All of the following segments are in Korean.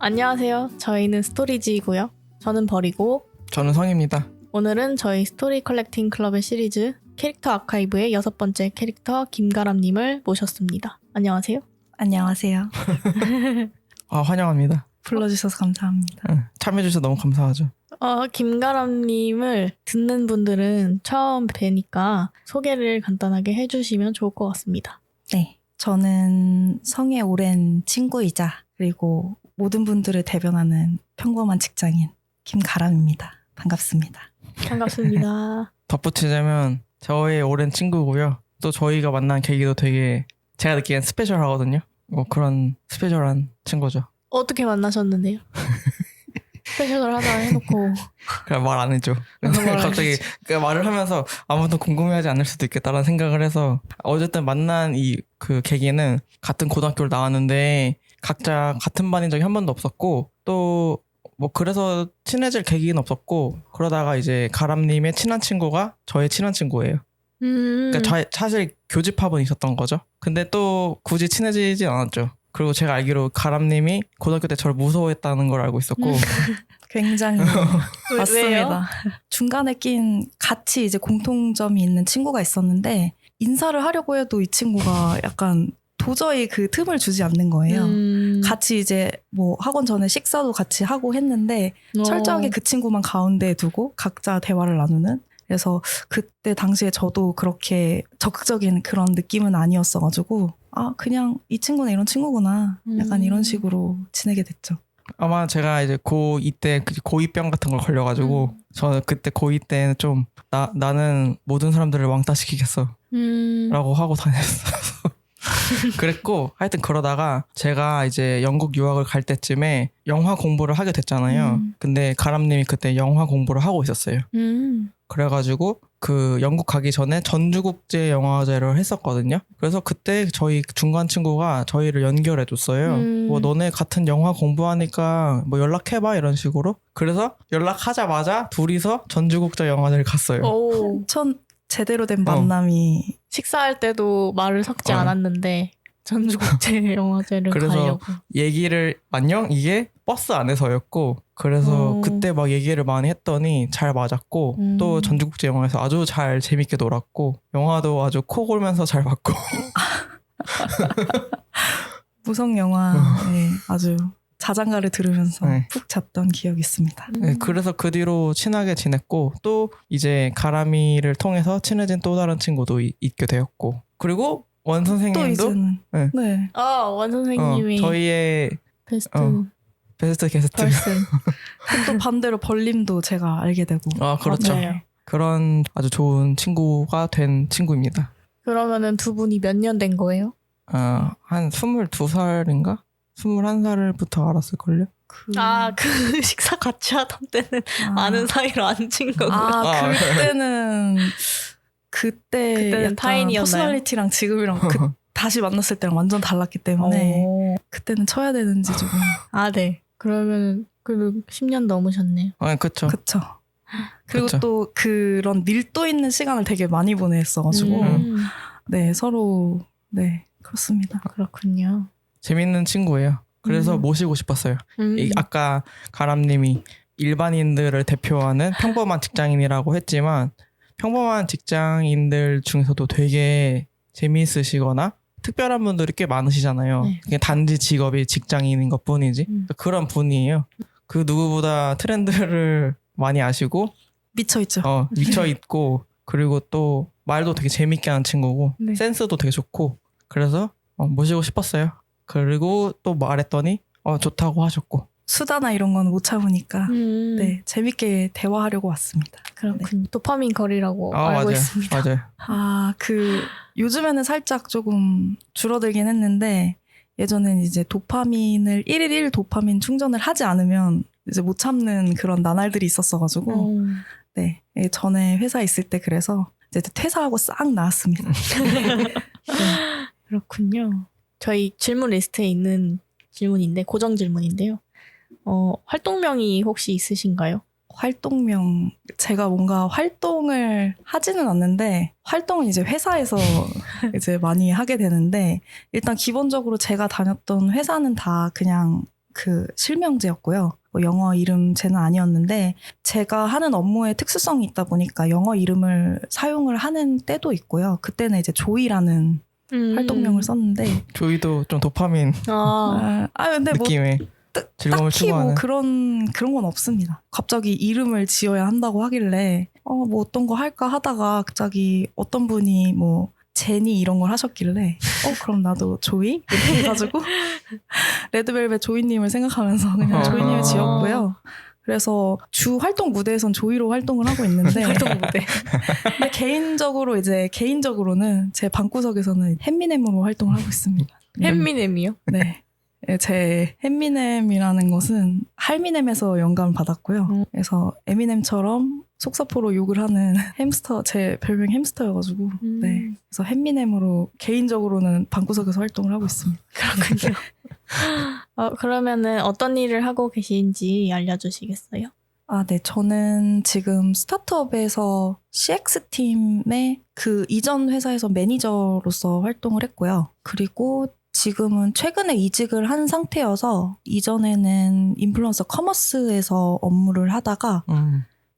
안녕하세요. 저희는 스토리지이고요. 저는 벌이고 저는 성입니다. 오늘은 저희 스토리 컬렉팅 클럽의 시리즈 캐릭터 아카이브의 6번째 캐릭터 김가람님을 모셨습니다. 안녕하세요. 안녕하세요. 환영합니다. 불러주셔서 감사합니다. 참여해주셔서 너무 감사하죠. 김가람님을 듣는 분들은 처음 뵈니까 소개를 간단하게 해주시면 좋을 것 같습니다. 네, 저는 성의 오랜 친구이자 그리고 모든 분들을 대변하는 평범한 직장인 김가람입니다. 반갑습니다. 반갑습니다. 덧붙이자면 저의 오랜 친구고요. 또 저희가 만난 계기도 되게 제가 느끼기엔 스페셜하거든요. 그런 스페셜한 친구죠. 어떻게 만나셨는데요? 스페셜을 하나 해놓고 그냥 말 안 해줘. 갑자기 말을 하면서 아무도 궁금해하지 않을 수도 있겠다라는 생각을 해서 어쨌든 만난 그 계기는 같은 고등학교를 나왔는데 각자 같은 반인 적이 한 번도 없었고 또 뭐 그래서 친해질 계기는 없었고 그러다가 이제 가람님의 친한 친구가 저의 친한 친구예요. 그러니까 사실 교집합은 있었던 거죠. 근데 또 굳이 친해지진 않았죠. 그리고 제가 알기로 가람님이 고등학교 때 저를 무서워했다는 걸 알고 있었고 굉장히 맞습니다. 왜요? 중간에 낀 같이 이제 공통점이 있는 친구가 있었는데 인사를 하려고 해도 이 친구가 약간 도저히 그 틈을 주지 않는 거예요. 같이 이제 뭐 학원 전에 식사도 같이 하고 했는데 철저하게 그 친구만 가운데에 두고 각자 대화를 나누는. 그래서 그때 당시에 저도 그렇게 적극적인 그런 느낌은 아니었어가지고 그냥 이 친구는 이런 친구구나 약간 이런 식으로 지내게 됐죠. 아마 제가 이제 고2 때 고2병 같은 걸 걸려가지고 저 그때 고2 때는 좀 나는 모든 사람들을 왕따시키겠어 라고 하고 다녔어요. 그랬고 하여튼 그러다가 제가 이제 영국 유학을 갈 때쯤에 영화 공부를 하게 됐잖아요. 근데 가람님이 그때 영화 공부를 하고 있었어요. 그래가지고 그 영국 가기 전에 전주국제영화제를 했었거든요. 그래서 그때 저희 중간 친구가 저희를 연결해줬어요. 뭐 너네 같은 영화 공부하니까 뭐 연락해봐 이런 식으로. 그래서 연락하자마자 둘이서 전주국제영화제를 갔어요. 전 제대로 된 만남이 식사할 때도 말을 섞지 않았는데 전주국제영화제를 그래서 가려고. 얘기를 안녕? 이게 버스 안에서였고 그래서 그때 막 얘기를 많이 했더니 잘 맞았고 또 전주국제영화에서 아주 잘 재밌게 놀았고 영화도 아주 코 골면서 잘 봤고 무성 영화에 아주 자장가를 들으면서 푹 잤던 기억이 있습니다. 네, 그래서 그 뒤로 친하게 지냈고 또 이제 가람이를 통해서 친해진 또 다른 친구도 있게 되었고 그리고 원 선생님도 또 이제는 원 선생님이 저희의 베스트 게스트. 또 반대로 벌림도 제가 알게 되고. 그렇죠. 맞아요. 그런 아주 좋은 친구가 된 친구입니다. 그러면은 두 분이 몇 년 된 거예요? 한 22살인가? 21살부터 알았을걸요? 그 식사 같이 하던 때는 아는 사이로 안 친 거고. 그때는 약간 타인이었나요? 퍼스널리티랑 지금이랑 다시 만났을 때랑 완전 달랐기 때문에 그때는 쳐야 되는지 조금. 네. 그러면 그래도 10년 넘으셨네요. 그쵸. 그리고 그쵸. 또 그런 밀도 있는 시간을 되게 많이 보냈어가지고 서로 그렇습니다. 그렇군요. 재밌는 친구예요. 그래서 모시고 싶었어요. 아까 가람님이 일반인들을 대표하는 평범한 직장인이라고 했지만 평범한 직장인들 중에서도 되게 재미있으시거나 특별한 분들이 꽤 많으시잖아요. 그냥 단지 직업이 직장인인 것 뿐이지. 그런 분이에요. 그 누구보다 트렌드를 많이 아시고 미쳐있죠. 미쳐있고 그리고 또 말도 되게 재밌게 하는 친구고 센스도 되게 좋고 그래서 모시고 싶었어요. 그리고 또 말했더니 좋다고 하셨고 수다나 이런 건 못 참으니까 재밌게 대화하려고 왔습니다. 그렇군요. 도파민 거리라고 알고 맞아요. 있습니다. 맞아요. 요즘에는 살짝 조금 줄어들긴 했는데 예전엔 이제 도파민을 1일 1 도파민 충전을 하지 않으면 이제 못 참는 그런 나날들이 있었어가지고 전에 회사에 있을 때 그래서 이제 퇴사하고 싹 나왔습니다. 그렇군요. 저희 질문 리스트에 있는 질문인데 고정 질문인데요. 활동명이 혹시 있으신가요? 활동명, 제가 뭔가 활동을 하지는 않는데 활동은 이제 회사에서 이제 많이 하게 되는데 일단 기본적으로 제가 다녔던 회사는 다 그냥 그 실명제였고요. 뭐 영어 이름제는 아니었는데 제가 하는 업무의 특수성이 있다 보니까 영어 이름을 사용을 하는 때도 있고요. 그때는 이제 조이라는 활동명을 썼는데 조이도 좀 도파민 근데 뭐 느낌의 즐거움을 딱히 추구하는. 뭐 그런 건 없습니다. 갑자기 이름을 지어야 한다고 하길래 뭐 어떤 거 할까 하다가 갑자기 어떤 분이 뭐 제니 이런 걸 하셨길래 그럼 나도 조이? 이렇게 해가지고 레드벨벳 조이님을 생각하면서 그냥 조이님을 지었고요. 그래서 주 활동 무대에선 조이로 활동을 하고 있는데 활동 무대. 근데 개인적으로는 제 방구석에서는 햄미넴으로 활동을 하고 있습니다. 햄미넴이요? 네. 제 햄미넴이라는 것은 할미넴에서 영감을 받았고요. 그래서 에미넴처럼 속사포로 욕을 하는 햄스터, 제 별명 햄스터여가지고 네. 그래서 햄미넴으로 개인적으로는 방구석에서 활동을 하고 있습니다. 그렇군요. 그러면은 어떤 일을 하고 계신지 알려주시겠어요? 네. 저는 지금 스타트업에서 CX팀의 그 이전 회사에서 매니저로서 활동을 했고요. 그리고 지금은 최근에 이직을 한 상태여서 이전에는 인플루언서 커머스에서 업무를 하다가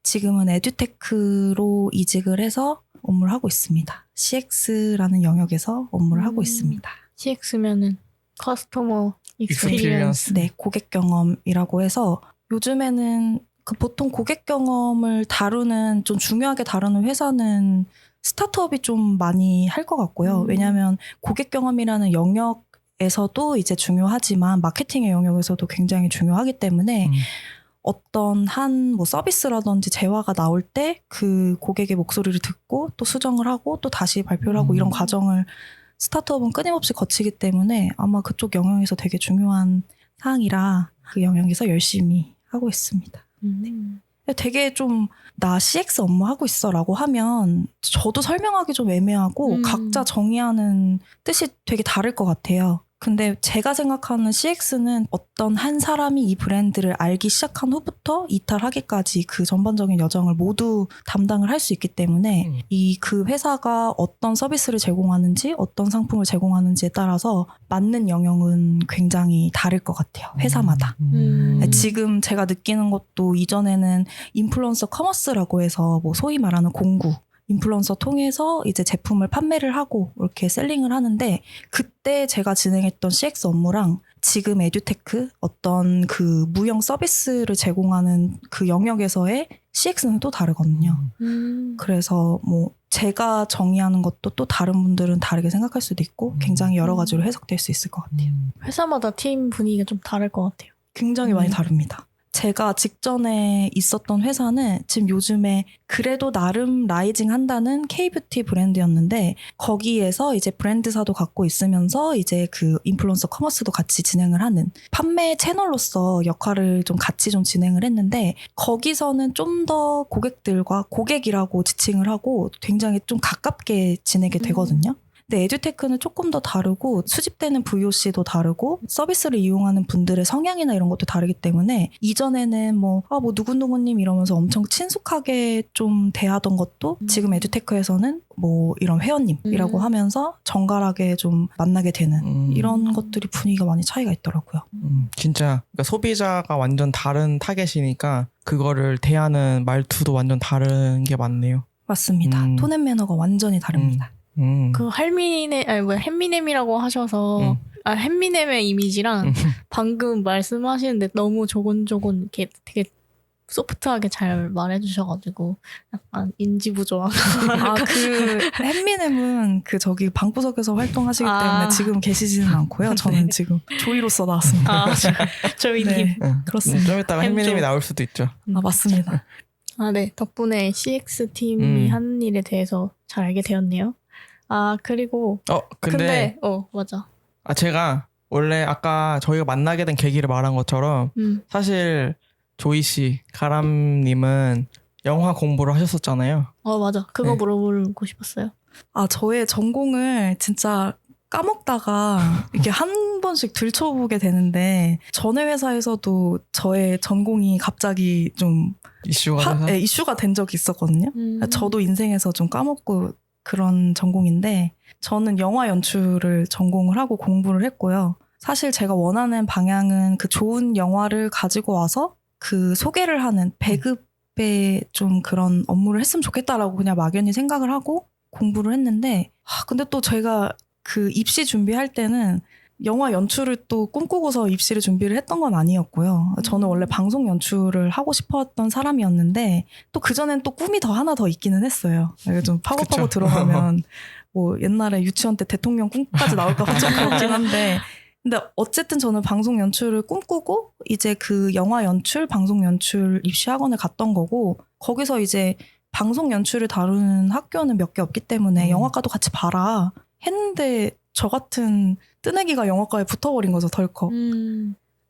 지금은 에듀테크로 이직을 해서 업무를 하고 있습니다. CX라는 영역에서 업무를 하고 있습니다. CX면은 커스터머 익스피리언스. 네, 고객 경험이라고 해서 요즘에는 보통 고객 경험을 좀 중요하게 다루는 회사는 스타트업이 좀 많이 할 것 같고요. 왜냐하면 고객 경험이라는 영역에서도 이제 중요하지만 마케팅의 영역에서도 굉장히 중요하기 때문에 어떤 뭐 서비스라든지 재화가 나올 때 그 고객의 목소리를 듣고 또 수정을 하고 또 다시 발표를 하고 이런 과정을 스타트업은 끊임없이 거치기 때문에 아마 그쪽 영역에서 되게 중요한 사항이라 그 영역에서 열심히 하고 있습니다. 되게 좀 나 CX 업무 하고 있어 라고 하면 저도 설명하기 좀 애매하고 각자 정의하는 뜻이 되게 다를 것 같아요. 근데 제가 생각하는 CX는 어떤 한 사람이 이 브랜드를 알기 시작한 후부터 이탈하기까지 그 전반적인 여정을 모두 담당을 할 수 있기 때문에 그 회사가 어떤 서비스를 제공하는지 어떤 상품을 제공하는지에 따라서 맞는 영역은 굉장히 다를 것 같아요. 회사마다. 지금 제가 느끼는 것도 이전에는 인플루언서 커머스라고 해서 뭐 소위 말하는 공구 인플루언서 통해서 이제 제품을 판매를 하고 이렇게 셀링을 하는데 그때 제가 진행했던 CX 업무랑 지금 에듀테크 어떤 그 무형 서비스를 제공하는 그 영역에서의 CX는 또 다르거든요. 그래서 뭐 제가 정의하는 것도 또 다른 분들은 다르게 생각할 수도 있고 굉장히 여러 가지로 해석될 수 있을 것 같아요. 회사마다 팀 분위기가 좀 다를 것 같아요. 굉장히 많이 다릅니다. 제가 직전에 있었던 회사는 지금 요즘에 그래도 나름 라이징 한다는 K-뷰티 브랜드였는데 거기에서 이제 브랜드사도 갖고 있으면서 이제 그 인플루언서 커머스도 같이 진행을 하는 판매 채널로서 역할을 좀 같이 좀 진행을 했는데 거기서는 좀 더 고객들과 고객이라고 지칭을 하고 굉장히 좀 가깝게 지내게 되거든요. 근데 에듀테크는 조금 더 다르고 수집되는 VOC도 다르고 서비스를 이용하는 분들의 성향이나 이런 것도 다르기 때문에 이전에는 뭐 누구누구님 이러면서 엄청 친숙하게 좀 대하던 것도 지금 에듀테크에서는 뭐 이런 회원님이라고 하면서 정갈하게 좀 만나게 되는 이런 것들이 분위기가 많이 차이가 있더라고요. 진짜 그러니까 소비자가 완전 다른 타겟이니까 그거를 대하는 말투도 완전 다른 게 많네요. 맞습니다. 톤 앤 매너가 완전히 다릅니다. 그 햄미넴이라고 하셔서 햄미넴의 이미지랑 방금 말씀하시는데 너무 조곤조곤 이렇게 되게 소프트하게 잘 말해주셔가지고 약간 인지 부조화. 그 햄미넴은 그 저기 방구석에서 활동하시기 때문에 지금 계시지는 않고요. 저는 지금 조이로서 나왔습니다. 조이님. 네, 그렇습니다. 좀 이따가 햄미넴이 나올 수도 있죠. 맞습니다. 네. 덕분에 CX팀이 하는 일에 대해서 잘 알게 되었네요. 그리고 근데 맞아. 제가 원래 아까 저희가 만나게 된 계기를 말한 것처럼 사실 조이 씨, 가람님은 영화 공부를 하셨었잖아요. 맞아. 그거 물어보고 싶었어요. 저의 전공을 진짜 까먹다가 이렇게 한 번씩 들춰보게 되는데 전에 회사에서도 저의 전공이 갑자기 좀 이슈가 된 적이 있었거든요. 저도 인생에서 좀 까먹고 그런 전공인데 저는 영화 연출을 전공을 하고 공부를 했고요. 사실 제가 원하는 방향은 그 좋은 영화를 가지고 와서 그 소개를 하는 배급의 좀 그런 업무를 했으면 좋겠다라고 그냥 막연히 생각을 하고 공부를 했는데 근데 또 제가 그 입시 준비할 때는 영화 연출을 또 꿈꾸고서 입시를 준비를 했던 건 아니었고요. 저는 원래 방송 연출을 하고 싶었던 사람이었는데 또 그전엔 또 꿈이 하나 더 있기는 했어요. 좀 파고파고 들어가면 뭐 옛날에 유치원 때 대통령 꿈까지 나올까 좀 그렇긴 한데 근데 어쨌든 저는 방송 연출을 꿈꾸고 이제 그 영화 연출, 방송 연출 입시학원을 갔던 거고 거기서 이제 방송 연출을 다루는 학교는 몇 개 없기 때문에 영화과도 같이 봐라 했는데 저 같은 뜨내기가 영화과에 붙어버린 거죠, 덜컥.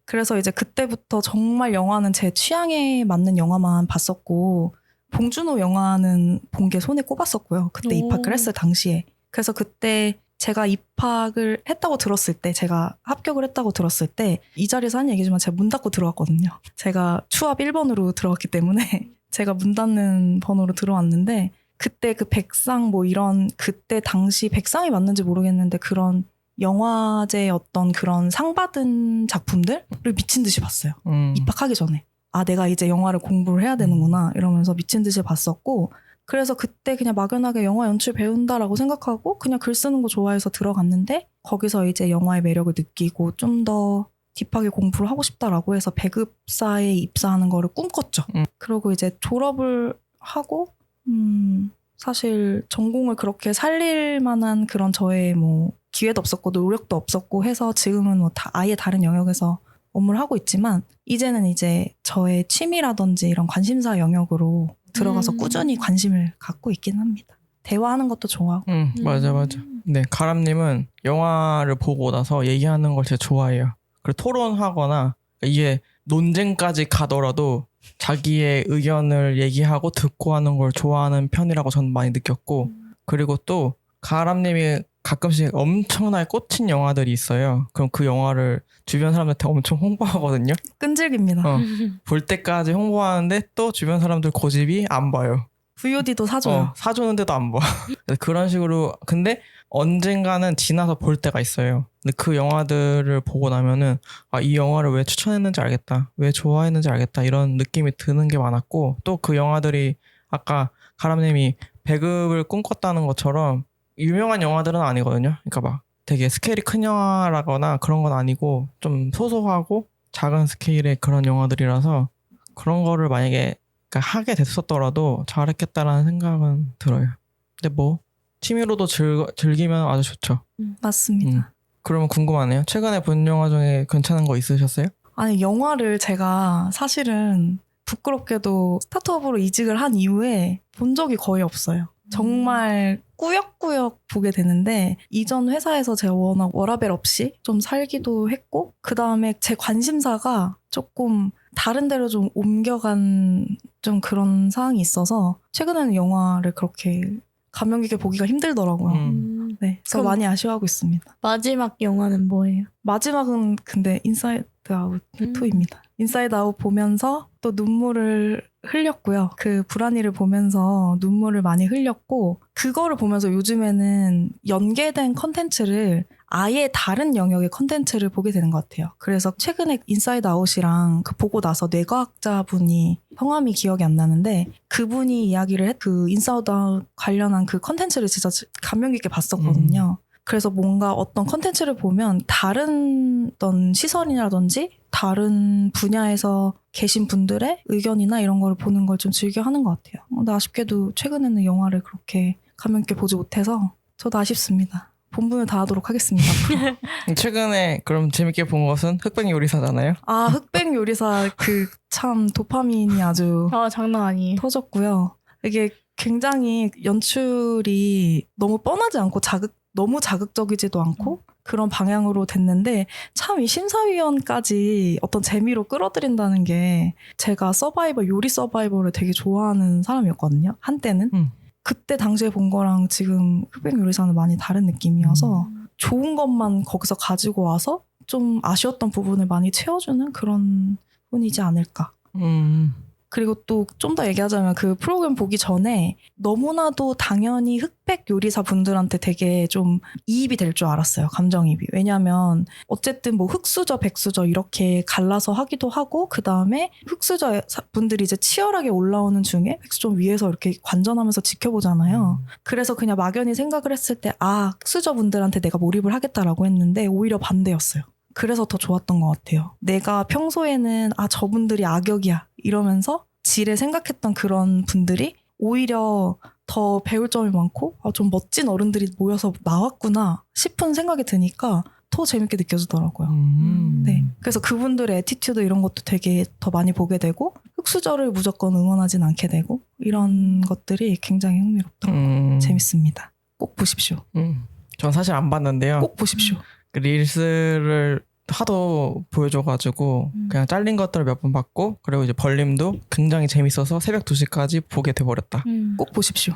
그래서 이제 그때부터 정말 영화는 제 취향에 맞는 영화만 봤었고 봉준호 영화는 본 게 손에 꼽았었고요. 그때 입학을 했을 당시에. 그래서 그때 제가 입학을 했다고 들었을 때 제가 합격을 했다고 들었을 때 이 자리에서 한 얘기지만 제가 문 닫고 들어왔거든요. 제가 추합 1번으로 들어왔기 때문에 제가 문 닫는 번호로 들어왔는데 그때 그 백상 뭐 이런 그때 당시 백상이 맞는지 모르겠는데 그런 영화제 어떤 그런 상 받은 작품들을 미친 듯이 봤어요. 입학하기 전에. 내가 이제 영화를 공부를 해야 되는구나 이러면서 미친 듯이 봤었고 그래서 그때 그냥 막연하게 영화 연출 배운다라고 생각하고 그냥 글 쓰는 거 좋아해서 들어갔는데 거기서 이제 영화의 매력을 느끼고 좀 더 딥하게 공부를 하고 싶다라고 해서 배급사에 입사하는 거를 꿈꿨죠. 그리고 이제 졸업을 하고 사실 전공을 그렇게 살릴 만한 그런 저의 뭐 기회도 없었고 노력도 없었고 해서 지금은 뭐 아예 다른 영역에서 업무를 하고 있지만 이제는 이제 저의 취미라든지 이런 관심사 영역으로 들어가서 꾸준히 관심을 갖고 있긴 합니다. 대화하는 것도 좋아하고. 맞아. 네, 가람님은 영화를 보고 나서 얘기하는 걸 제가 좋아해요. 그리고 토론하거나 이게 논쟁까지 가더라도 자기의 의견을 얘기하고 듣고 하는 걸 좋아하는 편이라고 저는 많이 느꼈고 그리고 또 가람님이 가끔씩 엄청나게 꽂힌 영화들이 있어요. 그럼 그 영화를 주변 사람들한테 엄청 홍보하거든요. 끈질깁니다. 볼 때까지 홍보하는데 또 주변 사람들 고집이 안 봐요. VOD도 사줘요. 사주는데도 안 봐. 그런 식으로. 근데 언젠가는 지나서 볼 때가 있어요. 근데 그 영화들을 보고 나면은 이 영화를 왜 추천했는지 알겠다. 왜 좋아했는지 알겠다. 이런 느낌이 드는 게 많았고 또 그 영화들이 아까 가람님이 배급을 꿈꿨다는 것처럼 유명한 영화들은 아니거든요. 그러니까 막 되게 스케일이 큰 영화라거나 그런 건 아니고 좀 소소하고 작은 스케일의 그런 영화들이라서 그런 거를 만약에 하게 됐었더라도 잘했겠다라는 생각은 들어요. 근데 뭐 취미로도 즐기면 아주 좋죠. 맞습니다. 그러면 궁금하네요. 최근에 본 영화 중에 괜찮은 거 있으셨어요? 아니 영화를 제가 사실은 부끄럽게도 스타트업으로 이직을 한 이후에 본 적이 거의 없어요. 정말 꾸역꾸역 보게 되는데 이전 회사에서 제가 워낙 워라밸 없이 좀 살기도 했고 그 다음에 제 관심사가 조금 다른 데로 좀 옮겨간 좀 그런 상황이 있어서 최근에는 영화를 그렇게 감명 깊게 보기가 힘들더라고요. 네, 그래서 많이 아쉬워하고 있습니다. 마지막 영화는 뭐예요? 마지막은 근데 인사이드 아웃 2입니다. 인사이드 아웃 보면서 또 눈물을 흘렸고요. 그 불안이를 보면서 눈물을 많이 흘렸고 그거를 보면서 요즘에는 연계된 컨텐츠를 아예 다른 영역의 컨텐츠를 보게 되는 것 같아요. 그래서 최근에 인사이드 아웃이랑 그 보고 나서 뇌과학자분이 성함이 기억이 안 나는데 그분이 이야기를 그 인사이드 아웃 관련한 그 컨텐츠를 진짜 감명 깊게 봤었거든요. 그래서 뭔가 어떤 컨텐츠를 보면 다른 어떤 시선이라든지 다른 분야에서 계신 분들의 의견이나 이런 걸 보는 걸 좀 즐겨 하는 것 같아요. 근데 아쉽게도 최근에는 영화를 그렇게 감명 깊게 보지 못해서 저도 아쉽습니다. 본분을 다하도록 하겠습니다. 최근에 그럼 재밌게 본 것은 흑백 요리사잖아요. 흑백 요리사 그 참 도파민이 아주 장난 아니에요. 터졌고요. 이게 굉장히 연출이 너무 뻔하지 않고 너무 자극적이지도 않고 그런 방향으로 됐는데 참 이 심사위원까지 어떤 재미로 끌어들인다는 게 제가 요리 서바이벌을 되게 좋아하는 사람이었거든요. 한때는. 그때 당시에 본 거랑 지금 흑백 요리사는 많이 다른 느낌이어서 좋은 것만 거기서 가지고 와서 좀 아쉬웠던 부분을 많이 채워주는 그런 분이지 않을까. 그리고 또 좀 더 얘기하자면 그 프로그램 보기 전에 너무나도 당연히 흑백 요리사 분들한테 되게 좀 이입이 될 줄 알았어요. 감정이입이. 왜냐하면 어쨌든 뭐 흑수저, 백수저 이렇게 갈라서 하기도 하고 그 다음에 흑수저 분들이 이제 치열하게 올라오는 중에 백수저 위에서 이렇게 관전하면서 지켜보잖아요. 그래서 그냥 막연히 생각을 했을 때 흑수저 분들한테 내가 몰입을 하겠다라고 했는데 오히려 반대였어요. 그래서 더 좋았던 것 같아요. 내가 평소에는 저분들이 악역이야 이러면서 지레 생각했던 그런 분들이 오히려 더 배울 점이 많고 좀 멋진 어른들이 모여서 나왔구나 싶은 생각이 드니까 더 재밌게 느껴지더라고요. 네, 그래서 그분들의 애티튜드 이런 것도 되게 더 많이 보게 되고 흑수저를 무조건 응원하진 않게 되고 이런 것들이 굉장히 흥미롭더라고요. 재밌습니다. 꼭 보십시오. 전 사실 안 봤는데요. 꼭 보십시오. 그 릴스를 하도 보여줘가지고 그냥 잘린 것들을 몇 번 봤고 그리고 이제 벌림도 굉장히 재밌어서 새벽 2시까지 보게 돼버렸다. 꼭 보십시오.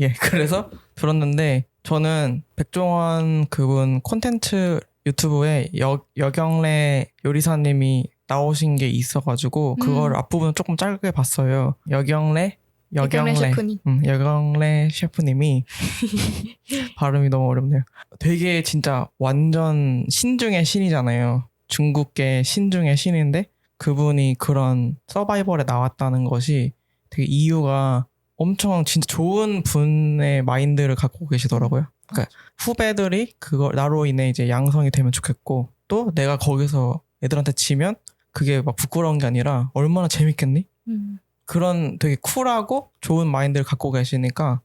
예, 그래서 들었는데 저는 백종원 그분 콘텐츠 유튜브에 여경래 요리사님이 나오신 게 있어가지고 그걸 앞부분 조금 짧게 봤어요. 여경래 셰프님. 여경래 셰프님이 발음이 너무 어렵네요. 되게 진짜 완전 신중의 신이잖아요. 중국계 신중의 신인데 그분이 그런 서바이벌에 나왔다는 것이 되게 이유가 엄청 진짜 좋은 분의 마인드를 갖고 계시더라고요. 그러니까 후배들이 그걸 나로 인해 이제 양성이 되면 좋겠고 또 내가 거기서 애들한테 지면 그게 막 부끄러운 게 아니라 얼마나 재밌겠니? 그런 되게 쿨하고 좋은 마인드를 갖고 계시니까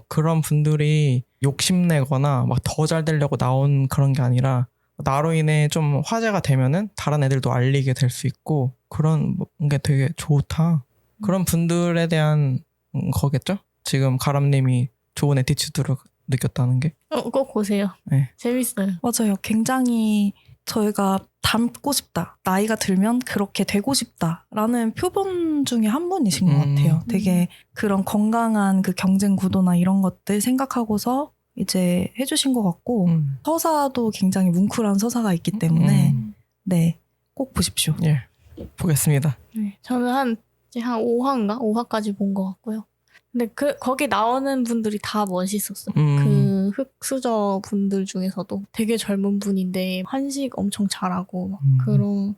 그런 분들이 욕심내거나 막 더 잘 되려고 나온 그런 게 아니라 나로 인해 좀 화제가 되면은 다른 애들도 알리게 될 수 있고 그런 게 되게 좋다. 그런 분들에 대한 거겠죠? 지금 가람님이 좋은 애티튜드를 느꼈다는 게. 꼭 보세요. 네. 재밌어요. 맞아요. 굉장히 저희가 닮고 싶다. 나이가 들면 그렇게 되고 싶다라는 표본 중에 한 분이신 것 같아요. 되게 그런 건강한 그 경쟁 구도나 이런 것들 생각하고서 이제 해주신 것 같고 서사도 굉장히 뭉클한 서사가 있기 때문에 네, 꼭 보십시오. 예, 보겠습니다. 네, 저는 이제 한 5화인가? 5화까지 본 것 같고요. 근데 거기 나오는 분들이 다 멋있었어요. 그 흑수저 분들 중에서도 되게 젊은 분인데 한식 엄청 잘하고 막 그런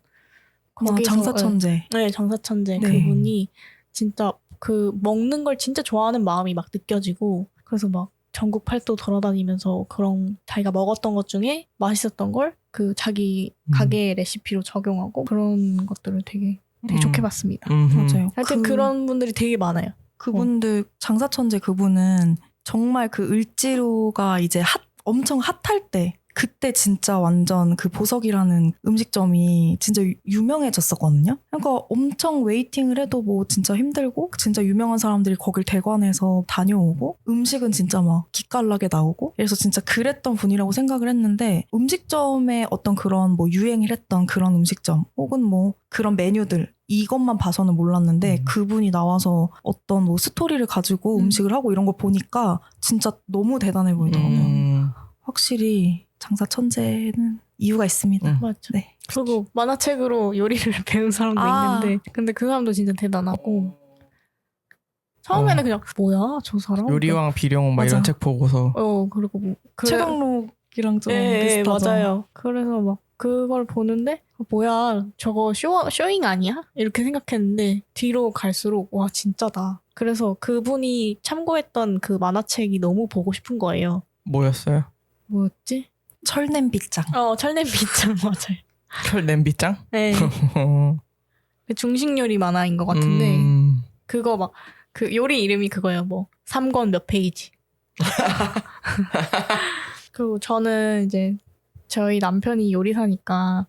거기서 장사천재. 네, 장사천재. 네. 그분이 진짜 그 먹는 걸 진짜 좋아하는 마음이 막 느껴지고 그래서 막 전국 팔도 돌아다니면서 그런 자기가 먹었던 것 중에 맛있었던 걸 그 자기 가게 레시피로 적용하고 그런 것들을 되게 좋게 봤습니다. 맞아요. 하여튼 그런 분들이 되게 많아요. 그분들 장사천재 그분은 정말 그 을지로가 이제 엄청 핫할 때 그때 진짜 완전 그 보석이라는 음식점이 진짜 유명해졌었거든요. 그러니까 엄청 웨이팅을 해도 뭐 진짜 힘들고 진짜 유명한 사람들이 거길 대관해서 다녀오고 음식은 진짜 막 기깔나게 나오고 그래서 진짜 그랬던 분이라고 생각을 했는데 음식점에 어떤 그런 뭐 유행을 했던 그런 음식점 혹은 뭐 그런 메뉴들 이것만 봐서는 몰랐는데 그분이 나와서 어떤 뭐 스토리를 가지고 음식을 하고 이런 걸 보니까 진짜 너무 대단해 보이더라고요. 확실히 장사 천재는 이유가 있습니다. 맞죠. 네. 그리고 만화책으로 요리를 배운 사람도 있는데 근데 그 사람도 진짜 대단하고 처음에는 그냥 뭐야 저 사람? 요리왕 비룡 막 이런 책 보고서 그리고 뭐 최강록이랑 좀 네, 비슷하죠. 맞아요. 그래서 막 그걸 보는데 뭐야 저거 쇼잉 아니야? 이렇게 생각했는데 뒤로 갈수록 와 진짜다. 그래서 그분이 참고했던 그 만화책이 너무 보고 싶은 거예요. 뭐였어요? 뭐였지? 철냄비짱. 철냄비짱 맞아요. 철냄비짱? 네. 그 중식 요리 만화인 것 같은데 그거 막 그 요리 이름이 그거예요. 뭐 3권 몇 페이지. 그리고 저는 이제 저희 남편이 요리사니까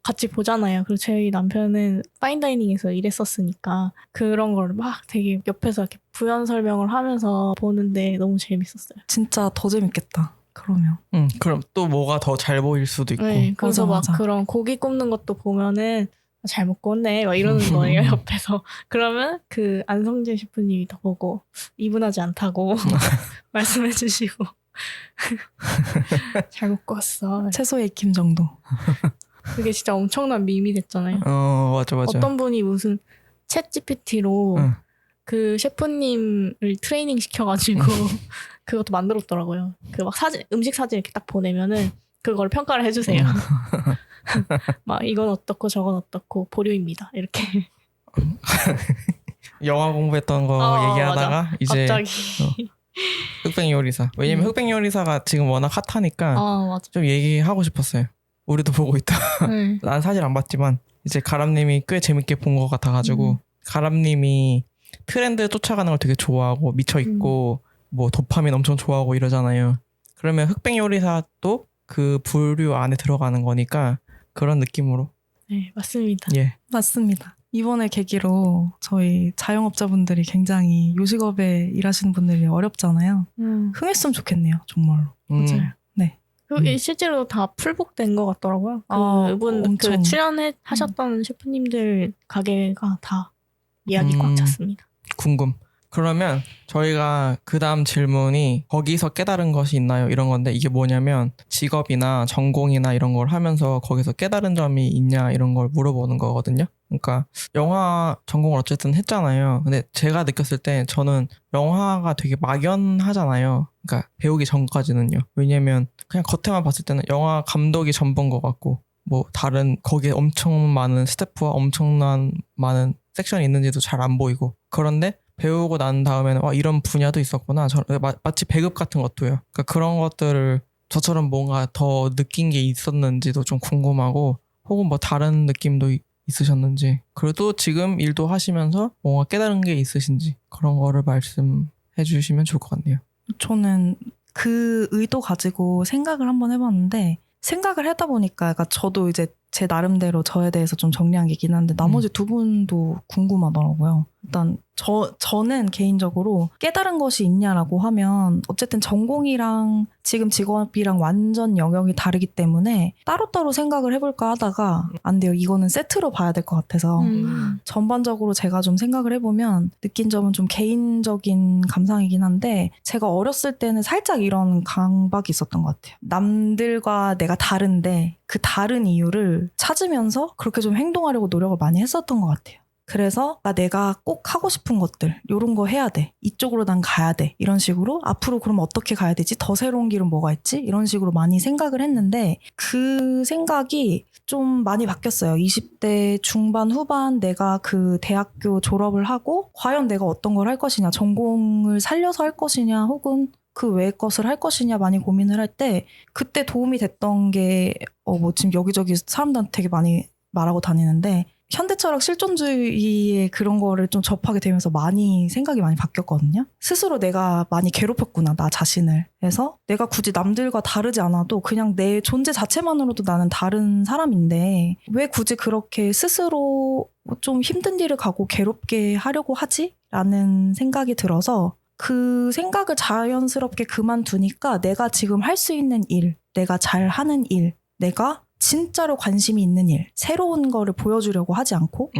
같이 보잖아요. 그리고 저희 남편은 파인다이닝에서 일했었으니까 그런 걸 막 되게 옆에서 이렇게 부연 설명을 하면서 보는데 너무 재밌었어요. 진짜 더 재밌겠다. 그러면. 그럼 또 뭐가 더 잘 보일 수도 있고. 네, 그래서 맞아. 막 그런 고기 굽는 것도 보면은 잘 못 구웠네 막 이러는 거예요 옆에서. 그러면 그 안성재 셰프님이 더 보고 이분하지 않다고 말씀해 주시고 잘 못 구웠어. 채소 익힘 정도. 그게 진짜 엄청난 밈이 됐잖아요. 맞아. 어떤 분이 무슨 챗 GPT로 응. 그 셰프님을 트레이닝 시켜가지고 그것도 만들었더라고요. 그 막 음식 사진 이렇게 딱 보내면은 그걸 평가를 해주세요. 막 이건 어떻고 저건 어떻고 보류입니다. 이렇게. 영화 공부했던 거 얘기하다가 맞아. 이제 갑자기. 흑백 요리사. 왜냐면 흑백 요리사가 지금 워낙 핫하니까 맞아. 좀 얘기하고 싶었어요. 우리도 보고 있다. 네. 난 사실 안 봤지만 이제 가람님이 꽤 재밌게 본 것 같아가지고 가람님이 트렌드 쫓아가는 걸 되게 좋아하고 미쳐있고 뭐 도파민 엄청 좋아하고 이러잖아요. 그러면 흑백 요리사도 그 부류 안에 들어가는 거니까 그런 느낌으로. 네, 맞습니다. 예. 맞습니다. 이번에 계기로 저희 자영업자분들이 굉장히 요식업에 일하시는 분들이 어렵잖아요. 흥했으면 좋겠네요. 정말로. 맞아요. 네. 실제로 다 풀복된 것 같더라고요. 그분 엄청. 그 출연하셨던 셰프님들 가게가 다 예약이 꽉 찼습니다. 궁금. 그러면 저희가 그 다음 질문이 거기서 깨달은 것이 있나요? 이런 건데 이게 뭐냐면 직업이나 전공이나 이런 걸 하면서 거기서 깨달은 점이 있냐 이런 걸 물어보는 거거든요. 그러니까 영화 전공을 어쨌든 했잖아요. 근데 제가 느꼈을 때 저는 영화가 되게 막연하잖아요. 그러니까 배우기 전까지는요. 왜냐면 그냥 겉에만 봤을 때는 영화 감독이 전부인 것 같고 뭐 다른 거기에 엄청 많은 스태프와 엄청난 많은 섹션이 있는지도 잘 안 보이고 그런데 배우고 난 다음에는 와 이런 분야도 있었구나. 마치 배급 같은 것도요. 그러니까 그런 것들을 저처럼 뭔가 더 느낀 게 있었는지도 좀 궁금하고 혹은 뭐 다른 느낌도 있으셨는지 그래도 지금 일도 하시면서 뭔가 깨달은 게 있으신지 그런 거를 말씀해 주시면 좋을 것 같네요. 저는 그 의도 가지고 생각을 한번 해봤는데 생각을 하다 보니까 그러니까 저도 이제 제 나름대로 저에 대해서 좀 정리한 게 있긴 한데 나머지 두 분도 궁금하더라고요. 일단 저는 개인적으로 깨달은 것이 있냐라고 하면 어쨌든 전공이랑 지금 직업이랑 완전 영역이 다르기 때문에 따로따로 생각을 해볼까 하다가 안 돼요. 이거는 세트로 봐야 될 것 같아서 전반적으로 제가 좀 생각을 해보면 느낀 점은 좀 개인적인 감상이긴 한데 제가 어렸을 때는 살짝 이런 강박이 있었던 것 같아요. 남들과 내가 다른데 그 다른 이유를 찾으면서 그렇게 좀 행동하려고 노력을 많이 했었던 것 같아요. 그래서 내가 꼭 하고 싶은 것들 이런 거 해야 돼. 이쪽으로 난 가야 돼. 이런 식으로 앞으로 그럼 어떻게 가야 되지? 더 새로운 길은 뭐가 있지? 이런 식으로 많이 생각을 했는데 그 생각이 좀 많이 바뀌었어요. 20대 중반 후반 내가 그 대학교 졸업을 하고 과연 내가 어떤 걸 할 것이냐 전공을 살려서 할 것이냐 혹은 그 외의 것을 할 것이냐 많이 고민을 할 때 그때 도움이 됐던 게 뭐 지금 여기저기 사람들한테 되게 많이 말하고 다니는데 현대철학 실존주의의 그런 거를 좀 접하게 되면서 많이 생각이 많이 바뀌었거든요. 스스로 내가 많이 괴롭혔구나, 나 자신을. 그래서 내가 굳이 남들과 다르지 않아도 그냥 내 존재 자체만으로도 나는 다른 사람인데 왜 굳이 그렇게 스스로 좀 힘든 일을 가고 괴롭게 하려고 하지? 라는 생각이 들어서 그 생각을 자연스럽게 그만두니까 내가 지금 할 수 있는 일, 내가 잘하는 일, 내가 진짜로 관심이 있는 일, 새로운 거를 보여주려고 하지 않고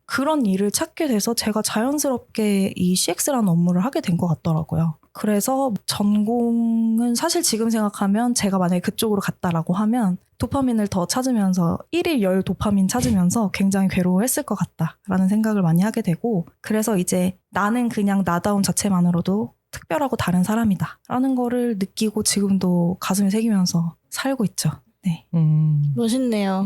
그런 일을 찾게 돼서 제가 자연스럽게 이 CX라는 업무를 하게 된 것 같더라고요. 그래서 전공은 사실 지금 생각하면 제가 만약에 그쪽으로 갔다라고 하면 도파민을 더 찾으면서 1일 10 도파민 찾으면서 굉장히 괴로워했을 것 같다라는 생각을 많이 하게 되고 그래서 이제 나는 그냥 나다운 자체만으로도 특별하고 다른 사람이다 라는 거를 느끼고 지금도 가슴에 새기면서 살고 있죠. 네. 멋있네요.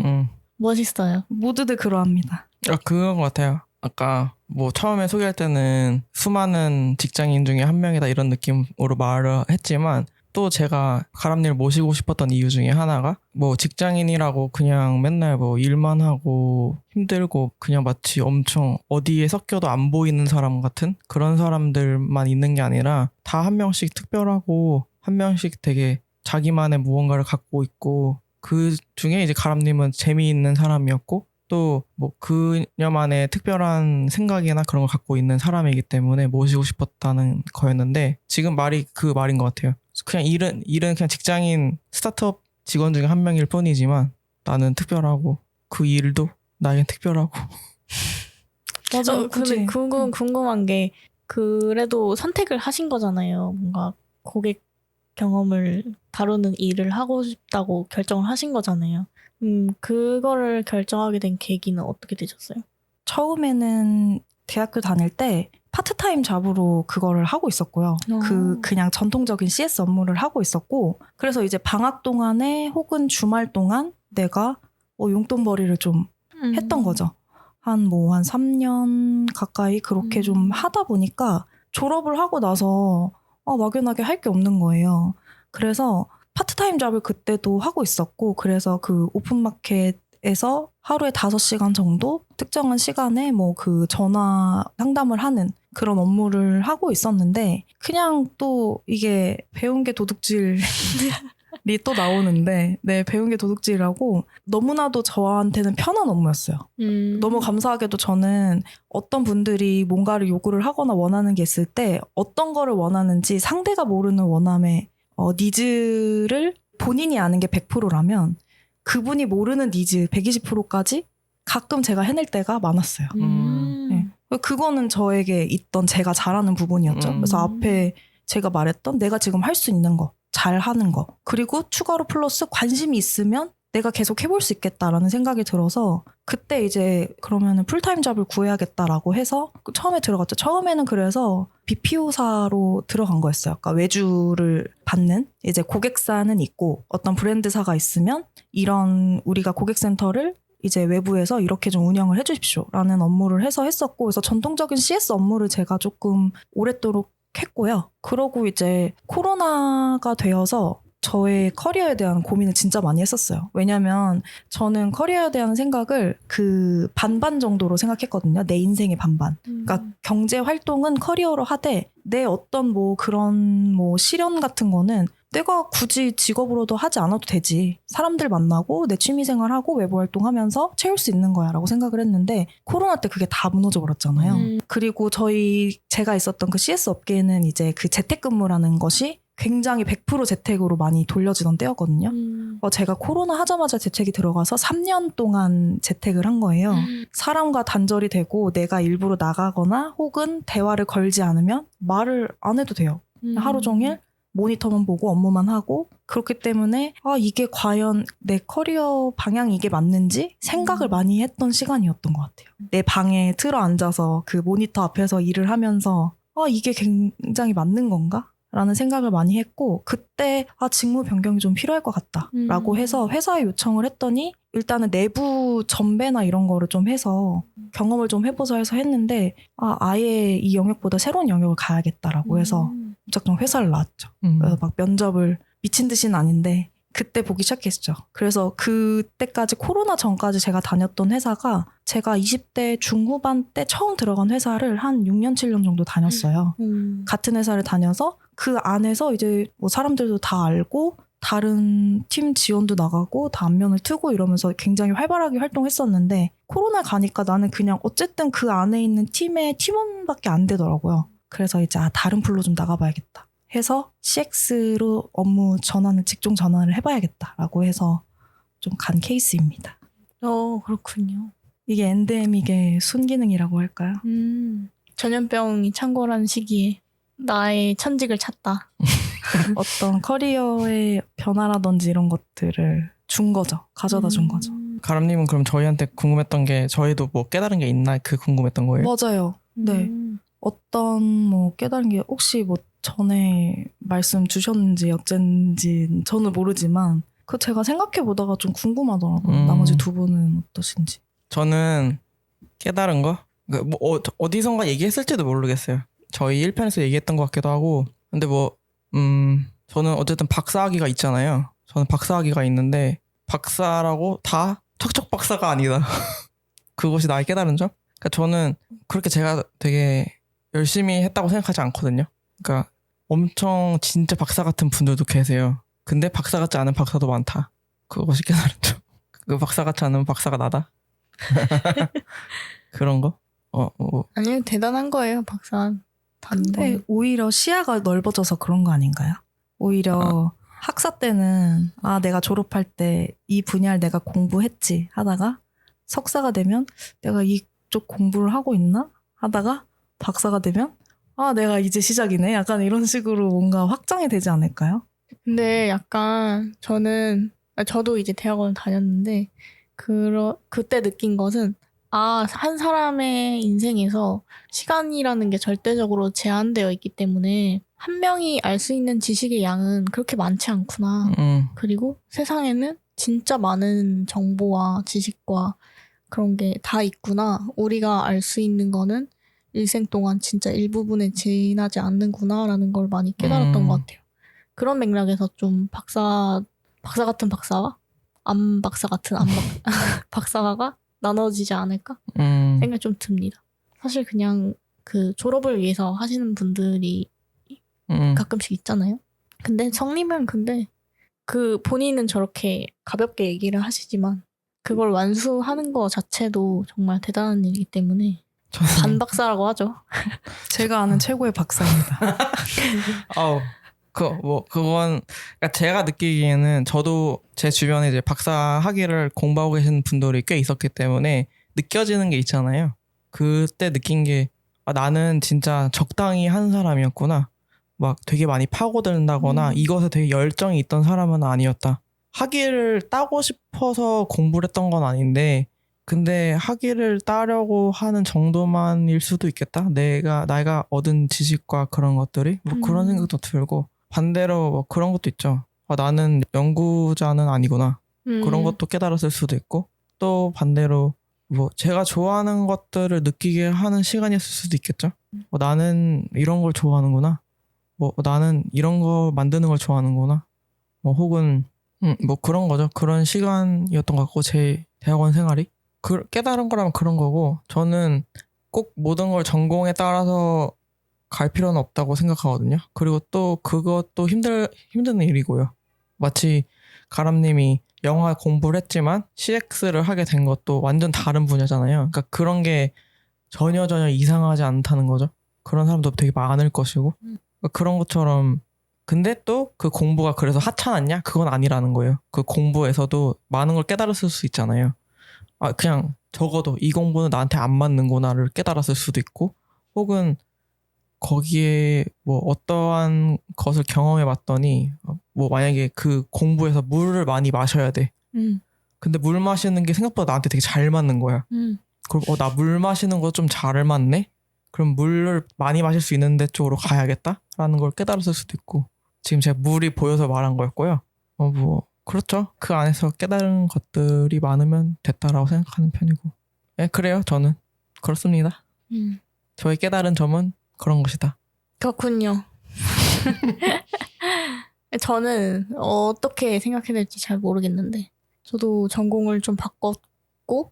멋있어요. 모두들 그러합니다. 그건 것 같아요. 아까 뭐 처음에 소개할 때는 수많은 직장인 중에 한 명이다 이런 느낌으로 말을 했지만 또 제가 가람님을 모시고 싶었던 이유 중에 하나가 뭐 직장인이라고 그냥 맨날 뭐 일만 하고 힘들고 그냥 마치 엄청 어디에 섞여도 안 보이는 사람 같은 그런 사람들만 있는 게 아니라 다 한 명씩 특별하고 한 명씩 되게 자기만의 무언가를 갖고 있고 그 중에 이제 가람님은 재미있는 사람이었고 또 뭐 그녀만의 특별한 생각이나 그런 걸 갖고 있는 사람이기 때문에 모시고 싶었다는 거였는데 지금 말이 그 말인 것 같아요. 그냥 일은 그냥 직장인 스타트업 직원 중에 한 명일 뿐이지만 나는 특별하고 그 일도 나에겐 특별하고. 맞아. 근데 그건 궁금한 게 그래도 선택을 하신 거잖아요. 뭔가 고객 경험을 다루는 일을 하고 싶다고 결정을 하신 거잖아요. 그거를 결정하게 된 계기는 어떻게 되셨어요? 처음에는 대학교 다닐 때 파트타임 잡으로 그거를 하고 있었고요. 그냥 전통적인 CS 업무를 하고 있었고, 그래서 이제 방학 동안에 혹은 주말 동안 내가 용돈벌이를 좀 했던 거죠. 한 3년 가까이 그렇게 좀 하다 보니까 졸업을 하고 나서 막연하게 할 게 없는 거예요. 그래서 파트타임 잡을 그때도 하고 있었고, 그래서 그 오픈마켓에서 하루에 5시간 정도 특정한 시간에 그 전화 상담을 하는 그런 업무를 하고 있었는데, 그냥 또 이게 배운 게 도둑질이 또 나오는데, 네, 배운 게 도둑질이라고 너무나도 저한테는 편한 업무였어요. 너무 감사하게도 저는 어떤 분들이 뭔가를 요구를 하거나 원하는 게 있을 때 어떤 거를 원하는지 상대가 모르는 원함의 니즈를 본인이 아는 게 100%라면 그분이 모르는 니즈 120%까지 가끔 제가 해낼 때가 많았어요. 네. 그거는 저에게 있던 제가 잘하는 부분이었죠. 그래서 앞에 제가 말했던 내가 지금 할 수 있는 거, 잘하는 거, 그리고 추가로 플러스 관심이 있으면 내가 계속 해볼 수 있겠다라는 생각이 들어서 그때 이제 그러면은 풀타임 잡을 구해야겠다라고 해서 처음에 들어갔죠. 처음에는 그래서 BPO사로 들어간 거였어요. 그러니까 외주를 받는 이제 고객사는 있고 어떤 브랜드사가 있으면 이런 우리가 고객센터를 이제 외부에서 이렇게 좀 운영을 해주십시오라는 업무를 해서 했었고, 그래서 전통적인 CS 업무를 제가 조금 오랫도록 했고요. 그러고 이제 코로나가 되어서 저의 커리어에 대한 고민을 진짜 많이 했었어요. 왜냐면 저는 커리어에 대한 생각을 그 반반 정도로 생각했거든요. 내 인생의 반반. 그러니까 경제 활동은 커리어로 하되 내 어떤 그런 실현 같은 거는 내가 굳이 직업으로도 하지 않아도 되지. 사람들 만나고 내 취미생활하고 외부 활동하면서 채울 수 있는 거야 라고 생각을 했는데, 코로나 때 그게 다 무너져 버렸잖아요. 그리고 제가 있었던 그 CS 업계에는 이제 그 재택근무라는 것이 굉장히 100% 재택으로 많이 돌려지던 때였거든요. 제가 코로나 하자마자 재택이 들어가서 3년 동안 재택을 한 거예요. 사람과 단절이 되고 내가 일부러 나가거나 혹은 대화를 걸지 않으면 말을 안 해도 돼요. 하루 종일 모니터만 보고 업무만 하고, 그렇기 때문에 이게 과연 내 커리어 방향이 이게 맞는지 생각을 많이 했던 시간이었던 것 같아요. 내 방에 틀어 앉아서 그 모니터 앞에서 일을 하면서 이게 굉장히 맞는 건가? 라는 생각을 많이 했고, 그때 직무 변경이 좀 필요할 것 같다 라고 해서 회사에 요청을 했더니 일단은 내부 전배나 이런 거를 좀 해서 경험을 좀 해보자 해서 했는데, 아예 이 영역보다 새로운 영역을 가야겠다라고 해서 무작정 회사를 나왔죠. 그래서 막 면접을 미친 듯이는 아닌데 그때 보기 시작했죠. 그래서 그때까지 코로나 전까지 제가 다녔던 회사가 제가 20대 중후반 때 처음 들어간 회사를 한 6년 7년 정도 다녔어요. 같은 회사를 다녀서 그 안에서 이제 사람들도 다 알고 다른 팀 지원도 나가고 다 안면을 트고 이러면서 굉장히 활발하게 활동했었는데, 코로나 가니까 나는 그냥 어쨌든 그 안에 있는 팀의 팀원밖에 안 되더라고요. 그래서 이제 다른 풀로 좀 나가봐야겠다 해서 CX로 업무 전환을, 직종 전환을 해봐야겠다라고 해서 좀 간 케이스입니다. 그렇군요. 이게 엔데믹의 순기능이라고 할까요? 전염병이 창궐한 시기에 나의 천직을 찾다. 어떤 커리어의 변화라든지 이런 것들을 준 거죠. 가져다 준 거죠. 가람님은 그럼 저희한테 궁금했던 게, 저희도 깨달은 게 있나 궁금했던 거예요? 맞아요. 네. 어떤 깨달은 게 혹시 전에 말씀 주셨는지 어쩐지 저는 모르지만 제가 생각해 보다가 좀 궁금하더라고요. 나머지 두 분은 어떠신지. 저는 깨달은 거? 어디선가 얘기했을지도 모르겠어요. 저희 1편에서 얘기했던 것 같기도 하고. 근데 저는 어쨌든 박사학위가 있잖아요. 저는 박사학위가 있는데 박사라고 다 척척 박사가 아니다. 그것이 나의 깨달은 점? 그러니까 저는 그렇게 제가 되게 열심히 했다고 생각하지 않거든요. 그러니까 엄청 진짜 박사 같은 분들도 계세요. 근데 박사 같지 않은 박사도 많다. 그것이 깨달은 점. 그 박사 같지 않은 박사가 나다. 그런 거? 아니요, 대단한 거예요, 박사. 근데 오히려 시야가 넓어져서 그런 거 아닌가요? 오히려 학사 때는 내가 졸업할 때 이 분야를 내가 공부했지 하다가 석사가 되면 내가 이쪽 공부를 하고 있나 하다가 박사가 되면 내가 이제 시작이네, 약간 이런 식으로 뭔가 확장이 되지 않을까요? 근데 약간 저도 이제 대학원을 다녔는데 그때 느낀 것은 한 사람의 인생에서 시간이라는 게 절대적으로 제한되어 있기 때문에 한 명이 알 수 있는 지식의 양은 그렇게 많지 않구나. 그리고 세상에는 진짜 많은 정보와 지식과 그런 게 다 있구나. 우리가 알 수 있는 거는 일생 동안 진짜 일부분에 지나지 않는구나라는 걸 많이 깨달았던 것 같아요. 그런 맥락에서 좀 박사 같은 박사와 안 박사 같은 박사가 나눠지지 않을까 생각이 좀 듭니다. 사실 그냥 그 졸업을 위해서 하시는 분들이 가끔씩 있잖아요. 근데 성님은 그 본인은 저렇게 가볍게 얘기를 하시지만 그걸 완수하는 거 자체도 정말 대단한 일이기 때문에 반박사라고 하죠. 제가 아는 최고의 박사입니다. 그건 그러니까 제가 느끼기에는 저도 제 주변에 이제 박사 학위를 공부하고 계시는 분들이 꽤 있었기 때문에 느껴지는 게 있잖아요. 그때 느낀 게 나는 진짜 적당히 한 사람이었구나. 막 되게 많이 파고든다거나 이것에 되게 열정이 있던 사람은 아니었다. 학위를 따고 싶어서 공부를 했던 건 아닌데 근데 학위를 따려고 하는 정도만일 수도 있겠다. 내가 얻은 지식과 그런 것들이 뭐 그런 생각도 들고 반대로 뭐 그런 것도 있죠. 나는 연구자는 아니구나. 그런 것도 깨달았을 수도 있고 또 반대로 뭐 제가 좋아하는 것들을 느끼게 하는 시간이었을 수도 있겠죠. 나는 이런 걸 좋아하는구나. 뭐 나는 이런 거 만드는 걸 좋아하는구나. 뭐 혹은 뭐 그런 거죠. 그런 시간이었던 것 같고 제 대학원 생활이 깨달은 거라면 그런 거고 저는 꼭 모든 걸 전공에 따라서 갈 필요는 없다고 생각하거든요. 그리고 또 그것도 힘든 일이고요. 마치 가람님이 영화 공부를 했지만 CX를 하게 된 것도 완전 다른 분야잖아요. 그러니까 그런 게 전혀 이상하지 않다는 거죠. 그런 사람도 되게 많을 것이고 그러니까 그런 것처럼 근데 또 그 공부가 그래서 하찮았냐? 그건 아니라는 거예요. 그 공부에서도 많은 걸 깨달았을 수 있잖아요. 그냥 적어도 이 공부는 나한테 안 맞는구나를 깨달았을 수도 있고 혹은 거기에 뭐 어떠한 것을 경험해 봤더니 뭐 만약에 그 공부에서 물을 많이 마셔야 돼. 근데 물 마시는 게 생각보다 나한테 되게 잘 맞는 거야. 그럼 나 물 마시는 거 좀 잘 맞네? 그럼 물을 많이 마실 수 있는 데 쪽으로 가야겠다라는 걸 깨달았을 수도 있고 지금 제가 물이 보여서 말한 거였고요. 뭐 그렇죠. 그 안에서 깨달은 것들이 많으면 됐다라고 생각하는 편이고 그래요. 저는 그렇습니다. 저의 깨달은 점은 그런 것이다. 그렇군요. 저는 어떻게 생각해야 될지 잘 모르겠는데 저도 전공을 좀 바꿨고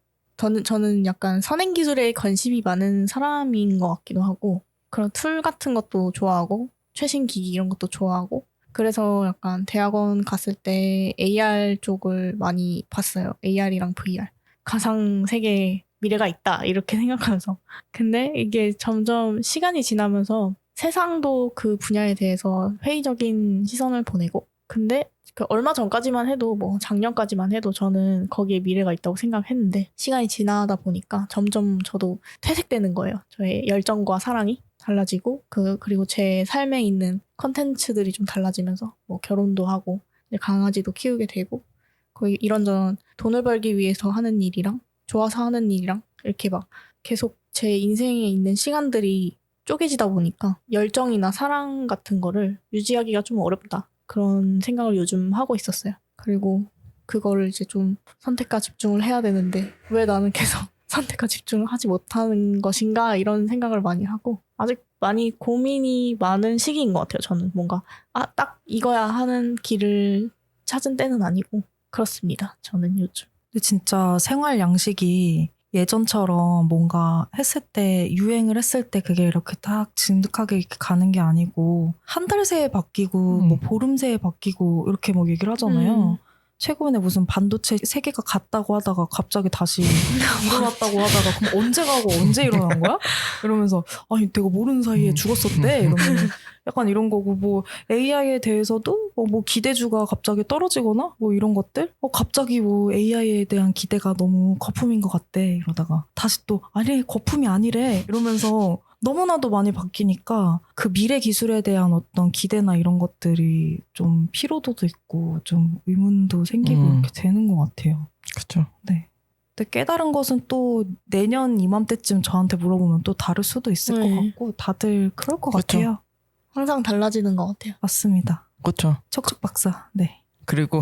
저는 약간 선행기술에 관심이 많은 사람인 것 같기도 하고 그런 툴 같은 것도 좋아하고 최신 기기 이런 것도 좋아하고 그래서 약간 대학원 갔을 때 AR 쪽을 많이 봤어요. AR이랑 VR. 가상 세계에 미래가 있다 이렇게 생각하면서 근데 이게 점점 시간이 지나면서 세상도 그 분야에 대해서 회의적인 시선을 보내고 근데 그 얼마 전까지만 해도 뭐 작년까지만 해도 저는 거기에 미래가 있다고 생각했는데 시간이 지나다 보니까 점점 저도 퇴색되는 거예요. 저의 열정과 사랑이 달라지고 그리고 제 삶에 있는 컨텐츠들이 좀 달라지면서 뭐 결혼도 하고 이제 강아지도 키우게 되고 거의 이런저런 돈을 벌기 위해서 하는 일이랑 좋아서 하는 일이랑 이렇게 막 계속 제 인생에 있는 시간들이 쪼개지다 보니까 열정이나 사랑 같은 거를 유지하기가 좀 어렵다. 그런 생각을 요즘 하고 있었어요. 그리고 그거를 이제 좀 선택과 집중을 해야 되는데 왜 나는 계속 선택과 집중을 하지 못하는 것인가 이런 생각을 많이 하고 아직 많이 고민이 많은 시기인 것 같아요. 저는 뭔가 딱 이거야 하는 길을 찾은 때는 아니고 그렇습니다. 저는 요즘. 근데 진짜 생활 양식이 예전처럼 뭔가 했을 때 유행을 했을 때 그게 이렇게 딱 진득하게 이렇게 가는 게 아니고 한 달 새에 바뀌고 뭐 보름 새에 바뀌고 이렇게 뭐 얘기를 하잖아요. 최근에 무슨 반도체 세계가 갔다고 하다가 갑자기 다시 일어났다고 하다가 그럼 언제 가고 언제 일어난 거야? 이러면서 아니 내가 모르는 사이에 죽었었대 이러면 약간 이런 거고 뭐 AI에 대해서도 뭐 기대주가 갑자기 떨어지거나 뭐 이런 것들 갑자기 뭐 AI에 대한 기대가 너무 거품인 것 같대 이러다가 다시 또 아니 거품이 아니래 이러면서 너무나도 많이 바뀌니까 그 미래 기술에 대한 어떤 기대나 이런 것들이 좀 피로도도 있고 좀 의문도 생기고 이렇게 되는 것 같아요. 그렇죠. 네. 근데 깨달은 것은 또 내년 이맘때쯤 저한테 물어보면 또 다를 수도 있을 것 같고 다들 그럴 것 그쵸. 같아요. 항상 달라지는 것 같아요. 맞습니다. 그렇죠. 척척 박사. 네. 그리고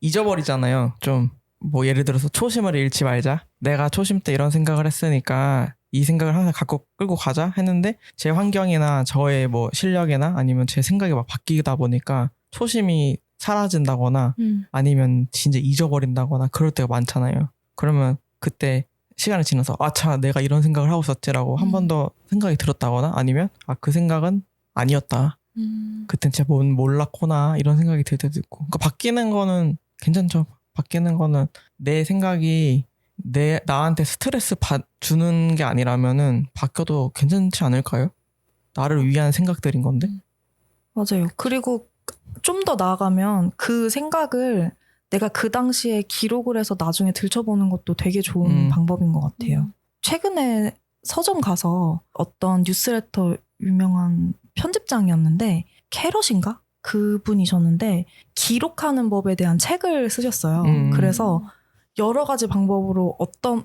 잊어버리잖아요. 좀 뭐 예를 들어서 초심을 잃지 말자. 내가 초심 때 이런 생각을 했으니까 이 생각을 항상 갖고 끌고 가자 했는데 제 환경이나 저의 뭐 실력이나 아니면 제 생각이 막 바뀌다 보니까 초심이 사라진다거나 아니면 진짜 잊어버린다거나 그럴 때가 많잖아요. 그러면 그때 시간이 지나서 아차 내가 이런 생각을 하고 있었지라고 한 번 더 생각이 들었다거나 아니면 아 그 생각은 아니었다. 그땐 진짜 뭔 몰랐구나 이런 생각이 들 때도 있고. 그러니까 바뀌는 거는 괜찮죠. 바뀌는 거는 내 생각이 나한테 스트레스 주는 게 아니라면은 바뀌어도 괜찮지 않을까요? 나를 위한 생각들인 건데. 맞아요. 그리고 좀 더 나아가면 그 생각을 내가 그 당시에 기록을 해서 나중에 들춰보는 것도 되게 좋은 방법인 것 같아요. 최근에 서점 가서 어떤 뉴스레터 유명한 편집장이었는데 캐럿인가? 그분이셨는데 기록하는 법에 대한 책을 쓰셨어요. 그래서 여러 가지 방법으로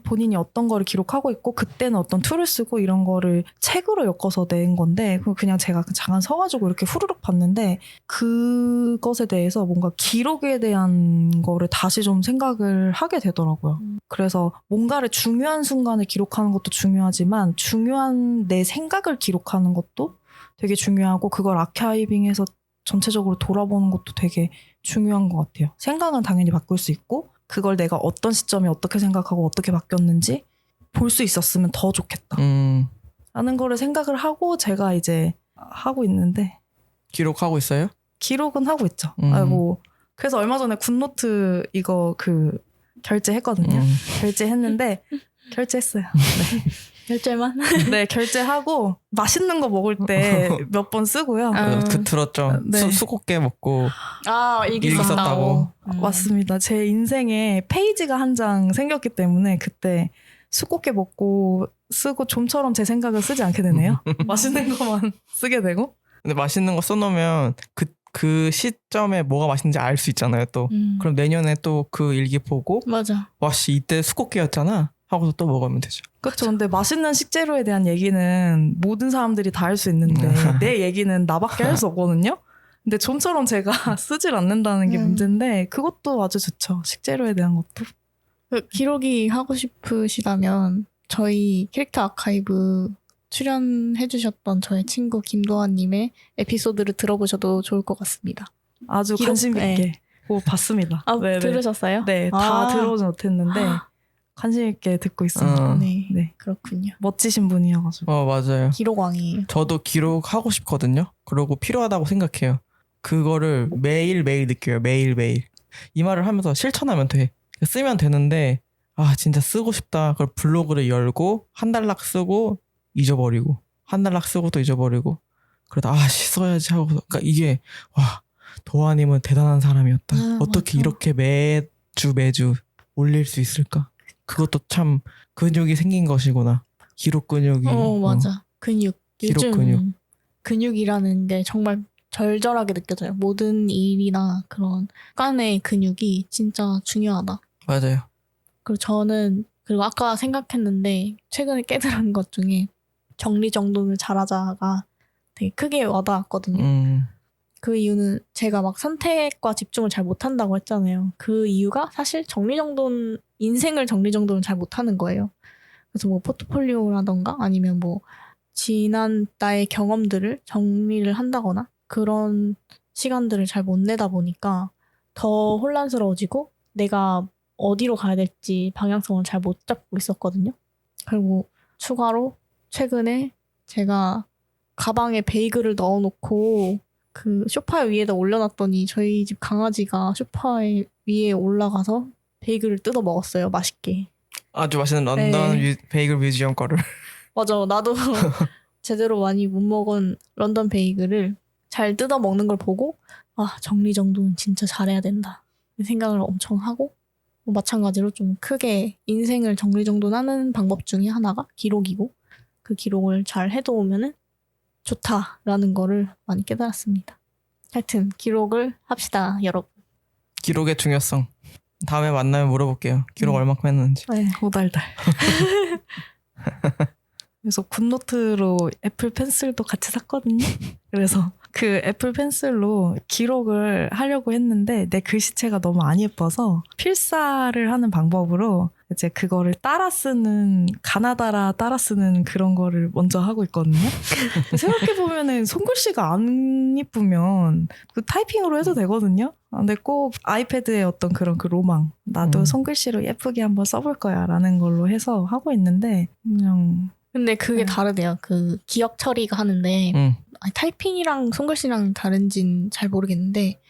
본인이 어떤 거를 기록하고 있고 그때는 어떤 툴을 쓰고 이런 거를 책으로 엮어서 낸 건데 그냥 제가 잠깐 서가지고 이렇게 후루룩 봤는데 그것에 대해서 뭔가 기록에 대한 거를 다시 좀 생각을 하게 되더라고요. 그래서 뭔가를 중요한 순간을 기록하는 것도 중요하지만 중요한 내 생각을 기록하는 것도 되게 중요하고 그걸 아카이빙해서 전체적으로 돌아보는 것도 되게 중요한 것 같아요. 생각은 당연히 바꿀 수 있고 그걸 내가 어떤 시점에 어떻게 생각하고 어떻게 바뀌었는지 볼 수 있었으면 더 좋겠다 라는 거를 생각을 하고 제가 이제 하고 있는데 기록하고 있어요? 기록은 하고 있죠. 아이고 그래서 얼마 전에 굿노트 이거 결제했거든요. 결제했는데 결제했어요. 네. 결제만? 네, 결제하고 맛있는 거 먹을 때 몇 번 쓰고요. 그 들었죠. 네. 수국게 먹고 일기 일기 썼다고. 맞습니다. 제 인생에 페이지가 한 장 생겼기 때문에 그때 수국게 먹고 쓰고 좀처럼 제 생각을 쓰지 않게 되네요. 맛있는 거만 쓰게 되고. 근데 맛있는 거 써놓으면 그 시점에 뭐가 맛있는지 알 수 있잖아요. 또 그럼 내년에 또 그 일기 보고 맞아. 와씨 이때 수국게였잖아 하고서 또 먹으면 되죠. 그렇죠. 근데 맛있는 식재료에 대한 얘기는 모든 사람들이 다 할 수 있는데 내 얘기는 나밖에 할 수 없거든요. 근데 좀처럼 제가 쓰질 않는다는 게 문제인데 그것도 아주 좋죠. 식재료에 대한 것도. 기록이 하고 싶으시다면 저희 캐릭터 아카이브 출연해주셨던 저의 친구 김도환님의 에피소드를 들어보셔도 좋을 것 같습니다. 아주 관심 있게 봤습니다. 네네. 들으셨어요? 네, 다 들어오진 못했는데 관심 있게 듣고 있습니다. 네, 그렇군요. 멋지신 분이어가지고. 맞아요. 기록왕이에요. 저도 기록하고 싶거든요. 그리고 필요하다고 생각해요. 그거를 매일매일 느껴요. 매일매일. 이 말을 하면서 실천하면 돼. 쓰면 되는데 진짜 쓰고 싶다. 그걸 블로그를 열고 한 달락 쓰고 잊어버리고 한 달락 쓰고 또 잊어버리고 그러다 써야지 하고 그러니까 이게 도아님은 대단한 사람이었다. 어떻게 맞아. 이렇게 매주 올릴 수 있을까? 그것도 참 근육이 생긴 것이구나. 기록 근육이. 맞아. 근육. 기록 요즘 근육이라는 게 정말 절절하게 느껴져요. 모든 일이나 그런 깐의 근육이 진짜 중요하다. 맞아요. 그리고 아까 생각했는데 최근에 깨달은 것 중에 정리정돈을 잘하자가 되게 크게 와닿았거든요. 그 이유는 제가 막 선택과 집중을 잘 못한다고 했잖아요. 그 이유가 사실 인생을 정리정돈을 잘 못하는 거예요. 그래서 뭐 포트폴리오라던가 아니면 뭐 지난 나의 경험들을 정리를 한다거나 그런 시간들을 잘 못 내다 보니까 더 혼란스러워지고 내가 어디로 가야 될지 방향성을 잘 못 잡고 있었거든요. 그리고 추가로 최근에 제가 가방에 베이글을 넣어놓고 그 소파 위에다 올려놨더니 저희 집 강아지가 소파 위에 올라가서 베이글을 뜯어 먹었어요. 맛있게. 아주 맛있는 런던 베이글 뮤지엄 거를. 맞아. 나도 제대로 많이 못 먹은 런던 베이글을 잘 뜯어 먹는 걸 보고 정리정돈 진짜 잘해야 된다. 이 생각을 엄청 하고 마찬가지로 좀 크게 인생을 정리정돈하는 방법 중에 하나가 기록이고 그 기록을 잘 해두면은 좋다라는 거를 많이 깨달았습니다. 하여튼 기록을 합시다, 여러분. 기록의 중요성. 다음에 만나면 물어볼게요. 기록 얼마큼 했는지. 네, 오달달. 그래서 굿노트로 애플 펜슬도 같이 샀거든요. 그래서 그 애플 펜슬로 기록을 하려고 했는데 내 글씨체가 너무 안 예뻐서 필사를 하는 방법으로 이제 그거를 따라 쓰는 가나다라 따라 쓰는 그런 거를 먼저 하고 있거든요. 생각해보면은 손글씨가 안 예쁘면 그 타이핑으로 해도 되거든요. 근데 꼭 아이패드의 어떤 그런 그 로망 나도 손글씨로 예쁘게 한번 써볼 거야 라는 걸로 해서 하고 있는데 그냥 근데 그게 다르대요. 그 기억 처리가 하는데 아니, 타이핑이랑 손글씨랑 다른진 잘 모르겠는데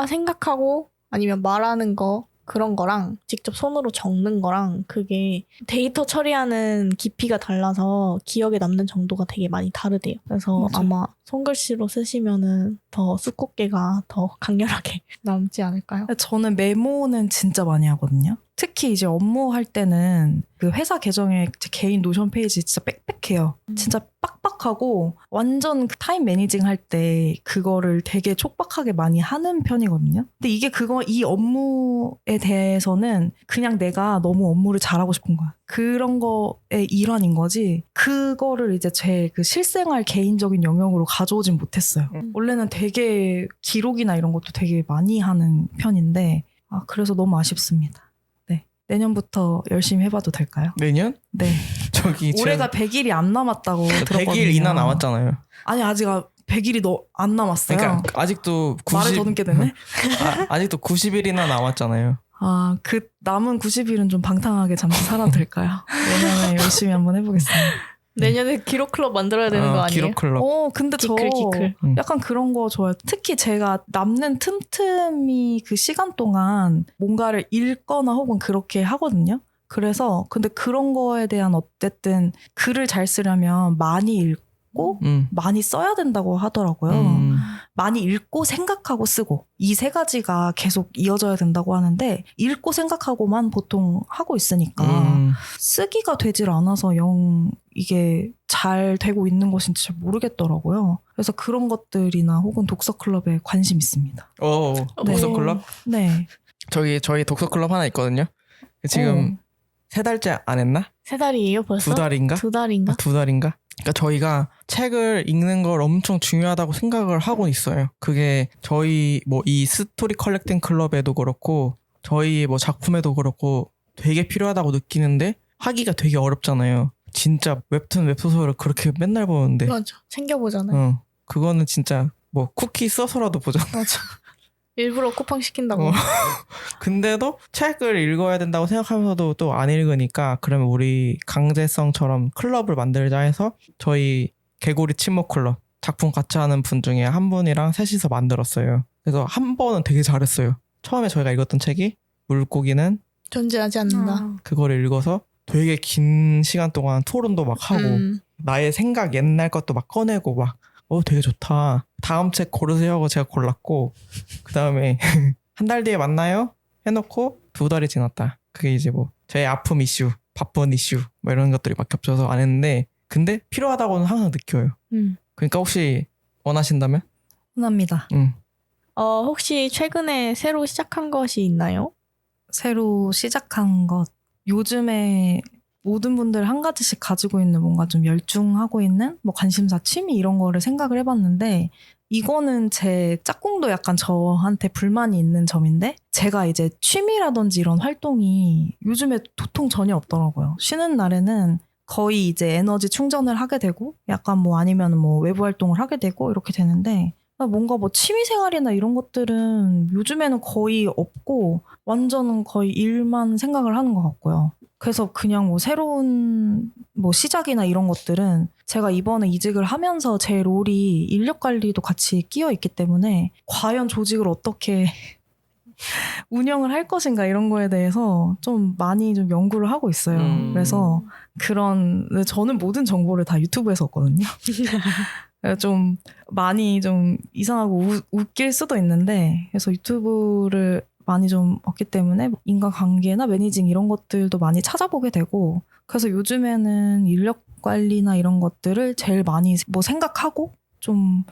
생각하고 아니면 말하는 거 그런 거랑 직접 손으로 적는 거랑 그게 데이터 처리하는 깊이가 달라서 기억에 남는 정도가 되게 많이 다르대요. 그래서 맞아요. 아마 손글씨로 쓰시면은 더 숫곡계가 더 강렬하게 남지 않을까요? 저는 메모는 진짜 많이 하거든요. 특히 이제 업무할 때는 그 회사 계정에 제 개인 노션 페이지 진짜 빽빽해요. 진짜 빡빡하고 완전 그 타임 매니징 할 때 그거를 되게 촉박하게 많이 하는 편이거든요. 근데 이게 이 업무에 대해서는 그냥 내가 너무 업무를 잘하고 싶은 거야. 그런 거의 일환인 거지. 그거를 이제 제 그 실생활 개인적인 영역으로 가져오진 못했어요. 원래는 되게 기록이나 이런 것도 되게 많이 하는 편인데 그래서 너무 아쉽습니다. 내년부터 열심히 해봐도 될까요? 내년? 네. 저기 올해가 100일이 안 남았다고 들었거든요. 100일 이나 남았잖아요. 아니 아직 100일이 안 남았어요. 그러니까 아직도 90... 말을 더듬게 되네. 아직도 90일이나 남았잖아요. 그 남은 90일은 좀 방탕하게 잠시 살아도 될까요? 내년에 열심히 한번 해보겠습니다. 내년에 기록 클럽 만들어야 되는 거 아니에요? 기록 클럽. 근데 기클. 약간 그런 거 좋아요. 특히 제가 남는 틈틈이 그 시간 동안 뭔가를 읽거나 혹은 그렇게 하거든요. 그래서 근데 그런 거에 대한 어쨌든 글을 잘 쓰려면 많이 읽고 많이 써야 된다고 하더라고요. 많이 읽고 생각하고 쓰고 이 세 가지가 계속 이어져야 된다고 하는데 읽고 생각하고만 보통 하고 있으니까 쓰기가 되질 않아서 이게 잘 되고 있는 것인지 잘 모르겠더라고요. 그래서 그런 것들이나 혹은 독서 클럽에 관심 있습니다. 독서 클럽? 네. 저희 독서 클럽 하나 있거든요. 지금 3달째 안 했나? 3달이에요 벌써? 2달인가? 2달인가? 2달인가? 그러니까 저희가 책을 읽는 걸 엄청 중요하다고 생각을 하고 있어요. 그게 저희 이 스토리 컬렉팅 클럽에도 그렇고 저희 작품에도 그렇고 되게 필요하다고 느끼는데 하기가 되게 어렵잖아요. 진짜 웹툰 웹소설을 그렇게 맨날 보는데 맞아. 챙겨보잖아요. 그거는 진짜 쿠키 써서라도 보잖아. 맞아. 일부러 쿠팡 시킨다고. 근데도 책을 읽어야 된다고 생각하면서도 또 안 읽으니까 그러면 우리 강제성처럼 클럽을 만들자 해서 저희 개구리 침묵 클럽 작품 같이 하는 분 중에 한 분이랑 셋이서 만들었어요. 그래서 한 번은 되게 잘했어요. 처음에 저희가 읽었던 책이 물고기는 존재하지 않는다. 그거를 읽어서 되게 긴 시간 동안 토론도 막 하고 나의 생각 옛날 것도 막 꺼내고 막 되게 좋다. 다음 책 고르세요 하고 제가 골랐고 그 다음에 한 달 뒤에 만나요 해놓고 2달이 지났다. 그게 이제 저의 아픔 이슈, 바쁜 이슈 이런 것들이 막 겹쳐서 안 했는데 근데 필요하다고는 항상 느껴요. 그러니까 혹시 원하신다면? 원합니다. 혹시 최근에 새로 시작한 것이 있나요? 새로 시작한 것 요즘에 모든 분들 한 가지씩 가지고 있는 뭔가 좀 열중하고 있는 관심사, 취미 이런 거를 생각을 해봤는데 이거는 제 짝꿍도 약간 저한테 불만이 있는 점인데 제가 이제 취미라든지 이런 활동이 요즘에 도통 전혀 없더라고요. 쉬는 날에는 거의 이제 에너지 충전을 하게 되고 약간 아니면 외부 활동을 하게 되고 이렇게 되는데 뭔가 취미생활이나 이런 것들은 요즘에는 거의 없고 완전 거의 일만 생각을 하는 것 같고요. 그래서 그냥 새로운 시작이나 이런 것들은 제가 이번에 이직을 하면서 제 롤이 인력 관리도 같이 끼어 있기 때문에 과연 조직을 어떻게 운영을 할 것인가 이런 거에 대해서 좀 많이 좀 연구를 하고 있어요. 그래서 저는 모든 정보를 다 유튜브에서 얻거든요. 좀 많이 좀 이상하고 웃길 수도 있는데 그래서 유튜브를 많이 좀 얻기 때문에 인간관계나 매니징 이런 것들도 많이 찾아보게 되고 그래서 요즘에는 인력 관리나 이런 것들을 제일 많이 생각하고 좀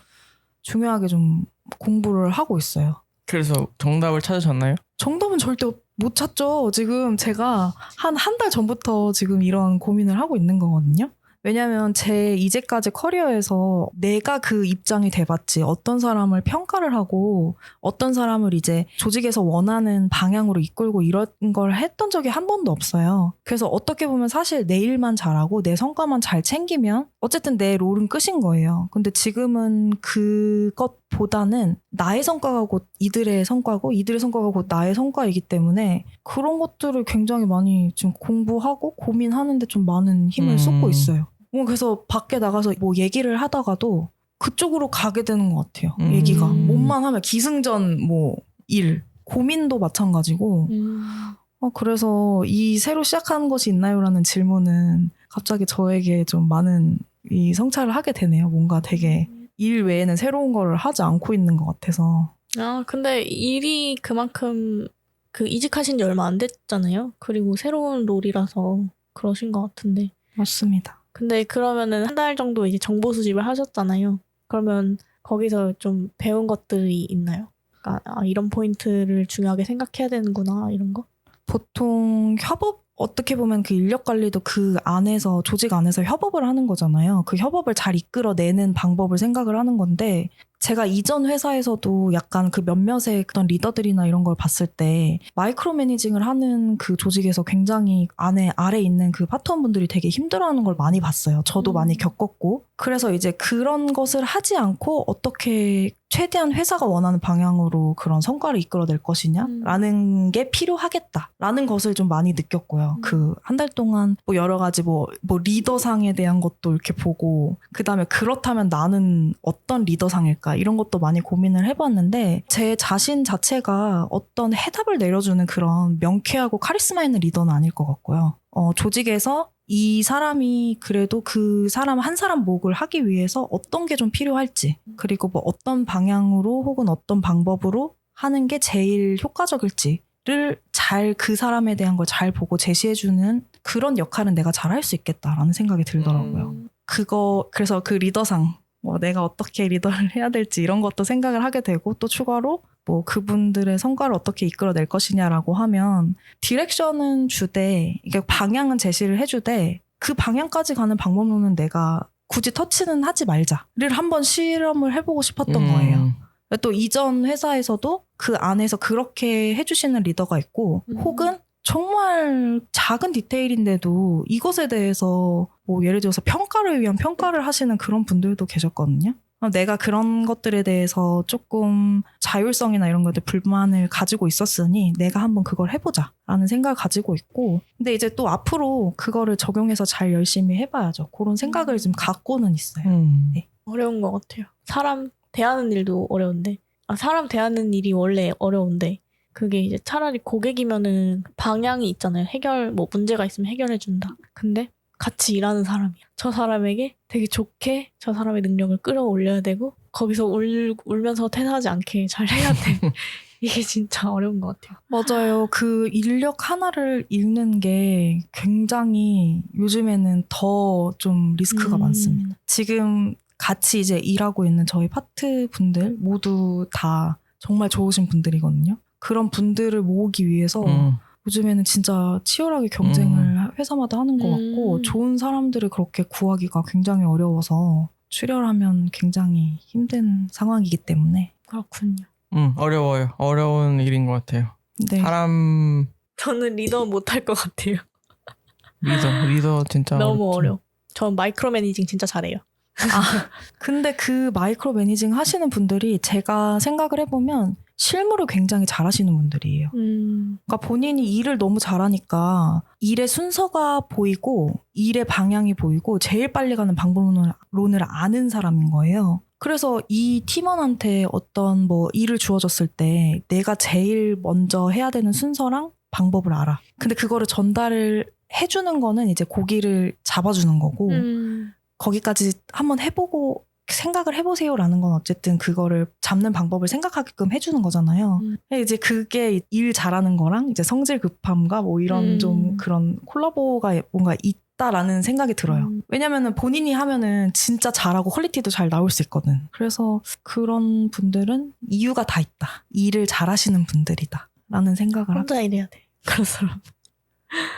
중요하게 좀 공부를 하고 있어요. 그래서 정답을 찾으셨나요? 정답은 절대 못 찾죠. 지금 제가 한 달 전부터 지금 이런 고민을 하고 있는 거거든요. 왜냐면 제 이제까지 커리어에서 내가 그 입장이 돼봤지 어떤 사람을 평가를 하고 어떤 사람을 이제 조직에서 원하는 방향으로 이끌고 이런 걸 했던 적이 한 번도 없어요. 그래서 어떻게 보면 사실 내 일만 잘하고 내 성과만 잘 챙기면 어쨌든 내 롤은 끝인 거예요. 근데 지금은 그것보다는 나의 성과가 곧 이들의 성과고 이들의 성과가 곧 나의 성과이기 때문에 그런 것들을 굉장히 많이 지금 공부하고 고민하는데 좀 많은 힘을 쏟고 있어요. 그래서 밖에 나가서 뭐 얘기를 하다가도 그쪽으로 가게 되는 것 같아요. 얘기가. 몸만 하면 기승전 뭐 일, 고민도 마찬가지고. 그래서 이 새로 시작하는 것이 있나요?라는 질문은 갑자기 저에게 좀 많은 이 성찰을 하게 되네요. 뭔가 되게 일 외에는 새로운 거를 하지 않고 있는 것 같아서. 아, 근데 일이 그만큼 이직하신 지 얼마 안 됐잖아요. 그리고 새로운 롤이라서 그러신 것 같은데. 맞습니다. 근데 그러면은 한 달 정도 이제 정보 수집을 하셨잖아요. 그러면 거기서 좀 배운 것들이 있나요? 그러니까 이런 포인트를 중요하게 생각해야 되는구나 이런 거? 보통 협업 어떻게 보면 그 인력 관리도 그 안에서 조직 안에서 협업을 하는 거잖아요. 그 협업을 잘 이끌어내는 방법을 생각을 하는 건데 제가 이전 회사에서도 약간 그 몇몇의 그런 리더들이나 이런 걸 봤을 때 마이크로 매니징을 하는 그 조직에서 굉장히 아래 있는 그 파트원분들이 되게 힘들어하는 걸 많이 봤어요. 저도 많이 겪었고. 그래서 이제 그런 것을 하지 않고 어떻게 최대한 회사가 원하는 방향으로 그런 성과를 이끌어낼 것이냐라는 게 필요하겠다라는 것을 좀 많이 느꼈고요. 그 한 달 동안 뭐 여러 가지 뭐 리더상에 대한 것도 이렇게 보고 그다음에 그렇다면 나는 어떤 리더상일까 이런 것도 많이 고민을 해봤는데 제 자신 자체가 어떤 해답을 내려주는 그런 명쾌하고 카리스마 있는 리더는 아닐 것 같고요. 조직에서 이 사람이 그래도 그 사람 한 사람 목을 하기 위해서 어떤 게 좀 필요할지 그리고 뭐 어떤 방향으로 혹은 어떤 방법으로 하는 게 제일 효과적일지를 잘 그 사람에 대한 걸 잘 보고 제시해주는 그런 역할은 내가 잘 할 수 있겠다라는 생각이 들더라고요. 그래서 그 리더상 내가 어떻게 리더를 해야 될지 이런 것도 생각을 하게 되고 또 추가로 뭐 그분들의 성과를 어떻게 이끌어낼 것이냐라고 하면 디렉션은 주되 이게 방향은 제시를 해주되 그 방향까지 가는 방법론은 내가 굳이 터치는 하지 말자를 한번 실험을 해보고 싶었던 거예요. 또 이전 회사에서도 그 안에서 그렇게 해주시는 리더가 있고 혹은 정말 작은 디테일인데도 이것에 대해서 뭐 예를 들어서 평가를 위한 평가를 하시는 그런 분들도 계셨거든요. 내가 그런 것들에 대해서 조금 자율성이나 이런 것들 불만을 가지고 있었으니 내가 한번 그걸 해보자라는 생각을 가지고 있고 근데 이제 또 앞으로 그거를 적용해서 잘 열심히 해봐야죠. 그런 생각을 좀 갖고는 있어요. 네. 어려운 것 같아요. 사람 대하는 일도 어려운데 사람 대하는 일이 원래 어려운데 그게 이제 차라리 고객이면은 방향이 있잖아요. 뭐 문제가 있으면 해결해준다. 근데 같이 일하는 사람이야. 저 사람에게 되게 좋게 저 사람의 능력을 끌어올려야 되고 거기서 울면서 퇴사하지 않게 잘 해야 돼. 이게 진짜 어려운 것 같아요. 맞아요. 그 인력 하나를 잃는 게 굉장히 요즘에는 더 좀 리스크가 많습니다. 지금 같이 이제 일하고 있는 저희 파트 분들 모두 다 정말 좋으신 분들이거든요. 그런 분들을 모으기 위해서 요즘에는 진짜 치열하게 경쟁을 회사마다 하는 것 같고 좋은 사람들을 그렇게 구하기가 굉장히 어려워서 출혈하면 굉장히 힘든 상황이기 때문에 그렇군요. 어려워요. 어려운 일인 것 같아요. 네. 저는 리더 못할 것 같아요. 리더 진짜 너무 어렵죠. 어려워. 전 마이크로 매니징 진짜 잘해요. 근데 그 마이크로 매니징 하시는 분들이 제가 생각을 해보면 실무를 굉장히 잘하시는 분들이에요. 그러니까 본인이 일을 너무 잘하니까 일의 순서가 보이고 일의 방향이 보이고 제일 빨리 가는 방법론을 아는 사람인 거예요. 그래서 이 팀원한테 어떤 뭐 일을 주어졌을 때 내가 제일 먼저 해야 되는 순서랑 방법을 알아. 근데 그거를 전달을 해주는 거는 이제 고기를 잡아주는 거고 거기까지 한번 해보고 생각을 해보세요라는 건 어쨌든 그거를 잡는 방법을 생각하게끔 해주는 거잖아요. 이제 그게 일 잘하는 거랑 이제 성질 급함과 뭐 이런 좀 그런 콜라보가 뭔가 있다라는 생각이 들어요. 왜냐면은 본인이 하면은 진짜 잘하고 퀄리티도 잘 나올 수 있거든. 그래서 그런 분들은 이유가 다 있다. 일을 잘하시는 분들이다. 않을까라는 생각을 혼자 일해야 돼. 그런 사람.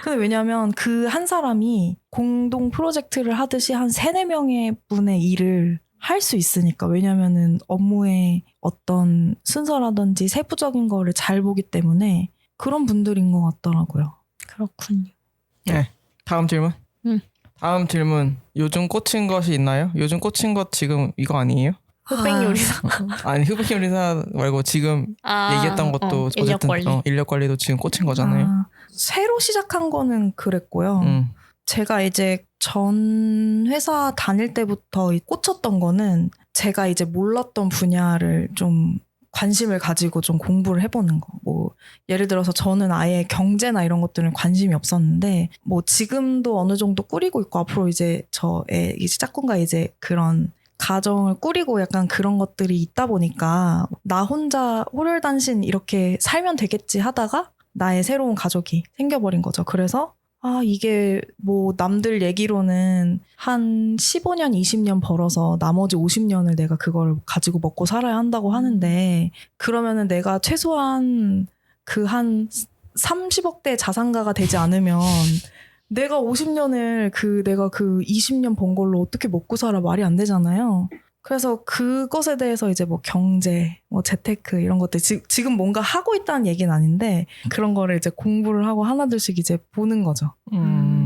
근데 왜냐면 그 한 사람이 공동 프로젝트를 하듯이 한 3-4명의 분의 일을 할 수 있으니까. 왜냐면은 업무의 어떤 순서라든지 세부적인 거를 잘 보기 때문에 그런 분들인 것 같더라고요. 그렇군요. 네. 다음 질문. 다음 질문. 요즘 꽂힌 것이 있나요? 요즘 꽂힌 것 지금 이거 아니에요? 흑백 요리사. 아니 흑백 요리사 말고 지금 얘기했던 것도 인력 어쨌든 관리. 인력 관리도 지금 꽂힌 거잖아요. 새로 시작한 거는 그랬고요. 제가 이제 전 회사 다닐 때부터 꽂혔던 거는 제가 이제 몰랐던 분야를 좀 관심을 가지고 좀 공부를 해보는 거. 뭐 예를 들어서 저는 아예 경제나 이런 것들은 관심이 없었는데 뭐 지금도 어느 정도 꾸리고 있고 앞으로 이제 저의 이제 짝꿍과 이제 그런 가정을 꾸리고 약간 그런 것들이 있다 보니까 나 혼자 홀혈단신 이렇게 살면 되겠지 하다가 나의 새로운 가족이 생겨버린 거죠. 그래서 이게 뭐 남들 얘기로는 한 15년, 20년 벌어서 나머지 50년을 내가 그걸 가지고 먹고 살아야 한다고 하는데 그러면은 내가 최소한 그 한 30억대 자산가가 되지 않으면 내가 50년을 내가 그 20년 번 걸로 어떻게 먹고 살아 말이 안 되잖아요. 그래서 그것에 대해서 이제 뭐 경제, 뭐 재테크 이런 것들 지금 뭔가 하고 있다는 얘기는 아닌데 그런 거를 이제 공부를 하고 하나둘씩 이제 보는 거죠.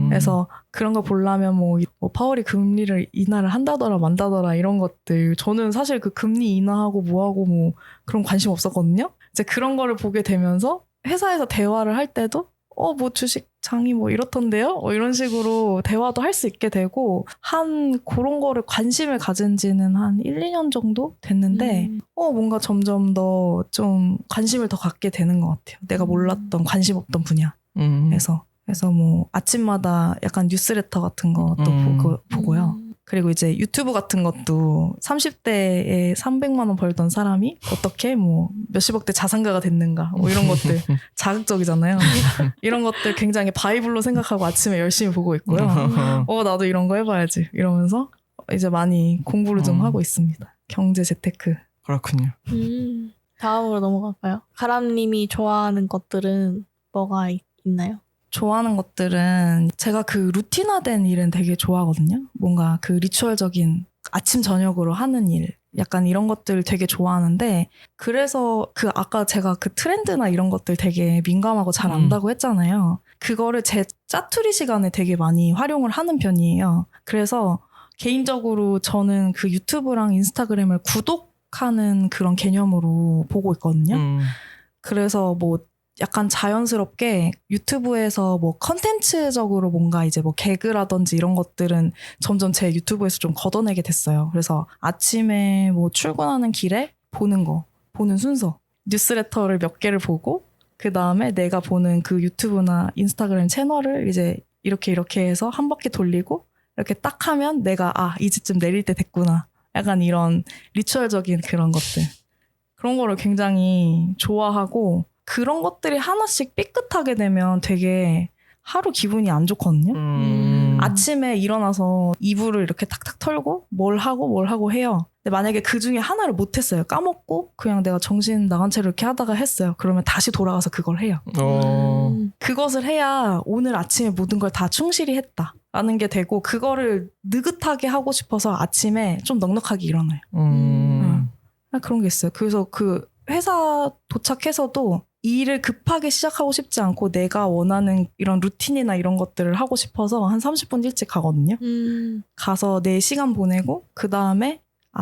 그래서 그런 거 보려면 뭐 파월이 금리를 인하를 한다더라 만다더라 이런 것들 저는 사실 그 금리 인하하고 뭐하고 뭐 그런 관심 없었거든요. 이제 그런 거를 보게 되면서 회사에서 대화를 할 때도 뭐 주식장이 뭐 이렇던데요? 이런 식으로 대화도 할 수 있게 되고, 그런 거를 관심을 가진 지는 한 1-2년 정도 됐는데, 뭔가 점점 더 좀 관심을 더 갖게 되는 것 같아요. 내가 몰랐던 관심 없던 분야. 그래서 뭐 아침마다 약간 뉴스레터 같은 것도 보고요. 그리고 이제 유튜브 같은 것도 30대에 300만 원 벌던 사람이 어떻게 뭐 몇십억대 자산가가 됐는가 뭐 이런 것들 자극적이잖아요. 이런 것들 굉장히 바이블로 생각하고 아침에 열심히 보고 있고요. 나도 이런 거 해봐야지 이러면서 이제 많이 공부를 좀 하고 있습니다. 경제 재테크. 그렇군요. 다음으로 넘어갈까요? 가람님이 좋아하는 것들은 뭐가 있나요? 좋아하는 것들은 제가 그 루틴화된 일은 되게 좋아하거든요. 뭔가 그 리추얼적인 아침 저녁으로 하는 일 약간 이런 것들 되게 좋아하는데 그래서 아까 제가 그 트렌드나 이런 것들 되게 민감하고 잘 안다고 했잖아요. 그거를 제 짜투리 시간에 되게 많이 활용을 하는 편이에요. 그래서 개인적으로 저는 그 유튜브랑 인스타그램을 구독하는 그런 개념으로 보고 있거든요. 그래서 뭐 약간 자연스럽게 유튜브에서 뭐 컨텐츠적으로 뭔가 이제 뭐 개그라든지 이런 것들은 점점 제 유튜브에서 좀 걷어내게 됐어요. 그래서 아침에 뭐 출근하는 길에 보는 순서, 뉴스레터를 몇 개를 보고 그 다음에 내가 보는 그 유튜브나 인스타그램 채널을 이제 이렇게 해서 한 바퀴 돌리고 이렇게 딱 하면 내가 이제쯤 내릴 때 됐구나. 약간 이런 리추얼적인 그런 것들. 그런 거를 굉장히 좋아하고 그런 것들이 하나씩 삐끗하게 되면 되게 하루 기분이 안 좋거든요. 아침에 일어나서 이불을 이렇게 탁탁 털고 뭘 하고 해요. 근데 만약에 그 중에 하나를 못했어요. 까먹고 그냥 내가 정신 나간 채로 이렇게 하다가 했어요. 그러면 다시 돌아가서 그걸 해요. 그것을 해야 오늘 아침에 모든 걸 다 충실히 했다라는 게 되고 그거를 느긋하게 하고 싶어서 아침에 좀 넉넉하게 일어나요. 그런 게 있어요. 그래서 그 회사 도착해서도 일을 급하게 시작하고 싶지 않고 내가 원하는 이런 루틴이나 이런 것들을 하고 싶어서 한 30분 일찍 가거든요. 가서 내 시간 보내고 그 다음에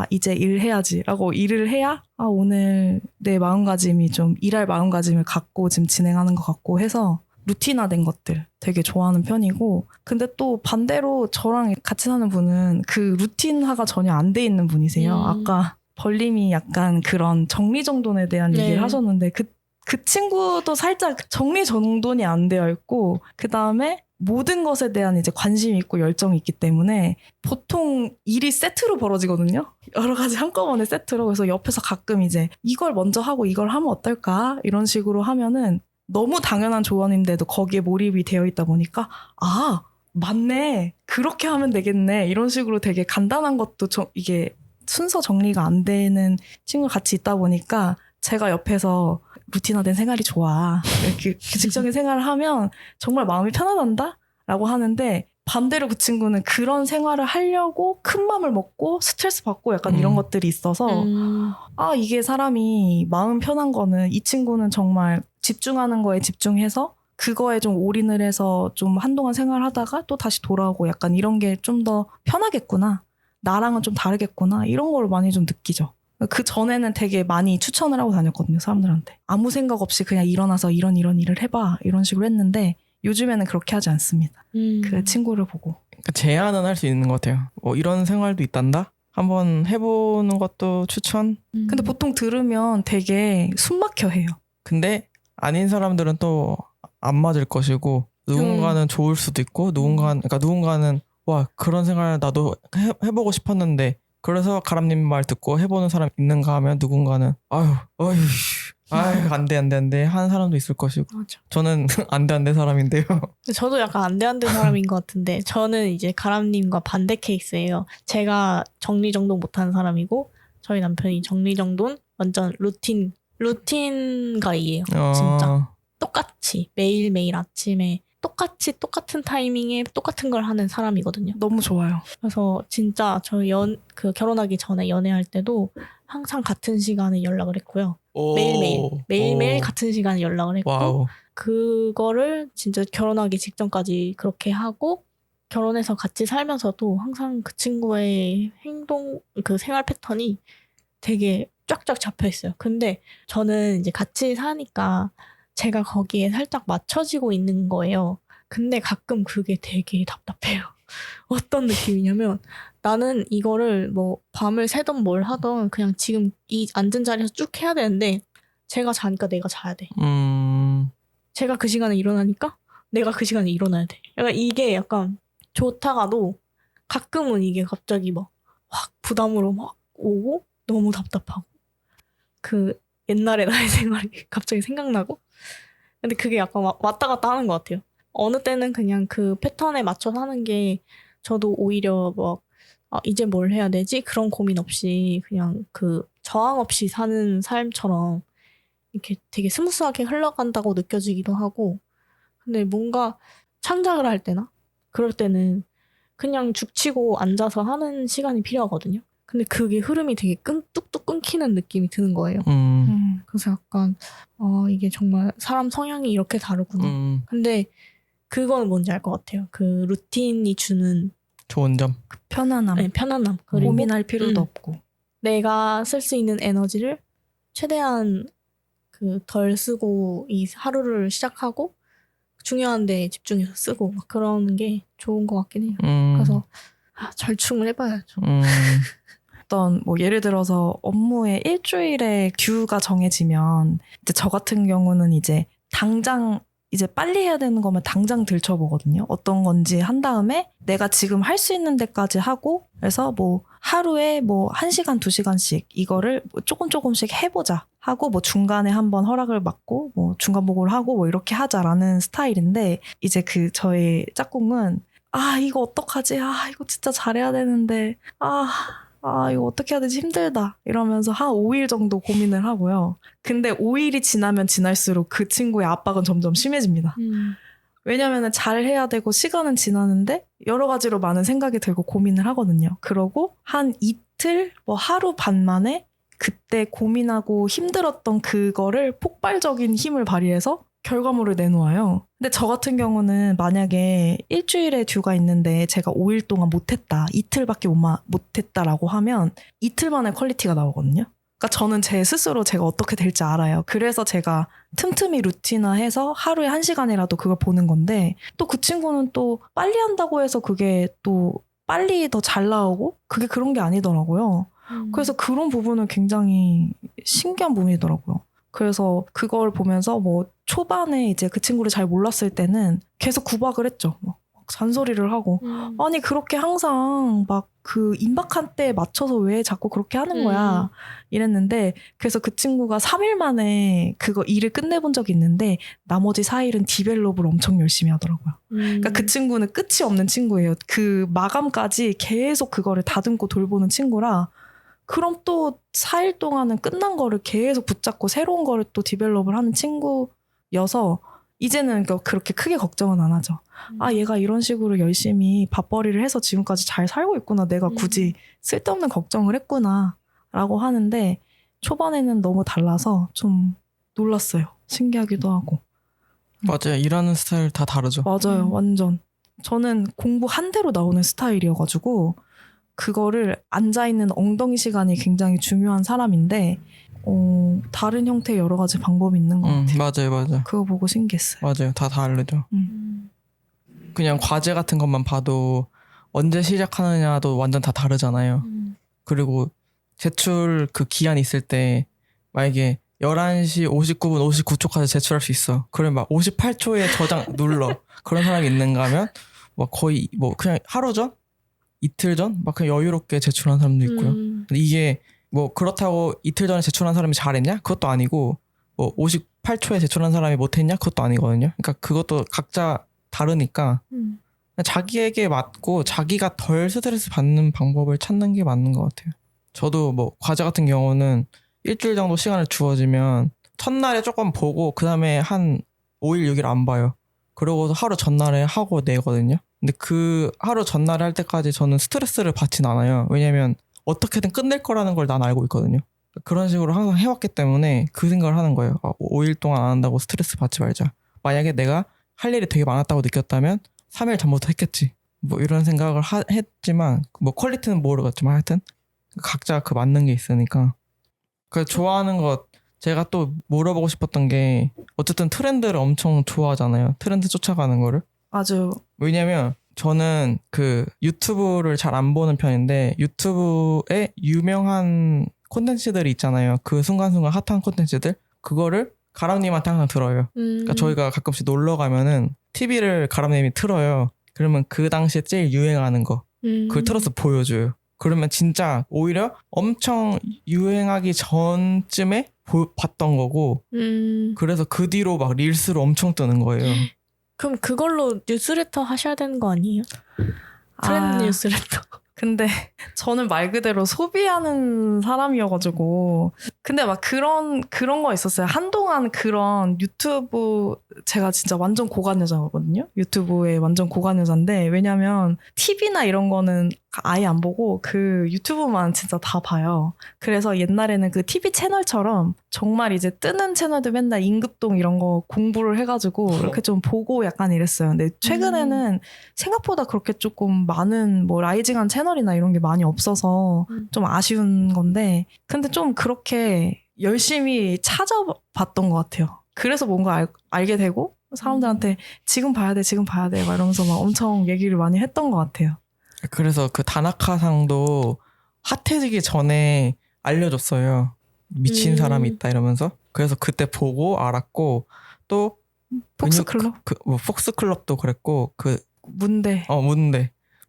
이제 일해야지 라고 일을 해야 오늘 내 마음가짐이 좀 일할 마음가짐을 갖고 지금 진행하는 것 같고 해서 루틴화된 것들 되게 좋아하는 편이고 근데 또 반대로 저랑 같이 사는 분은 그 루틴화가 전혀 안 돼 있는 분이세요. 아까 벌님이 약간 그런 정리정돈에 대한 얘기를 하셨는데 그 친구도 살짝 정리정돈이 안 되어 있고 그 다음에 모든 것에 대한 이제 관심이 있고 열정이 있기 때문에 보통 일이 세트로 벌어지거든요. 여러 가지 한꺼번에 세트로. 그래서 옆에서 가끔 이제 이걸 먼저 하고 이걸 하면 어떨까? 이런 식으로 하면은 너무 당연한 조언인데도 거기에 몰입이 되어 있다 보니까 맞네. 그렇게 하면 되겠네. 이런 식으로 되게 간단한 것도 이게 순서 정리가 안 되는 친구가 같이 있다 보니까 제가 옆에서 루틴화된 생활이 좋아. 이렇게 규칙적인 생활을 하면 정말 마음이 편안한다? 라고 하는데 반대로 그 친구는 그런 생활을 하려고 큰 맘을 먹고 스트레스 받고 약간 이런 것들이 있어서 이게 사람이 마음 편한 거는 이 친구는 정말 집중하는 거에 집중해서 그거에 좀 올인을 해서 좀 한동안 생활하다가 또 다시 돌아오고 약간 이런 게 좀 더 편하겠구나. 나랑은 좀 다르겠구나. 이런 걸 많이 좀 느끼죠. 그 전에는 되게 많이 추천을 하고 다녔거든요, 사람들한테. 아무 생각 없이 그냥 일어나서 이런 일을 해봐. 이런 식으로 했는데 요즘에는 그렇게 하지 않습니다. 그 친구를 보고. 그러니까 제안은 할 수 있는 것 같아요. 이런 생활도 있단다? 한번 해보는 것도 추천? 근데 보통 들으면 되게 숨막혀 해요. 근데 아닌 사람들은 또 안 맞을 것이고 누군가는 좋을 수도 있고 누군가는 와 그런 생활 나도 해보고 싶었는데 그래서 가람님 말 듣고 해보는 사람 있는가 하면 누군가는 안돼 하는 사람도 있을 것이고 맞아. 저는 안돼 사람인데요. 저도 약간 안돼 사람인 것 같은데 저는 이제 가람님과 반대 케이스예요. 제가 정리정돈 못하는 사람이고 저희 남편이 정리정돈 완전 루틴가이예요. 진짜 똑같이 매일매일 아침에 똑같은 타이밍에 똑같은 걸 하는 사람이거든요. 너무 좋아요. 그래서 진짜 저 결혼하기 전에 연애할 때도 항상 같은 시간에 연락을 했고요. 매일매일 같은 시간에 연락을 했고 와우. 그거를 진짜 결혼하기 직전까지 그렇게 하고 결혼해서 같이 살면서도 항상 그 친구의 그 생활 패턴이 되게 쫙쫙 잡혀 있어요. 근데 저는 이제 같이 사니까 제가 거기에 살짝 맞춰지고 있는 거예요. 근데 가끔 그게 되게 답답해요. 어떤 느낌이냐면 나는 이거를 뭐 밤을 새던 뭘 하던 그냥 지금 이 앉은 자리에서 쭉 해야 되는데 제가 자니까 내가 자야 돼. 제가 그 시간에 일어나니까 내가 그 시간에 일어나야 돼. 약간 이게 약간 좋다가도 가끔은 이게 갑자기 막 확 부담으로 막 오고 너무 답답하고 그 옛날에 나의 생활이 갑자기 생각나고 근데 그게 약간 왔다 갔다 하는 것 같아요. 어느 때는 그냥 그 패턴에 맞춰서 하는 게 저도 오히려 막 이제 뭘 해야 되지? 그런 고민 없이 그냥 그 저항 없이 사는 삶처럼 이렇게 되게 스무스하게 흘러간다고 느껴지기도 하고 근데 뭔가 창작을 할 때나 그럴 때는 그냥 죽치고 앉아서 하는 시간이 필요하거든요. 근데 그게 흐름이 되게 뚝뚝 끊기는 느낌이 드는 거예요. 그래서 약간 이게 정말 사람 성향이 이렇게 다르구나. 근데 그거는 뭔지 알 것 같아요. 그 루틴이 주는 좋은 점. 그 편안함. 네, 편안함. 그리고 고민할 필요도 없고. 내가 쓸 수 있는 에너지를 최대한 그 덜 쓰고 이 하루를 시작하고 중요한 데 집중해서 쓰고 막 그러는 게 좋은 것 같긴 해요. 그래서 절충을 해봐야죠. 어떤 뭐 예를 들어서 업무에 일주일에 듀가 정해지면 이제 저 같은 경우는 이제 당장 이제 빨리 해야 되는 거면 당장 들춰보거든요. 어떤 건지 한 다음에 내가 지금 할 수 있는 데까지 하고 그래서 뭐 하루에 뭐 1시간, 2시간씩 이거를 뭐 조금씩 해보자 하고 뭐 중간에 한번 허락을 받고 뭐 중간 보고를 하고 뭐 이렇게 하자라는 스타일인데 이제 그 저의 짝꿍은 이거 어떡하지? 이거 진짜 잘해야 되는데 이거 어떻게 해야 되지? 힘들다. 이러면서 한 5일 정도 고민을 하고요. 근데 5일이 지나면 지날수록 그 친구의 압박은 점점 심해집니다. 왜냐면은 잘 해야 되고 시간은 지나는데 여러 가지로 많은 생각이 들고 고민을 하거든요. 그러고 한 이틀, 뭐 하루 반 만에 그때 고민하고 힘들었던 그거를 폭발적인 힘을 발휘해서 결과물을 내놓아요. 근데 저 같은 경우는 만약에 일주일에 듀가 있는데 제가 5일 동안 못했다, 이틀밖에 못했다라고 하면 이틀 만에 퀄리티가 나오거든요. 그러니까 저는 제 스스로 제가 어떻게 될지 알아요. 그래서 제가 틈틈이 루틴화해서 하루에 1시간이라도 그걸 보는 건데 또 그 친구는 또 빨리 한다고 해서 그게 또 빨리 더 잘 나오고 그게 그런 게 아니더라고요. 그래서 그런 부분은 굉장히 신기한 부분이더라고요. 그래서 그걸 보면서 뭐 초반에 이제 그 친구를 잘 몰랐을 때는 계속 구박을 했죠. 막 잔소리를 하고 아니 그렇게 항상 막 그 임박한 때에 맞춰서 왜 자꾸 그렇게 하는 거야 이랬는데 그래서 그 친구가 3일 만에 그거 일을 끝내본 적이 있는데 나머지 4일은 디벨롭을 엄청 열심히 하더라고요. 그러니까 그 친구는 끝이 없는 친구예요. 그 마감까지 계속 그거를 다듬고 돌보는 친구라 그럼 또 4일 동안은 끝난 거를 계속 붙잡고 새로운 거를 또 디벨롭을 하는 친구여서 이제는 그렇게 크게 걱정은 안 하죠. 아, 얘가 이런 식으로 열심히 밥벌이를 해서 지금까지 잘 살고 있구나. 내가 굳이 쓸데없는 걱정을 했구나. 라고 하는데 초반에는 너무 달라서 좀 놀랐어요. 신기하기도 하고. 맞아요. 일하는 스타일 다 다르죠. 맞아요. 완전. 저는 공부 한 대로 나오는 스타일이어가지고 그거를 앉아있는 엉덩이 시간이 굉장히 중요한 사람인데 다른 형태의 여러 가지 방법이 있는 것 같아요. 맞아요. 그거 보고 신기했어요. 맞아요. 다 다르죠. 그냥 과제 같은 것만 봐도 언제 시작하느냐도 완전 다 다르잖아요. 그리고 제출 그 기한 있을 때 만약에 11시 59분 59초까지 제출할 수 있어. 그러면 막 58초에 저장 눌러. 그런 사람이 있는가 하면 막 거의 뭐 그냥 하루 전? 이틀 전? 막 그냥 여유롭게 제출한 사람도 있고요. 근데 이게 뭐 그렇다고 이틀 전에 제출한 사람이 잘했냐? 그것도 아니고 뭐 58초에 제출한 사람이 못했냐? 그것도 아니거든요. 그러니까 그것도 각자 다르니까 자기에게 맞고 자기가 덜 스트레스 받는 방법을 찾는 게 맞는 것 같아요. 저도 뭐 과제 같은 경우는 일주일 정도 시간을 주어지면 첫날에 조금 보고 그 다음에 한 5일 6일 안 봐요. 그러고서 하루 전날에 하고 내거든요. 근데 그 하루 전날에 할 때까지 저는 스트레스를 받진 않아요. 왜냐면 어떻게든 끝낼 거라는 걸 난 알고 있거든요. 그런 식으로 항상 해왔기 때문에 그 생각을 하는 거예요. 5일 동안 안 한다고 스트레스 받지 말자. 만약에 내가 할 일이 되게 많았다고 느꼈다면 3일 전부터 했겠지. 뭐 이런 생각을 했지만 뭐 퀄리티는 모르겠지만 하여튼 각자 그 맞는 게 있으니까. 그 좋아하는 것 제가 또 물어보고 싶었던 게 어쨌든 트렌드를 엄청 좋아하잖아요. 트렌드 쫓아가는 거를. 아주. 왜냐면 저는 그 유튜브를 잘 안 보는 편인데 유튜브에 유명한 콘텐츠들이 있잖아요. 그 순간순간 핫한 콘텐츠들. 그거를 가람님한테 항상 들어요. 그러니까 저희가 가끔씩 놀러 가면은 TV를 가람님이 틀어요. 그러면 그 당시에 제일 유행하는 거 그걸 틀어서 보여줘요. 그러면 진짜 오히려 엄청 유행하기 전쯤에 봤던 거고 그래서 그 뒤로 막 릴스로 엄청 뜨는 거예요. 그럼 그걸로 뉴스레터 하셔야 되는 거 아니에요? 트렌드 뉴스레터. 근데 저는 말 그대로 소비하는 사람이어가지고 근데 막 그런 거 있었어요. 한동안 그런 유튜브 제가 진짜 완전 고관 여자거든요. 유튜브에 완전 고관 여자인데 왜냐면 TV나 이런 거는 아예 안 보고 그 유튜브만 진짜 다 봐요. 그래서 옛날에는 그 TV 채널처럼 정말 이제 뜨는 채널도 맨날 임급동 이런 거 공부를 해가지고 이렇게 좀 보고 약간 이랬어요. 근데 최근에는 생각보다 그렇게 조금 많은 뭐 라이징한 채널이나 이런 게 많이 없어서 좀 아쉬운 건데 근데 좀 그렇게 열심히 찾아봤던 것 같아요. 그래서 뭔가 알게 되고 사람들한테 지금 봐야 돼 막 이러면서 막 엄청 얘기를 많이 했던 것 같아요. 그래서 그 다나카상도 핫해지기 전에 알려줬어요. 미친 사람이 있다 이러면서. 그래서 그때 보고 알았고 또 폭스클럽? 뭐 폭스클럽도 그랬고 그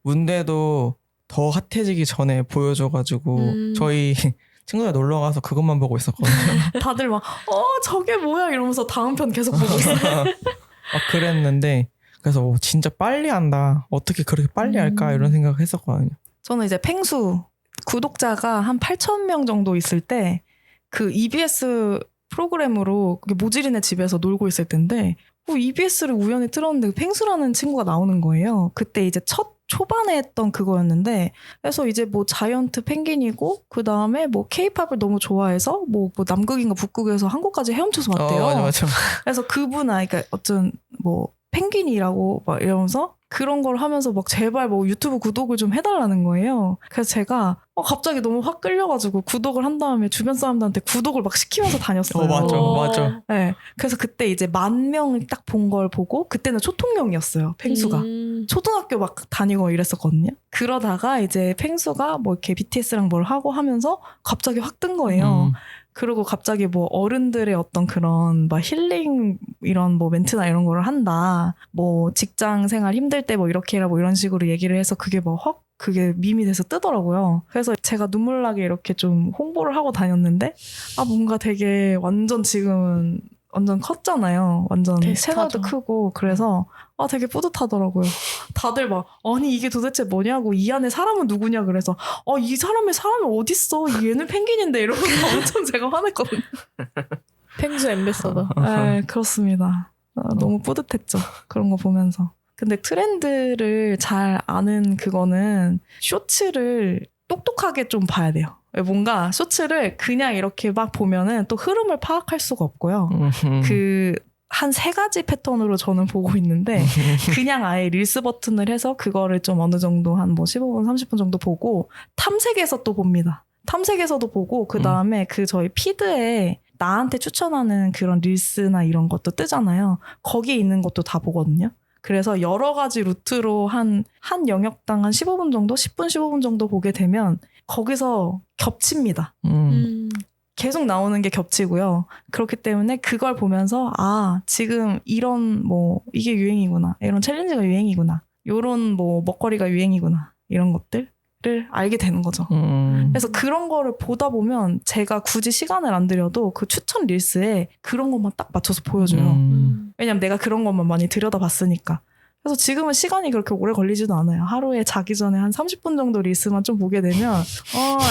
문대도 더 핫해지기 전에 보여줘가지고 저희 친구들 놀러 가서 그것만 보고 있었거든요. 다들 막 저게 뭐야 이러면서 다음 편 계속 보고 있어요. 그랬는데 그래서 진짜 빨리 한다. 어떻게 그렇게 빨리 할까 이런 생각을 했었거든요. 저는 이제 팽수 구독자가 한 8,000명 정도 있을 때 그 EBS 프로그램으로 모지린의 집에서 놀고 있을 텐데 EBS를 우연히 틀었는데 팽수라는 친구가 나오는 거예요. 그때 이제 초반에 했던 그거였는데 그래서 이제 뭐 자이언트 펭귄이고 그 다음에 뭐 케이팝을 너무 좋아해서 뭐 남극인가 북극에서 한국까지 헤엄쳐서 왔대요. 맞아. 그래서 그러니까 어쩐 뭐 펭귄이라고 막 이러면서 그런 걸 하면서 막 제발 뭐 유튜브 구독을 좀 해달라는 거예요. 그래서 제가 갑자기 너무 확 끌려가지고 구독을 한 다음에 주변 사람들한테 구독을 막 시키면서 다녔어요. 맞아. 네. 그래서 그때 이제 10,000명 딱 본 걸 보고 그때는 초통령이었어요. 팽수가. 초등학교 막 다니고 이랬었거든요. 그러다가 이제 팽수가 뭐 이렇게 BTS랑 뭘 하고 하면서 갑자기 확 뜬 거예요. 그리고 갑자기 뭐 어른들의 어떤 그런 막 힐링 이런 뭐 멘트나 이런 거를 한다. 뭐 직장 생활 힘들 때 뭐 이렇게 해라 뭐 이런 식으로 얘기를 해서 그게 뭐 그게 밈이 돼서 뜨더라고요. 그래서 제가 눈물 나게 이렇게 좀 홍보를 하고 다녔는데 뭔가 되게 완전 지금은 완전 컸잖아요. 완전 데스타죠. 채널도 크고 그래서 되게 뿌듯하더라고요. 다들 막 아니 이게 도대체 뭐냐고 이 안에 사람은 누구냐 그래서 이 사람이 어딨어 얘는 펭귄인데 이러면서 엄청 제가 화냈거든요. 펭수 엠베서더. 네, 그렇습니다. 너무 뿌듯했죠. 그런 거 보면서. 근데 트렌드를 잘 아는 그거는 쇼츠를 똑똑하게 좀 봐야 돼요. 뭔가 쇼츠를 그냥 이렇게 막 보면은 또 흐름을 파악할 수가 없고요. 한 3가지 패턴으로 저는 보고 있는데 그냥 아예 릴스 버튼을 해서 그거를 좀 어느 정도 한 뭐 15분, 30분 정도 보고 탐색해서 또 봅니다. 탐색에서도 보고 그 다음에 그 저희 피드에 나한테 추천하는 그런 릴스나 이런 것도 뜨잖아요. 거기에 있는 것도 다 보거든요. 그래서 여러 가지 루트로 한 영역당 한 15분 정도, 10분, 15분 정도 보게 되면 거기서 겹칩니다. 계속 나오는 게 겹치고요. 그렇기 때문에 그걸 보면서 지금 이런 뭐 이게 유행이구나. 이런 챌린지가 유행이구나. 이런 뭐 먹거리가 유행이구나. 이런 것들을 알게 되는 거죠. 그래서 그런 거를 보다 보면 제가 굳이 시간을 안 들여도 그 추천 릴스에 그런 것만 딱 맞춰서 보여줘요. 왜냐면 내가 그런 것만 많이 들여다봤으니까. 그래서 지금은 시간이 그렇게 오래 걸리지도 않아요. 하루에 자기 전에 한 30분 정도 릴스만 좀 보게 되면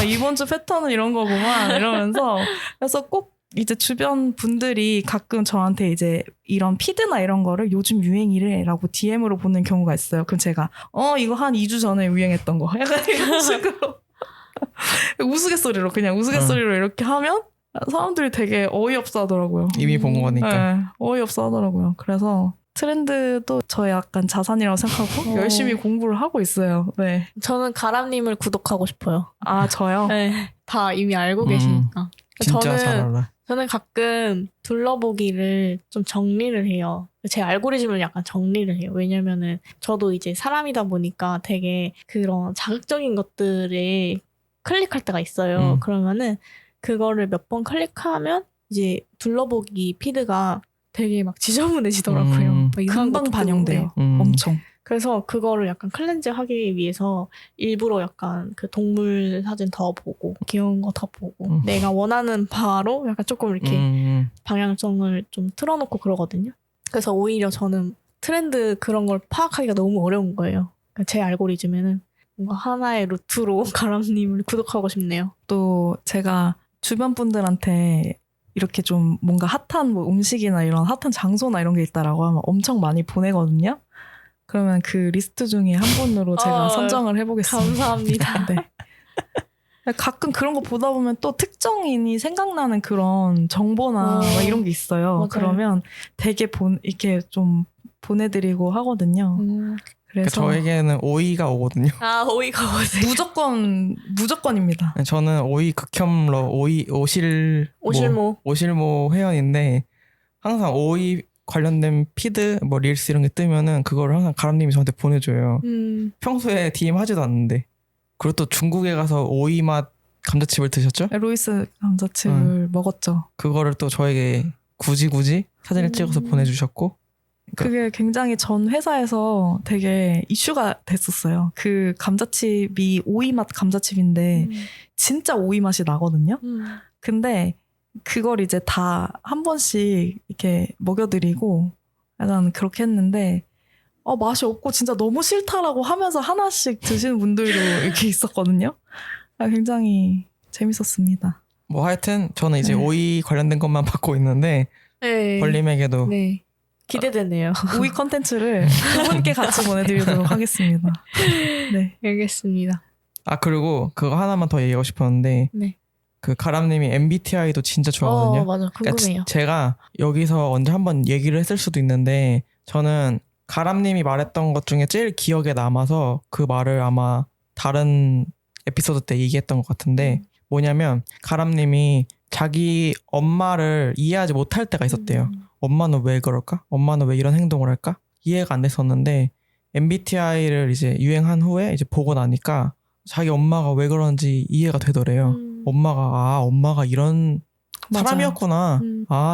이번 주 패턴은 이런 거구만 이러면서 그래서 꼭 이제 주변 분들이 가끔 저한테 이제 이런 피드나 이런 거를 요즘 유행이래 라고 DM으로 보는 경우가 있어요. 그럼 제가 이거 한 2주 전에 유행했던 거 약간 이런 식으로 우스갯소리로 이렇게 하면 사람들이 되게 어이없어 하더라고요. 이미 본 거니까. 네, 어이없어 하더라고요. 그래서 트렌드도 저의 약간 자산이라고 생각하고 열심히 공부를 하고 있어요. 네. 저는 가람님을 구독하고 싶어요. 저요? 네. 다 이미 알고 계시니까. 진짜 잘 알아. 저는 가끔 둘러보기를 좀 정리를 해요. 제 알고리즘을 약간 정리를 해요. 왜냐면은 저도 이제 사람이다 보니까 되게 그런 자극적인 것들에 클릭할 때가 있어요. 그러면은 그거를 몇 번 클릭하면 이제 둘러보기 피드가 되게 막 지저분해지더라고요. 막 이상한 금방 것도 반영돼요. 뜨고. 엄청. 그래서 그거를 약간 클렌즈 하기 위해서 일부러 약간 그 동물 사진 더 보고 귀여운 거 더 보고 내가 원하는 바로 약간 조금 이렇게 방향성을 좀 틀어놓고 그러거든요. 그래서 오히려 저는 트렌드 그런 걸 파악하기가 너무 어려운 거예요. 그러니까 제 알고리즘에는 뭔가 하나의 루트로 가람님을 구독하고 싶네요. 또 제가 주변 분들한테 이렇게 좀 뭔가 핫한 뭐 음식이나 이런 핫한 장소나 이런 게 있다라고 하면 엄청 많이 보내거든요. 그러면 그 리스트 중에 한 분으로 제가 선정을 해보겠습니다. 감사합니다. 네. 가끔 그런 거 보다 보면 또 특정인이 생각나는 그런 정보나 막 이런 게 있어요. 맞아요. 그러면 되게 이렇게 좀 보내드리고 하거든요. 그래서 저에게는 오이가 오거든요. 오이가 오세요. 무조건입니다. 저는 오이 극혐러 오실모 회원인데 항상 오이 관련된 피드 뭐 릴스 이런 게 뜨면은 그거를 항상 가람님이 저한테 보내줘요. 평소에 DM 하지도 않는데. 그리고 또 중국에 가서 오이 맛 감자칩을 드셨죠? 로이스 감자칩을 먹었죠. 그거를 또 저에게 굳이 사진을 찍어서 보내주셨고. 그게 굉장히 전 회사에서 되게 이슈가 됐었어요. 그 감자칩이 오이 맛 감자칩인데 진짜 오이 맛이 나거든요. 근데 그걸 이제 다 한 번씩 이렇게 먹여드리고 약간 그렇게 했는데 맛이 없고 진짜 너무 싫다라고 하면서 하나씩 드시는 분들도 이렇게 있었거든요. 굉장히 재밌었습니다. 뭐 하여튼 저는 이제 오이 관련된 것만 받고 있는데 벌님에게도 기대되네요. 오이 컨텐츠를 두 분께 같이 보내드리도록 하겠습니다. 네, 알겠습니다. 그리고 그거 하나만 더 얘기하고 싶었는데 그 가람님이 MBTI도 진짜 좋아하거든요. 맞아. 궁금해요. 그러니까 제가 여기서 언제 한번 얘기를 했을 수도 있는데 저는 가람님이 말했던 것 중에 제일 기억에 남아서 그 말을 아마 다른 에피소드 때 얘기했던 것 같은데 뭐냐면 가람님이 자기 엄마를 이해하지 못할 때가 있었대요. 엄마는 왜 그럴까? 엄마는 왜 이런 행동을 할까? 이해가 안 됐었는데 MBTI를 이제 유행한 후에 이제 보고 나니까 자기 엄마가 왜 그런지 이해가 되더래요. 엄마가 이런 사람이었구나.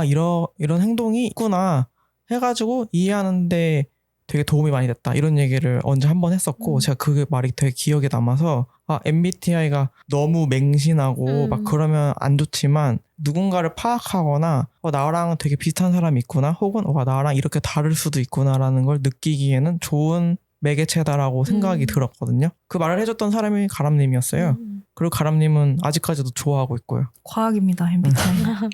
이런 행동이 있구나 해가지고 이해하는데 되게 도움이 많이 됐다. 이런 얘기를 언제 한번 했었고 제가 그 말이 되게 기억에 남아서 MBTI가 너무 맹신하고 막 그러면 안 좋지만 누군가를 파악하거나 나랑 되게 비슷한 사람이 있구나 혹은 나랑 이렇게 다를 수도 있구나라는 걸 느끼기에는 좋은 매개체다라고 생각이 들었거든요. 그 말을 해줬던 사람이 가람님이었어요. 그리고 가람님은 아직까지도 좋아하고 있고요. 과학입니다, MBTI.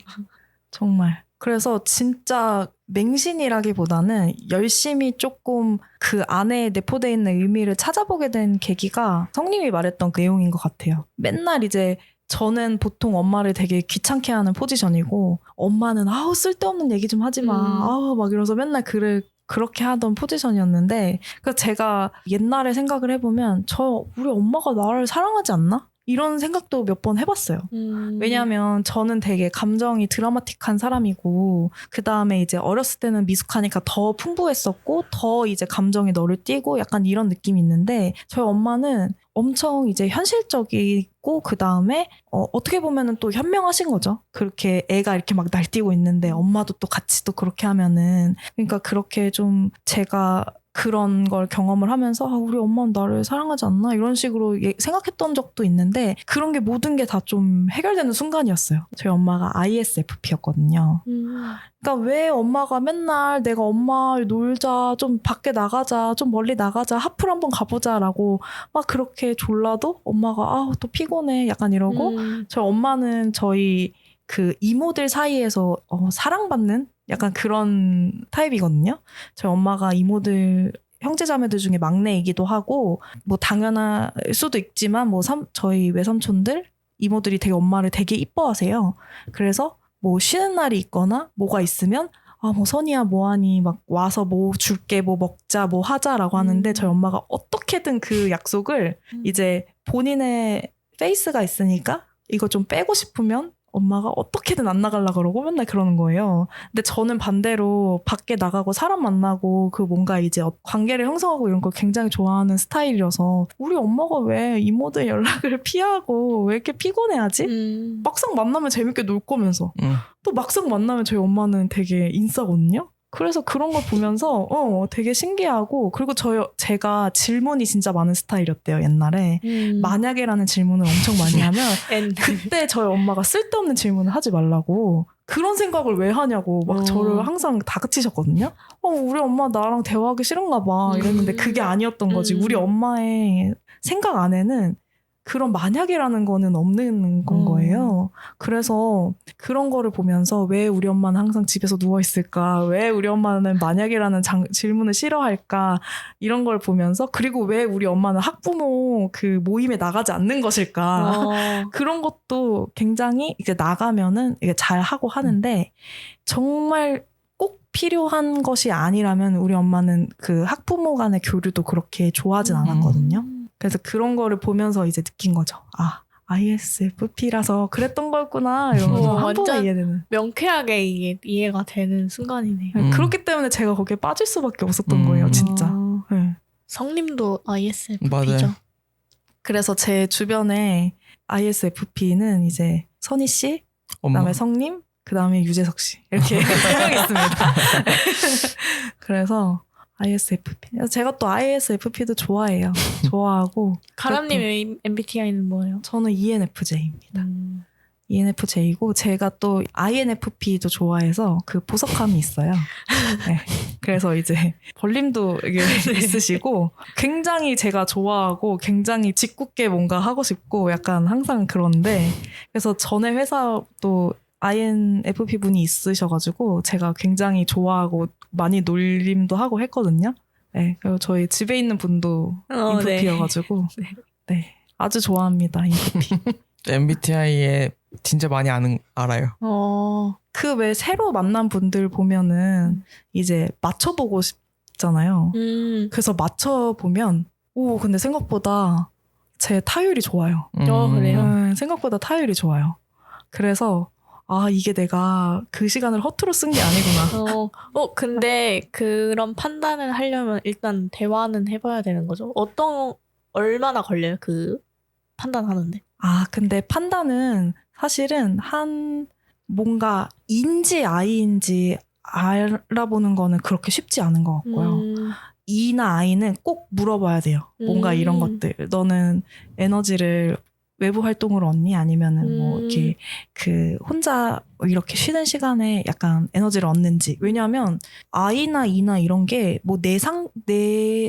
정말. 그래서 진짜 맹신이라기보다는 열심히 조금 그 안에 내포되어 있는 의미를 찾아보게 된 계기가 성님이 말했던 그 내용인 것 같아요. 맨날 이제 저는 보통 엄마를 되게 귀찮게 하는 포지션이고 엄마는 아우 쓸데없는 얘기 좀 하지 마. 아우 막 이러면서 맨날 글을 그렇게 하던 포지션이었는데 그래서 제가 옛날에 생각을 해보면 우리 엄마가 나를 사랑하지 않나? 이런 생각도 몇 번 해봤어요. 왜냐하면 저는 되게 감정이 드라마틱한 사람이고 그 다음에 이제 어렸을 때는 미숙하니까 더 풍부했었고 더 이제 감정에 너를 띄고 약간 이런 느낌이 있는데 저희 엄마는 엄청 이제 현실적이고 그 다음에 어떻게 보면은 또 현명하신 거죠. 그렇게 애가 이렇게 막 날뛰고 있는데 엄마도 또 같이 또 그렇게 하면은 그러니까 그렇게 좀 제가 그런 걸 경험을 하면서 우리 엄마는 나를 사랑하지 않나? 이런 식으로 생각했던 적도 있는데 그런 게 모든 게 다 좀 해결되는 순간이었어요. 저희 엄마가 ISFP였거든요. 그러니까 왜 엄마가 맨날 내가 엄마 놀자, 좀 밖에 나가자, 좀 멀리 나가자, 하플 한번 가보자라고 막 그렇게 졸라도 엄마가 또 피곤해 약간 이러고 저희 엄마는 저희 그 이모들 사이에서 사랑받는 약간 그런 타입이거든요. 저희 엄마가 이모들 형제자매들 중에 막내이기도 하고 뭐 당연할 수도 있지만 뭐 저희 외삼촌들 이모들이 되게 엄마를 되게 이뻐하세요. 그래서 뭐 쉬는 날이 있거나 뭐가 있으면 뭐 선이야 뭐하니 막 와서 뭐 줄게 뭐 먹자 뭐 하자라고 하는데 저희 엄마가 어떻게든 그 약속을 이제 본인의 페이스가 있으니까 이거 좀 빼고 싶으면 엄마가 어떻게든 안 나가려고 그러고 맨날 그러는 거예요. 근데 저는 반대로 밖에 나가고 사람 만나고 그 뭔가 이제 관계를 형성하고 이런 걸 굉장히 좋아하는 스타일이어서 우리 엄마가 왜 이모들 연락을 피하고 왜 이렇게 피곤해하지? 막상 만나면 재밌게 놀 거면서 또 막상 만나면 저희 엄마는 되게 인싸거든요. 그래서 그런 걸 보면서 되게 신기하고 그리고 제가 질문이 진짜 많은 스타일이었대요 옛날에. 만약에라는 질문을 엄청 많이 하면 그때 저희 엄마가 쓸데없는 질문을 하지 말라고 그런 생각을 왜 하냐고 막 저를 항상 다그치셨거든요. 우리 엄마 나랑 대화하기 싫은가 봐 이랬는데 그게 아니었던 거지. 우리 엄마의 생각 안에는 그런 만약이라는 거는 없는 건 거예요. 그래서 그런 거를 보면서 왜 우리 엄마는 항상 집에서 누워있을까? 왜 우리 엄마는 만약이라는 질문을 싫어할까? 이런 걸 보면서 그리고 왜 우리 엄마는 학부모 그 모임에 나가지 않는 것일까? 그런 것도 굉장히 이제 나가면은 이게 잘 하고 하는데 정말 꼭 필요한 것이 아니라면 우리 엄마는 그 학부모 간의 교류도 그렇게 좋아하진 않았거든요. 그래서 그런 거를 보면서 이제 느낀 거죠. ISFP라서 그랬던 거였구나. 이러면서 한 번에 이해되는. 명쾌하게 이해가 되는 순간이네요. 그렇기 때문에 제가 거기에 빠질 수밖에 없었던 거예요. 진짜. 네. 성님도 ISFP죠? 맞아요. 그래서 제 주변에 ISFP는 이제 선희 씨, 그다음에 성님, 그다음에 유재석 씨 이렇게 3명 있습니다. 그래서 ISFP. 제가 또 ISFP도 좋아해요. 좋아하고. 가람님의 MBTI는 뭐예요? 저는 ENFJ입니다. ENFJ고 제가 또 INFP도 좋아해서 그 보석함이 있어요. 네. 그래서 이제 벌림도 이게 있으시고 굉장히 제가 좋아하고 굉장히 짓궂게 뭔가 하고 싶고 약간 항상 그런데 그래서 전에 회사도 INFP 분이 있으셔가지고 제가 굉장히 좋아하고 많이 놀림도 하고 했거든요. 네, 그리고 저희 집에 있는 분도 INFP여가지고 네, 아주 좋아합니다. INFP. MBTI에 진짜 많이 알아요. 그 왜 새로 만난 분들 보면은 이제 맞춰보고 싶잖아요. 그래서 맞춰보면 근데 생각보다 제 타율이 좋아요. 그래요? 생각보다 타율이 좋아요. 그래서 이게 내가 그 시간을 허투루 쓴 게 아니구나. 근데 그런 판단을 하려면 일단 대화는 해봐야 되는 거죠? 얼마나 걸려요? 그 판단하는데? 근데 판단은 사실은 뭔가 인지 아이인지 알아보는 거는 그렇게 쉽지 않은 것 같고요. E나 I는 꼭 물어봐야 돼요. 뭔가 이런 것들. 너는 에너지를 외부 활동을 얻니? 아니면은 뭐 이렇게 그 혼자 이렇게 쉬는 시간에 약간 에너지를 얻는지. 왜냐하면 I나 E나 이런 게 뭐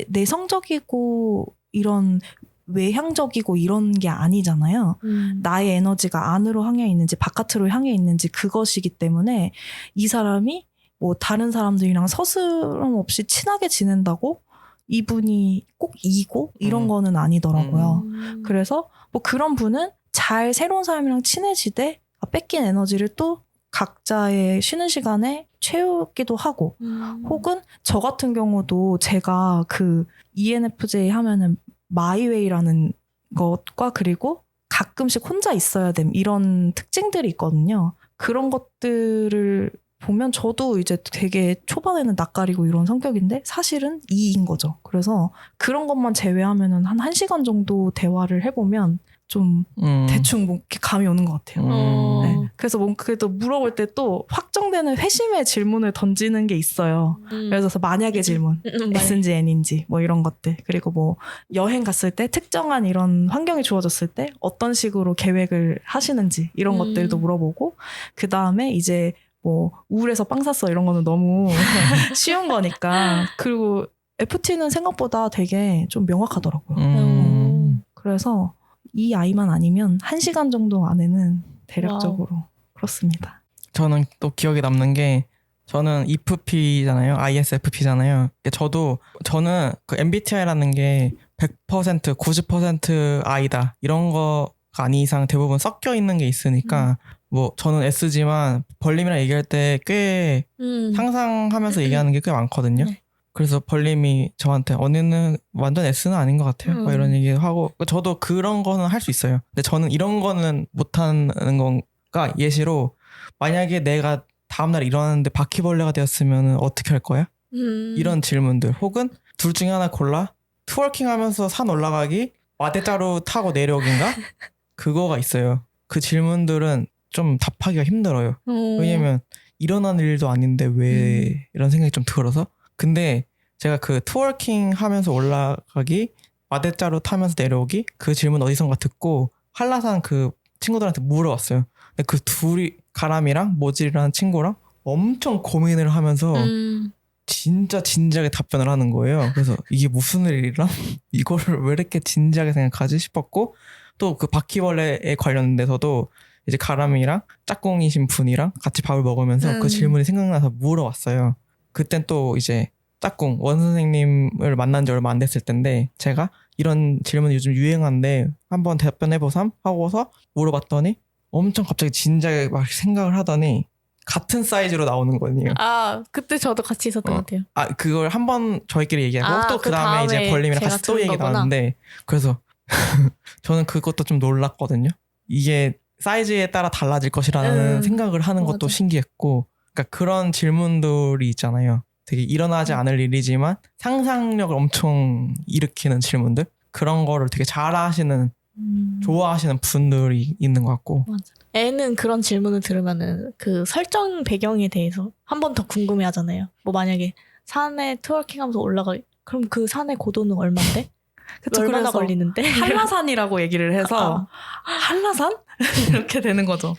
내성적이고 이런 외향적이고 이런 게 아니잖아요. 나의 에너지가 안으로 향해 있는지 바깥으로 향해 있는지 그것이기 때문에 이 사람이 뭐 다른 사람들이랑 서스럼 없이 친하게 지낸다고 이분이 꼭 E고 이런 거는 아니더라고요. 그래서 뭐 그런 분은 잘 새로운 사람이랑 친해지되 뺏긴 에너지를 또 각자의 쉬는 시간에 채우기도 하고 혹은 저 같은 경우도 제가 그 ENFJ 하면은 마이웨이라는 것과 그리고 가끔씩 혼자 있어야 됨 이런 특징들이 있거든요. 그런 것들을 보면 저도 이제 되게 초반에는 낯가리고 이런 성격인데 사실은 E인 거죠. 그래서 그런 것만 제외하면은 한 1시간 정도 대화를 해보면 좀 대충 뭐 이렇게 감이 오는 것 같아요. 네. 그래서 뭔가 그래도 물어볼 때 또 확정되는 회심의 질문을 던지는 게 있어요. 예를 들어서 만약의 질문, S인지 N인지 뭐 이런 것들. 그리고 뭐 여행 갔을 때 특정한 이런 환경이 주어졌을 때 어떤 식으로 계획을 하시는지 이런 것들도 물어보고 그 다음에 이제 뭐 우울해서 빵 샀어 이런 거는 너무 쉬운 거니까. 그리고 FT는 생각보다 되게 좀 명확하더라고요. 그래서 이 아이만 아니면 1시간 정도 안에는 대략적으로 그렇습니다. 저는 또 기억에 남는 게 저는 EFP잖아요. ISFP잖아요. 저는 그 MBTI라는 게 100%, 90% I다 이런 거가 아닌 이상 대부분 섞여 있는 게 있으니까 뭐 저는 S지만 벌림이랑 얘기할 때 꽤 상상하면서 얘기하는 게 꽤 많거든요. 네. 그래서 벌림이 저한테 언니는 완전 S는 아닌 것 같아요. 막 이런 얘기도 하고 저도 그런 거는 할 수 있어요. 근데 저는 이런 거는 못하는 건가 예시로 만약에 내가 다음날 일어났는데 바퀴벌레가 되었으면 어떻게 할 거야? 이런 질문들 혹은 둘 중에 하나 골라 트월킹 하면서 산 올라가기 마대자루 타고 내려오기인가? 그거가 있어요. 그 질문들은 좀 답하기가 힘들어요. 왜냐면 일어난 일도 아닌데 왜 이런 생각이 좀 들어서 근데 제가 그 트월킹 하면서 올라가기 마대자루 타면서 내려오기 그 질문 어디선가 듣고 한라산 그 친구들한테 물어봤어요. 근데 그 둘이 가람이랑 모질이라는 친구랑 엄청 고민을 하면서 진짜 진지하게 답변을 하는 거예요. 그래서 이게 무슨 일이라 이거를 왜 이렇게 진지하게 생각하지 싶었고 또 그 바퀴벌레에 관련돼서도 이제 가람이랑 짝꿍이신 분이랑 같이 밥을 먹으면서 그 질문이 생각나서 물어봤어요. 그땐 또 이제 짝꿍 원 선생님을 만난 지 얼마 안 됐을 텐데 제가 이런 질문이 요즘 유행한데 한번 답변해보삼 하고서 물어봤더니 엄청 갑자기 진지하게 막 생각을 하더니 같은 사이즈로 나오는 거예요. 아, 그때 저도 같이 있었던 것 같아요. 아, 그걸 한번 저희끼리 얘기하고 또 그 다음에 이제 벌림이랑 같이 또 얘기 나왔는데 그래서 저는 그것도 좀 놀랐거든요. 이게 사이즈에 따라 달라질 것이라는 생각을 하는 것도 맞아. 신기했고 그러니까 그런 질문들이 있잖아요. 되게 일어나지 않을 일이지만 상상력을 엄청 일으키는 질문들 그런 거를 되게 잘하시는 좋아하시는 분들이 있는 것 같고 맞아. 애는 그런 질문을 들으면은 그 설정 배경에 대해서 한 번 더 궁금해 하잖아요. 뭐 만약에 산에 트월킹 하면서 올라가 그럼 그 산의 고도는 얼만데? 그쵸, 얼마나 그래서 걸리는데? 한라산이라고 얘기를 해서 한라산? 이렇게 되는 거죠.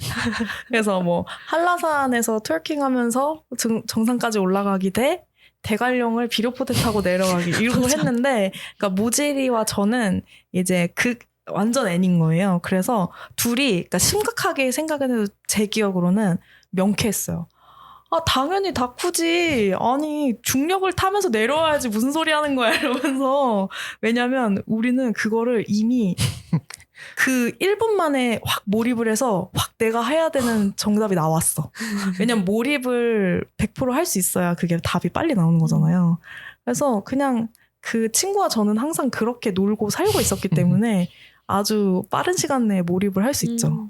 그래서 뭐 한라산에서 트월킹하면서 정상까지 올라가기 대 대관령을 비료포대 타고 내려가기 이러고 했는데 그러니까 모제리와 저는 이제 그 완전 N인 거예요. 그래서 둘이 그러니까 심각하게 생각해도 제 기억으로는 명쾌했어요. 아 당연히 다쿠지. 아니 중력을 타면서 내려와야지 무슨 소리 하는 거야 이러면서 왜냐면 우리는 그거를 이미 그 1분 만에 확 몰입을 해서 확 내가 해야 되는 정답이 나왔어. 왜냐면 몰입을 100% 할 수 있어야 그게 답이 빨리 나오는 거잖아요. 그래서 그냥 그 친구와 저는 항상 그렇게 놀고 살고 있었기 때문에 아주 빠른 시간 내에 몰입을 할 수 있죠.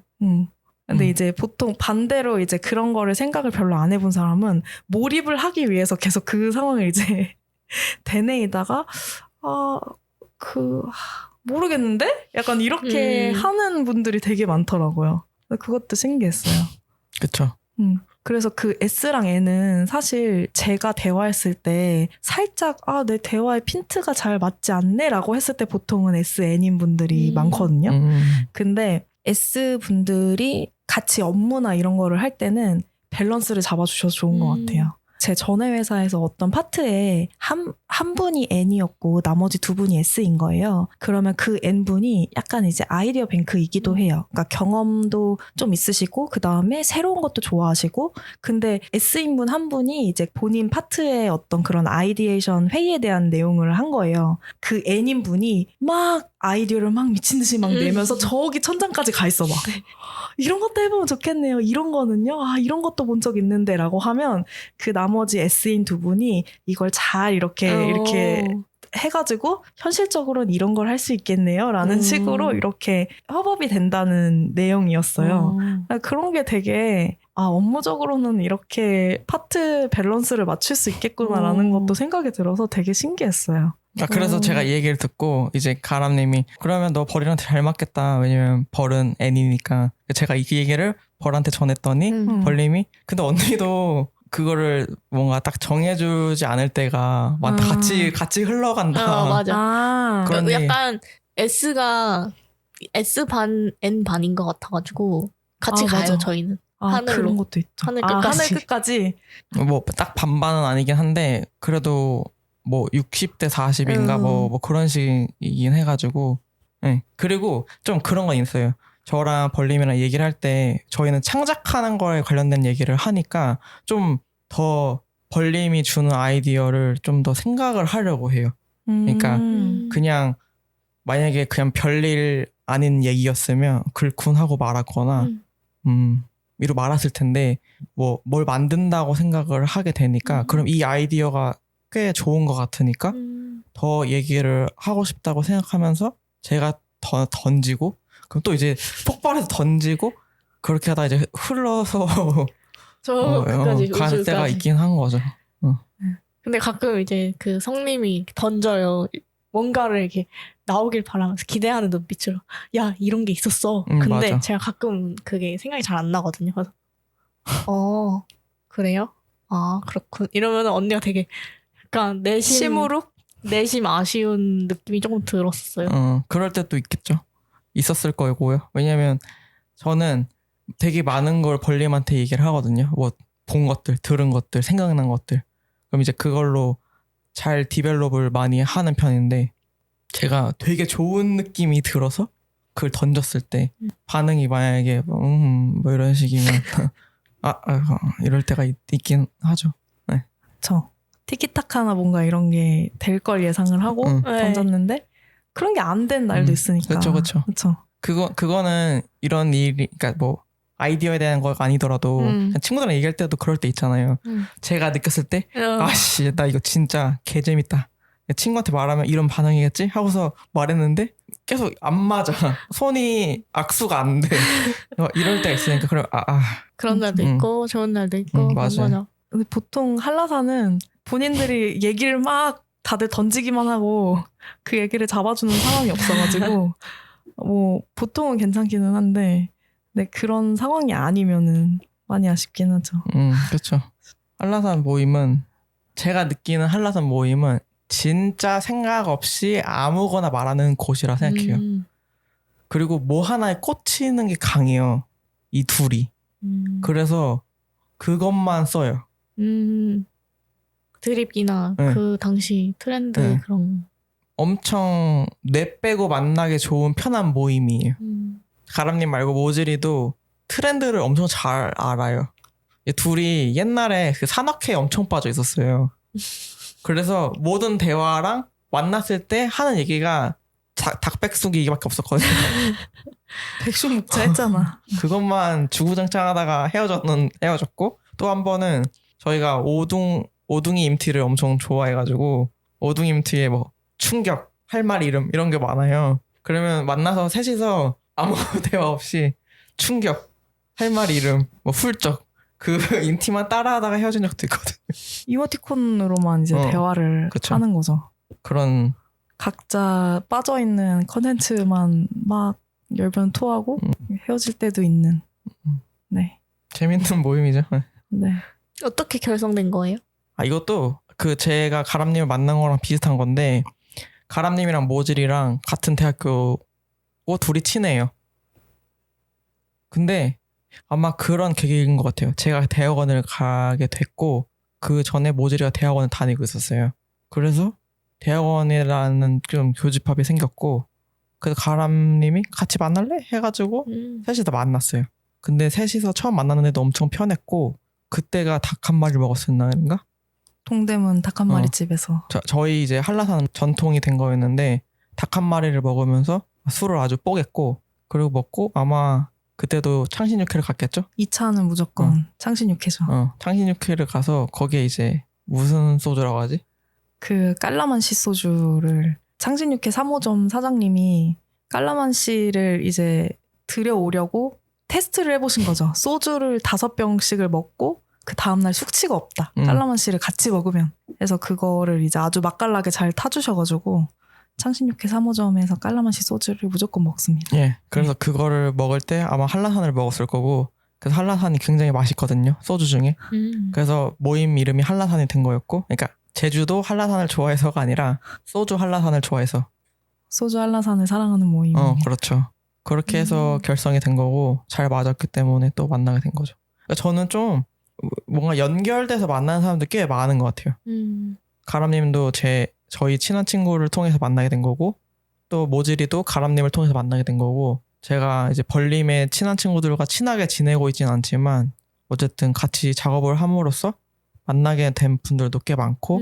근데 이제 보통 반대로 이제 그런 거를 생각을 별로 안 해본 사람은 몰입을 하기 위해서 계속 그 상황을 이제 되뇌이다가 모르겠는데? 약간 이렇게 하는 분들이 되게 많더라고요. 그것도 신기했어요. 그쵸. 그래서 그 S랑 N은 사실 제가 대화했을 때 살짝 내 대화에 핀트가 잘 맞지 않네라고 했을 때 보통은 S, N인 분들이 많거든요. 근데 S 분들이 같이 업무나 이런 거를 할 때는 밸런스를 잡아주셔서 좋은 것 같아요. 제 전에 회사에서 어떤 파트에 한 분이 N이었고 나머지 두 분이 S인 거예요. 그러면 그 N분이 약간 이제 아이디어 뱅크이기도 해요. 그러니까 경험도 좀 있으시고 그 다음에 새로운 것도 좋아하시고 근데 S인 분 한 분이 이제 본인 파트의 어떤 그런 아이디에이션 회의에 대한 내용을 한 거예요. 그 N인 분이 막 아이디어를 막 미친 듯이 막 내면서 저기 천장까지 가 있어 막. 이런 것도 해보면 좋겠네요. 이런 거는요. 이런 것도 본 적 있는데 라고 하면 그 나머지 S인 두 분이 이걸 잘 이렇게 해가지고 현실적으로는 이런 걸 할 수 있겠네요. 라는 식으로 이렇게 협업이 된다는 내용이었어요. 그런 게 되게 업무적으로는 이렇게 파트 밸런스를 맞출 수 있겠구나라는 것도 생각이 들어서 되게 신기했어요. 그래서 제가 이 얘기를 듣고 이제 가람님이 그러면 너 벌이한테 잘 맞겠다. 왜냐면 벌은 N이니까. 제가 이 얘기를 벌한테 전했더니 벌님이 근데 언니도 그거를 뭔가 딱 정해주지 않을 때가 많다. 같이 흘러간다. 맞아. 약간 S가 S 반 N 반인 것 같아가지고 같이 가요. 맞아. 저희는 하늘로. 그런 것도 있죠. 하늘 끝까지. 하늘 끝까지. 뭐 딱 반반은 아니긴 한데 그래도 뭐 60대 40인가 뭐 그런 식이긴 해가지고. 네. 그리고 좀 그런 건 있어요. 저랑 벌님이랑 얘기를 할 때 저희는 창작하는 거에 관련된 얘기를 하니까 좀 더 벌님이 주는 아이디어를 좀 더 생각을 하려고 해요. 그러니까 그냥 만약에 그냥 별일 아닌 얘기였으면 글쿤하고 말았거나 이로 말았을 텐데 뭐 뭘 만든다고 생각을 하게 되니까 그럼 이 아이디어가 꽤 좋은 것 같으니까 더 얘기를 하고 싶다고 생각하면서 제가 더 던지고 그럼 또 이제 폭발해서 던지고 그렇게 하다 이제 흘러서 그까지 갈 때가 있긴 한 거죠. 근데 가끔 이제 그 성님이 던져요. 뭔가를 이렇게 나오길 바라면서 기대하는 눈빛으로 야 이런 게 있었어. 근데 맞아. 제가 가끔 그게 생각이 잘 안 나거든요. 그래서 그래요? 그렇군. 이러면 언니가 되게 약간 내심 아쉬운 느낌이 조금 들었어요. 그럴 때도 있겠죠. 있었을 거고요. 왜냐면 저는 되게 많은 걸 벌님한테 얘기를 하거든요. 뭐 본 것들, 들은 것들, 생각난 것들. 그럼 이제 그걸로 잘 디벨롭을 많이 하는 편인데 제가 되게 좋은 느낌이 들어서 그걸 던졌을 때 반응이 만약에 뭐 이런 식이면 이럴 때가 있긴 하죠. 네. 그렇죠. 티키타카나 뭔가 이런 게 될 걸 예상을 하고 던졌는데 그런 게 안 된 날도 있으니까. 그렇죠. 그거는 이런 일이 그러니까 뭐 아이디어에 대한 거가 아니더라도 그냥 친구들이랑 얘기할 때도 그럴 때 있잖아요. 제가 느꼈을 때 아씨 나 이거 진짜 개재밌다. 친구한테 말하면 이런 반응이겠지 하고서 말했는데 계속 안 맞아. 손이 악수가 안 돼. 이럴 때가 있으니까 그럼 그런 날도 있고 좋은 날도 있고 맞아요. 근데 보통 한라산은 본인들이 얘기를 막 다들 던지기만 하고 그 얘기를 잡아주는 상황이 없어가지고 뭐 보통은 괜찮기는 한데 네, 그런 상황이 아니면은 많이 아쉽긴 하죠. 그렇죠. 한라산 모임은 제가 느끼는 한라산 모임은 진짜 생각 없이 아무거나 말하는 곳이라 생각해요. 그리고 뭐 하나에 꽂히는 게 강해요. 이 둘이. 그래서 그것만 써요. 드립이나 그 당시 트렌드 그런. 엄청 뇌 빼고 만나기 좋은 편한 모임이에요. 가람님 말고 모질이도 트렌드를 엄청 잘 알아요. 둘이 옛날에 그 산악회에 엄청 빠져 있었어요. 그래서 모든 대화랑 만났을 때 하는 얘기가 닭백숙 얘기밖에 없었거든요. 백숙 먹자 했잖아. 그것만 주구장창하다가 헤어졌고 또 한 번은 저희가 오둥이 임티를 엄청 좋아해가지고 오둥이 임티에 뭐 충격, 할 말 이름 이런 게 많아요. 그러면 만나서 셋이서 아무 대화 없이 충격, 할 말 이름, 뭐 훌쩍 그 인티만 따라하다가 헤어진 적도 있거든요. 이모티콘으로만 이제 대화를 그쵸. 하는 거죠. 그런 각자 빠져있는 컨텐츠만 막 열변 토하고 헤어질 때도 있는. 네. 재밌는 모임이죠. 네. 어떻게 결성된 거예요? 이것도 제가 가람님을 만난 거랑 비슷한 건데 가람님이랑 모질이랑 같은 대학교고 둘이 친해요. 근데 아마 그런 계기인 것 같아요. 제가 대학원을 가게 됐고 그 전에 모질이가 대학원을 다니고 있었어요. 그래서 대학원이라는 좀 교집합이 생겼고 그래서 가람님이 같이 만날래? 해가지고 셋이 다 만났어요. 근데 셋이서 처음 만났는데도 엄청 편했고 그때가 닭 한 마리 먹었을 날인가? 동대문 닭 한 마리 집에서. 저희 이제 한라산 전통이 된 거였는데 닭 한 마리를 먹으면서 술을 아주 뽀겠고 그리고 먹고 아마 그때도 창신육회를 갔겠죠? 2차는 무조건 창신육회죠. 창신육회를 가서 거기에 이제 무슨 소주라고 하지? 그 깔라만시 소주를 창신육회 3호점 사장님이 깔라만시를 이제 들여오려고 테스트를 해보신 거죠. 소주를 5병씩을 먹고 그 다음날 숙취가 없다. 깔라만시를 같이 먹으면. 그래서 그거를 이제 아주 맛깔나게 잘 타주셔가지고 창신육회 3호점에서 깔라만시 소주를 무조건 먹습니다. 예, 그래서 그거를 먹을 때 아마 한라산을 먹었을 거고 그래서 한라산이 굉장히 맛있거든요. 소주 중에. 그래서 모임 이름이 한라산이 된 거였고 그러니까 제주도 한라산을 좋아해서가 아니라 소주 한라산을 좋아해서. 소주 한라산을 사랑하는 모임. 그렇죠. 그렇게 해서 결성이 된 거고 잘 맞았기 때문에 또 만나게 된 거죠. 그러니까 저는 좀 뭔가 연결돼서 만나는 사람들 꽤 많은 것 같아요. 가람님도 저희 친한 친구를 통해서 만나게 된 거고 또 모질이도 가람님을 통해서 만나게 된 거고 제가 이제 벌림의 친한 친구들과 친하게 지내고 있진 않지만 어쨌든 같이 작업을 함으로써 만나게 된 분들도 꽤 많고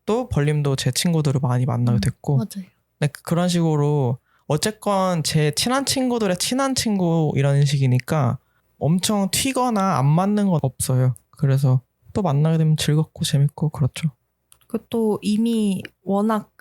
또 벌림도 제 친구들을 많이 만나게 됐고 맞아요. 네, 그런 식으로 어쨌건 제 친한 친구들의 친한 친구 이런 식이니까 엄청 튀거나 안 맞는 건 없어요. 그래서 또 만나게 되면 즐겁고 재밌고 그렇죠. 또 이미 워낙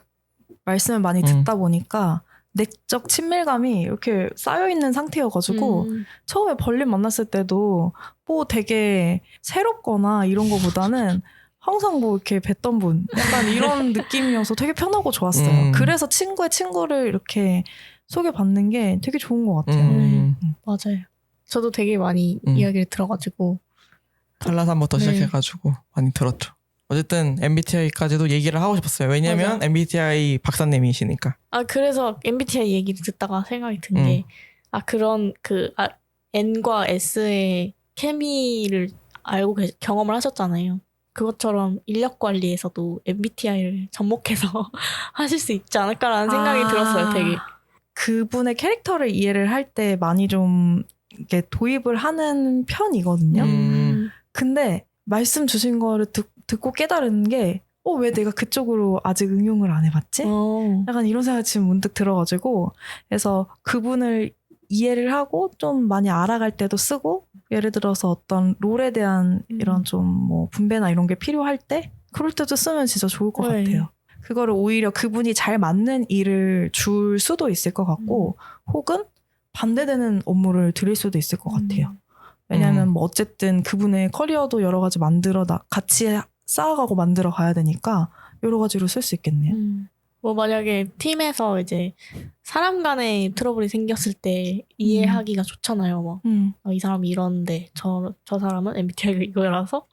말씀을 많이 듣다 보니까 내적 친밀감이 이렇게 쌓여있는 상태여가지고 처음에 벌림 만났을 때도 뭐 되게 새롭거나 이런 거보다는 항상 뭐 이렇게 뵀던 분 약간 이런 느낌이어서 되게 편하고 좋았어요. 그래서 친구의 친구를 이렇게 소개받는 게 되게 좋은 것 같아요. 맞아요. 저도 되게 많이 이야기를 들어가지고 한라산부터 시작해가지고 많이 들었죠. 어쨌든 MBTI까지도 얘기를 하고 싶었어요. 왜냐면 맞아. MBTI 박사님이시니까. 그래서 MBTI 얘기를 듣다가 생각이 든 게 그런 N과 S의 케미를 알고 경험을 하셨잖아요. 그것처럼 인력 관리에서도 MBTI를 접목해서 하실 수 있지 않을까라는 생각이 들었어요. 되게. 그분의 캐릭터를 이해를 할 때 많이 좀 이렇게 도입을 하는 편이거든요. 근데 말씀 주신 거를 듣고 깨달은 게 왜 내가 그쪽으로 아직 응용을 안 해봤지? 약간 이런 생각이 지금 문득 들어가지고 그래서 그분을 이해를 하고 좀 많이 알아갈 때도 쓰고 예를 들어서 어떤 롤에 대한 이런 좀 뭐 분배나 이런 게 필요할 때 그럴 때도 쓰면 진짜 좋을 것 같아요. 그거를 오히려 그분이 잘 맞는 일을 줄 수도 있을 것 같고 혹은 반대되는 업무를 드릴 수도 있을 것 같아요. 왜냐하면 뭐 어쨌든 그분의 커리어도 여러 가지 같이 쌓아가고 만들어 가야 되니까 여러 가지로 쓸 수 있겠네요. 뭐 만약에 팀에서 이제 사람 간의 트러블이 생겼을 때 이해하기가 좋잖아요. 뭐 이 사람이 이러는데 저 사람은 MBTI가 이거라서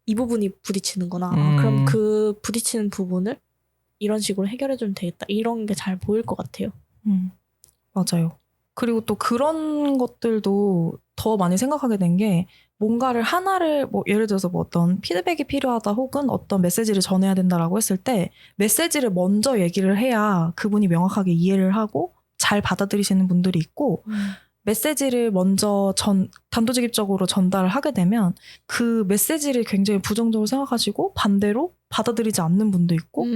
이 부분이 부딪히는구나. 그럼 그 부딪히는 부분을 이런 식으로 해결해주면 되겠다. 이런 게 잘 보일 것 같아요. 맞아요. 그리고 또 그런 것들도 더 많이 생각하게 된 게 뭔가를 하나를 뭐 예를 들어서 뭐 어떤 피드백이 필요하다 혹은 어떤 메시지를 전해야 된다라고 했을 때 메시지를 먼저 얘기를 해야 그분이 명확하게 이해를 하고 잘 받아들이시는 분들이 있고 메시지를 먼저 단도직입적으로 전달을 하게 되면 그 메시지를 굉장히 부정적으로 생각하시고 반대로 받아들이지 않는 분도 있고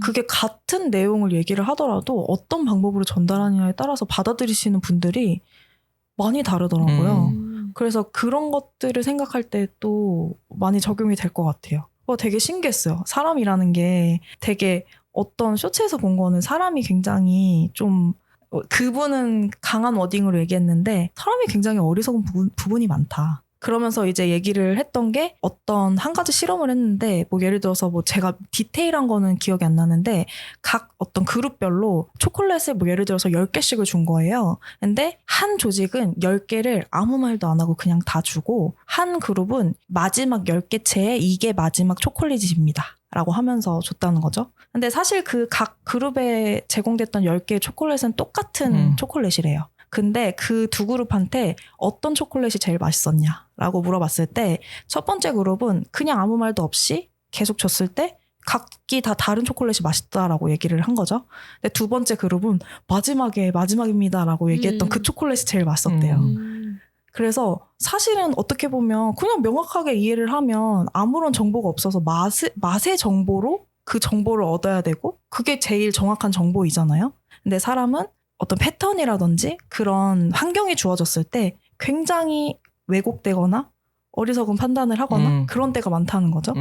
그게 같은 내용을 얘기를 하더라도 어떤 방법으로 전달하느냐에 따라서 받아들이시는 분들이 많이 다르더라고요. 그래서 그런 것들을 생각할 때 또 많이 적용이 될 것 같아요. 되게 신기했어요. 사람이라는 게 되게 어떤 쇼츠에서 본 거는 사람이 굉장히 좀 그분은 강한 워딩으로 얘기했는데 사람이 굉장히 어리석은 부분이 많다. 그러면서 이제 얘기를 했던 게 어떤 한 가지 실험을 했는데 뭐 예를 들어서 뭐 제가 디테일한 거는 기억이 안 나는데 각 어떤 그룹별로 초콜릿을 뭐 예를 들어서 10개씩을 준 거예요. 근데 한 조직은 10개를 아무 말도 안 하고 그냥 다 주고 한 그룹은 마지막 10개 채에 이게 마지막 초콜릿입니다. 라고 하면서 줬다는 거죠. 근데 사실 그 각 그룹에 제공됐던 10개의 초콜릿은 똑같은 초콜릿이래요. 근데 그 두 그룹한테 어떤 초콜릿이 제일 맛있었냐라고 물어봤을 때 첫 번째 그룹은 그냥 아무 말도 없이 계속 줬을 때 각기 다 다른 초콜릿이 맛있다라고 얘기를 한 거죠. 근데 두 번째 그룹은 마지막입니다라고 얘기했던 그 초콜릿이 제일 맛있었대요. 그래서 사실은 어떻게 보면 그냥 명확하게 이해를 하면 아무런 정보가 없어서 맛의 정보로 그 정보를 얻어야 되고 그게 제일 정확한 정보이잖아요. 근데 사람은 어떤 패턴이라든지 그런 환경이 주어졌을 때 굉장히 왜곡되거나 어리석은 판단을 하거나 그런 때가 많다는 거죠.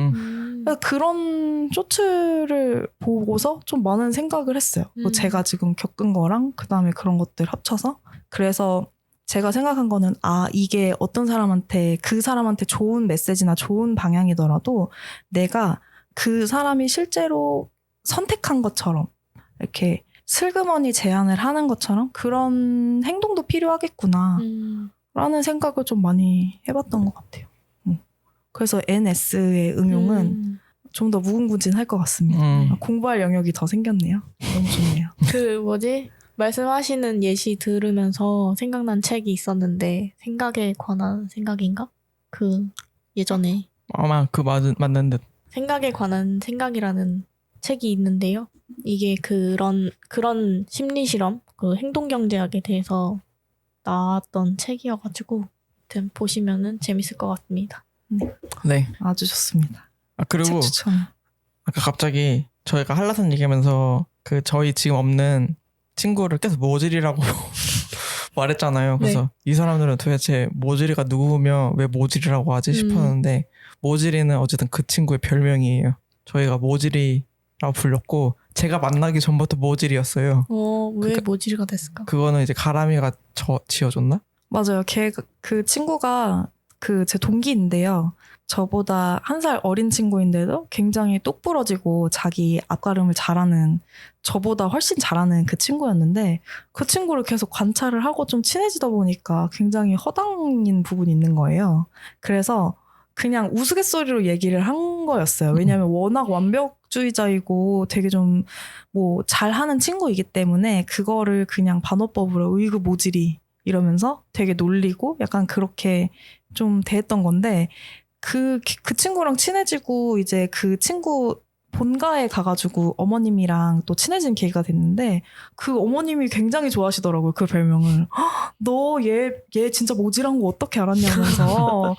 그런 쇼츠를 보고서 좀 많은 생각을 했어요. 뭐 제가 지금 겪은 거랑 그다음에 그런 것들 합쳐서. 그래서 제가 생각한 거는 이게 어떤 사람한테 그 사람한테 좋은 메시지나 좋은 방향이더라도 내가 그 사람이 실제로 선택한 것처럼 이렇게 슬그머니 제안을 하는 것처럼 그런 행동도 필요하겠구나 라는 생각을 좀 많이 해봤던 것 같아요. 그래서 NS의 응용은 좀 더 무궁무진할 것 같습니다. 공부할 영역이 더 생겼네요. 너무 좋네요. 그 뭐지? 말씀하시는 예시 들으면서 생각난 책이 있었는데 생각에 관한 생각인가? 그 예전에 아마 맞는 듯. 생각에 관한 생각이라는 책이 있는데요. 이게 그런 심리 실험, 그 행동 경제학에 대해서 나왔던 책이어가지고 아무튼 보시면은 재밌을 것 같습니다. 네. 아주 좋습니다. 그리고 책 추천. 아까 갑자기 저희가 한라산 얘기하면서 그 저희 지금 없는 친구를 계속 모질이라고 말했잖아요. 그래서 네. 이 사람들은 도대체 모질이가 누구며 왜 모질이라고 하지 싶었는데 모질이는 어쨌든 그 친구의 별명이에요. 저희가 모질이라고 불렸고 제가 만나기 전부터 모질이었어요. 왜 모질이가 됐을까? 그거는 이제 가람이가 지어줬나? 맞아요. 그 친구가 제 동기인데요. 저보다 1살 어린 친구인데도 굉장히 똑부러지고 자기 앞가름을 잘하는, 저보다 훨씬 잘하는 그 친구였는데 그 친구를 계속 관찰을 하고 좀 친해지다 보니까 굉장히 허당인 부분이 있는 거예요. 그래서 그냥 우스갯소리로 얘기를 한 거였어요. 왜냐하면 워낙 완벽주의자이고 되게 좀 뭐 잘하는 친구이기 때문에 그거를 그냥 반어법으로 으이그 모질이 이러면서 되게 놀리고 약간 그렇게 좀 대했던 건데 그 친구랑 친해지고 이제 그 친구 본가에 가가지고 어머님이랑 또 친해진 계기가 됐는데 그 어머님이 굉장히 좋아하시더라고요. 그 별명을. 너 얘 진짜 모질한 거 어떻게 알았냐면서.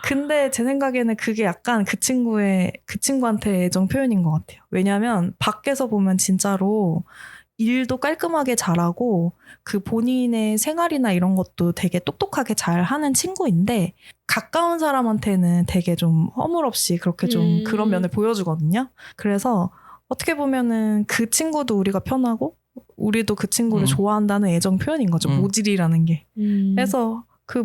근데 제 생각에는 그게 약간 그 친구한테 애정 표현인 것 같아요. 왜냐하면 밖에서 보면 진짜로 일도 깔끔하게 잘하고 그 본인의 생활이나 이런 것도 되게 똑똑하게 잘 하는 친구인데 가까운 사람한테는 되게 좀 허물없이 그렇게 좀 그런 면을 보여주거든요. 그래서 어떻게 보면은 그 친구도 우리가 편하고 우리도 그 친구를 좋아한다는 애정 표현인 거죠. 모질이라는 게. 그래서 그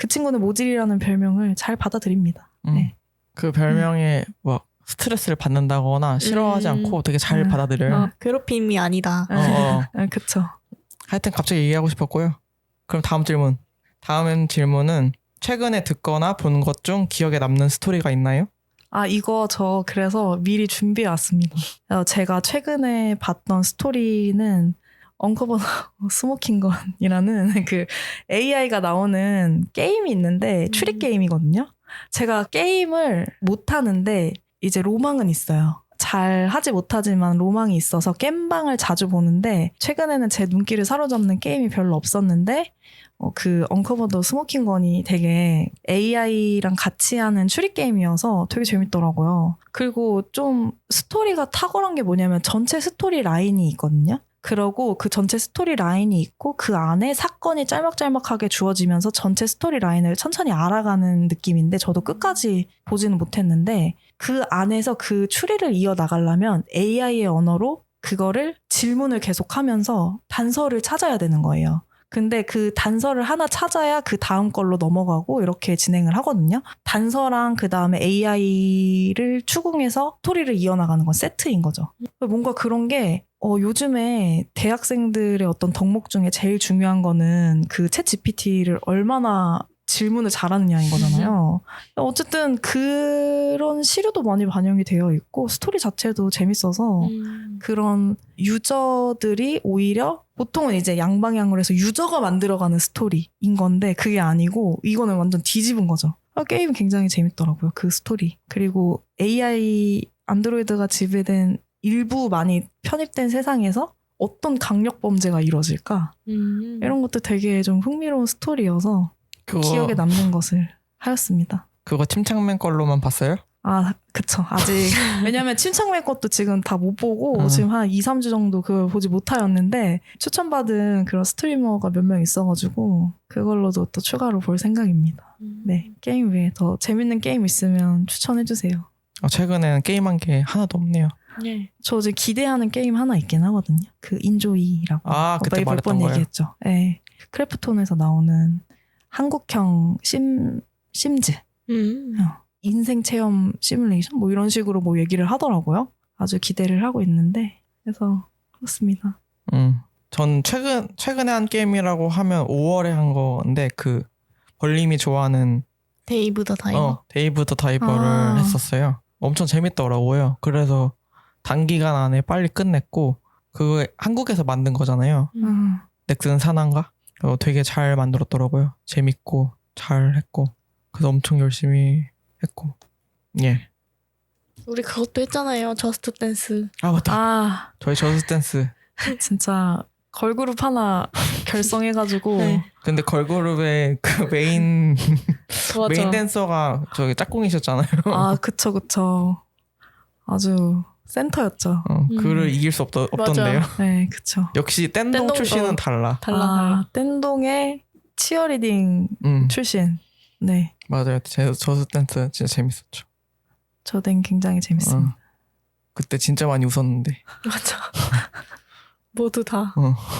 친구는 모질이라는 별명을 잘 받아들입니다. 네. 그 별명에 뭐 스트레스를 받는다거나 싫어하지 않고 되게 잘 받아들여요. 괴롭힘이 아니다. 그쵸. 하여튼 갑자기 얘기하고 싶었고요. 그럼 다음 질문은 최근에 듣거나 본 것 중 기억에 남는 스토리가 있나요? 이거 저 그래서 미리 준비해 왔습니다. 제가 최근에 봤던 스토리는 언커버너 스모킹건이라는 그 AI가 나오는 게임이 있는데 추리 게임이거든요. 제가 게임을 못하는데 이제 로망은 있어요. 잘 하지 못하지만 로망이 있어서 겜방을 자주 보는데 최근에는 제 눈길을 사로잡는 게임이 별로 없었는데 그 언커버더 스모킹건이 되게 AI랑 같이 하는 추리 게임이어서 되게 재밌더라고요. 그리고 좀 스토리가 탁월한 게 뭐냐면 전체 스토리 라인이 있거든요. 그러고 그 전체 스토리 라인이 있고 그 안에 사건이 짤막짤막하게 주어지면서 전체 스토리 라인을 천천히 알아가는 느낌인데 저도 끝까지 보지는 못했는데 그 안에서 그 추리를 이어나가려면 AI의 언어로 그거를 질문을 계속하면서 단서를 찾아야 되는 거예요. 근데 그 단서를 하나 찾아야 그 다음 걸로 넘어가고 이렇게 진행을 하거든요. 단서랑 그 다음에 AI를 추궁해서 스토리를 이어나가는 건 세트인 거죠. 뭔가 그런 게 요즘에 대학생들의 어떤 덕목 중에 제일 중요한 거는 그 챗 GPT를 얼마나 질문을 잘하느냐인 거잖아요. 어쨌든 그런 시류도 많이 반영이 되어 있고 스토리 자체도 재밌어서 그런 유저들이 오히려 보통은 이제 양방향으로 해서 유저가 만들어가는 스토리인 건데 그게 아니고 이거는 완전 뒤집은 거죠. 게임 굉장히 재밌더라고요. 그 스토리. 그리고 AI 안드로이드가 지배된 일부 많이 편입된 세상에서 어떤 강력 범죄가 이루어질까? 이런 것도 되게 좀 흥미로운 스토리여서 기억에 남는 것을 하였습니다. 그거 침착맨 걸로만 봤어요? 아, 그쵸. 아직. 왜냐면 침착맨 것도 지금 다 못 보고 지금 한 2, 3주 정도 그걸 보지 못하였는데 추천받은 그런 스트리머가 몇 명 있어가지고 그걸로도 또 추가로 볼 생각입니다. 네. 게임 외에 더 재밌는 게임 있으면 추천해주세요. 최근에는 게임한 게 하나도 없네요. 네. 저 지금 기대하는 게임 하나 있긴 하거든요. 그 인조이라고. 그때 말했던 번 거예요. 얘기했죠. 네. 크래프톤에서 나오는 한국형 심즈. 인생 체험 시뮬레이션? 뭐 이런 식으로 뭐 얘기를 하더라고요. 아주 기대를 하고 있는데. 그래서 그렇습니다. 전 최근에 한 게임이라고 하면 5월에 한 건데 그 벌림이 좋아하는 데이브 더 다이버. 데이브 더 다이버를 했었어요. 엄청 재밌더라고요. 그래서 단기간 안에 빨리 끝냈고 그거 한국에서 만든 거잖아요. 넥슨 산하인가? 되게 잘 만들었더라고요. 재밌고 잘 했고 그래서 엄청 열심히 했고 예. 우리 그것도 했잖아요. 저스트 댄스. 맞다. 저희 저스트 댄스. 진짜 걸그룹 하나 결성해가지고. 네. 근데 걸그룹의 그 메인 댄서가 저기 짝꿍이셨잖아요. 그쵸. 아주 센터였죠. 그를 이길 수 없던데요. 네, 그쵸. 역시 댄동 출신은 달라. 댄동의 치어리딩 출신. 네. 맞아요. 저스트 댄스 진짜 재밌었죠. 저는 굉장히 재밌습니다. 그때 진짜 많이 웃었는데. 맞아. 모두 다.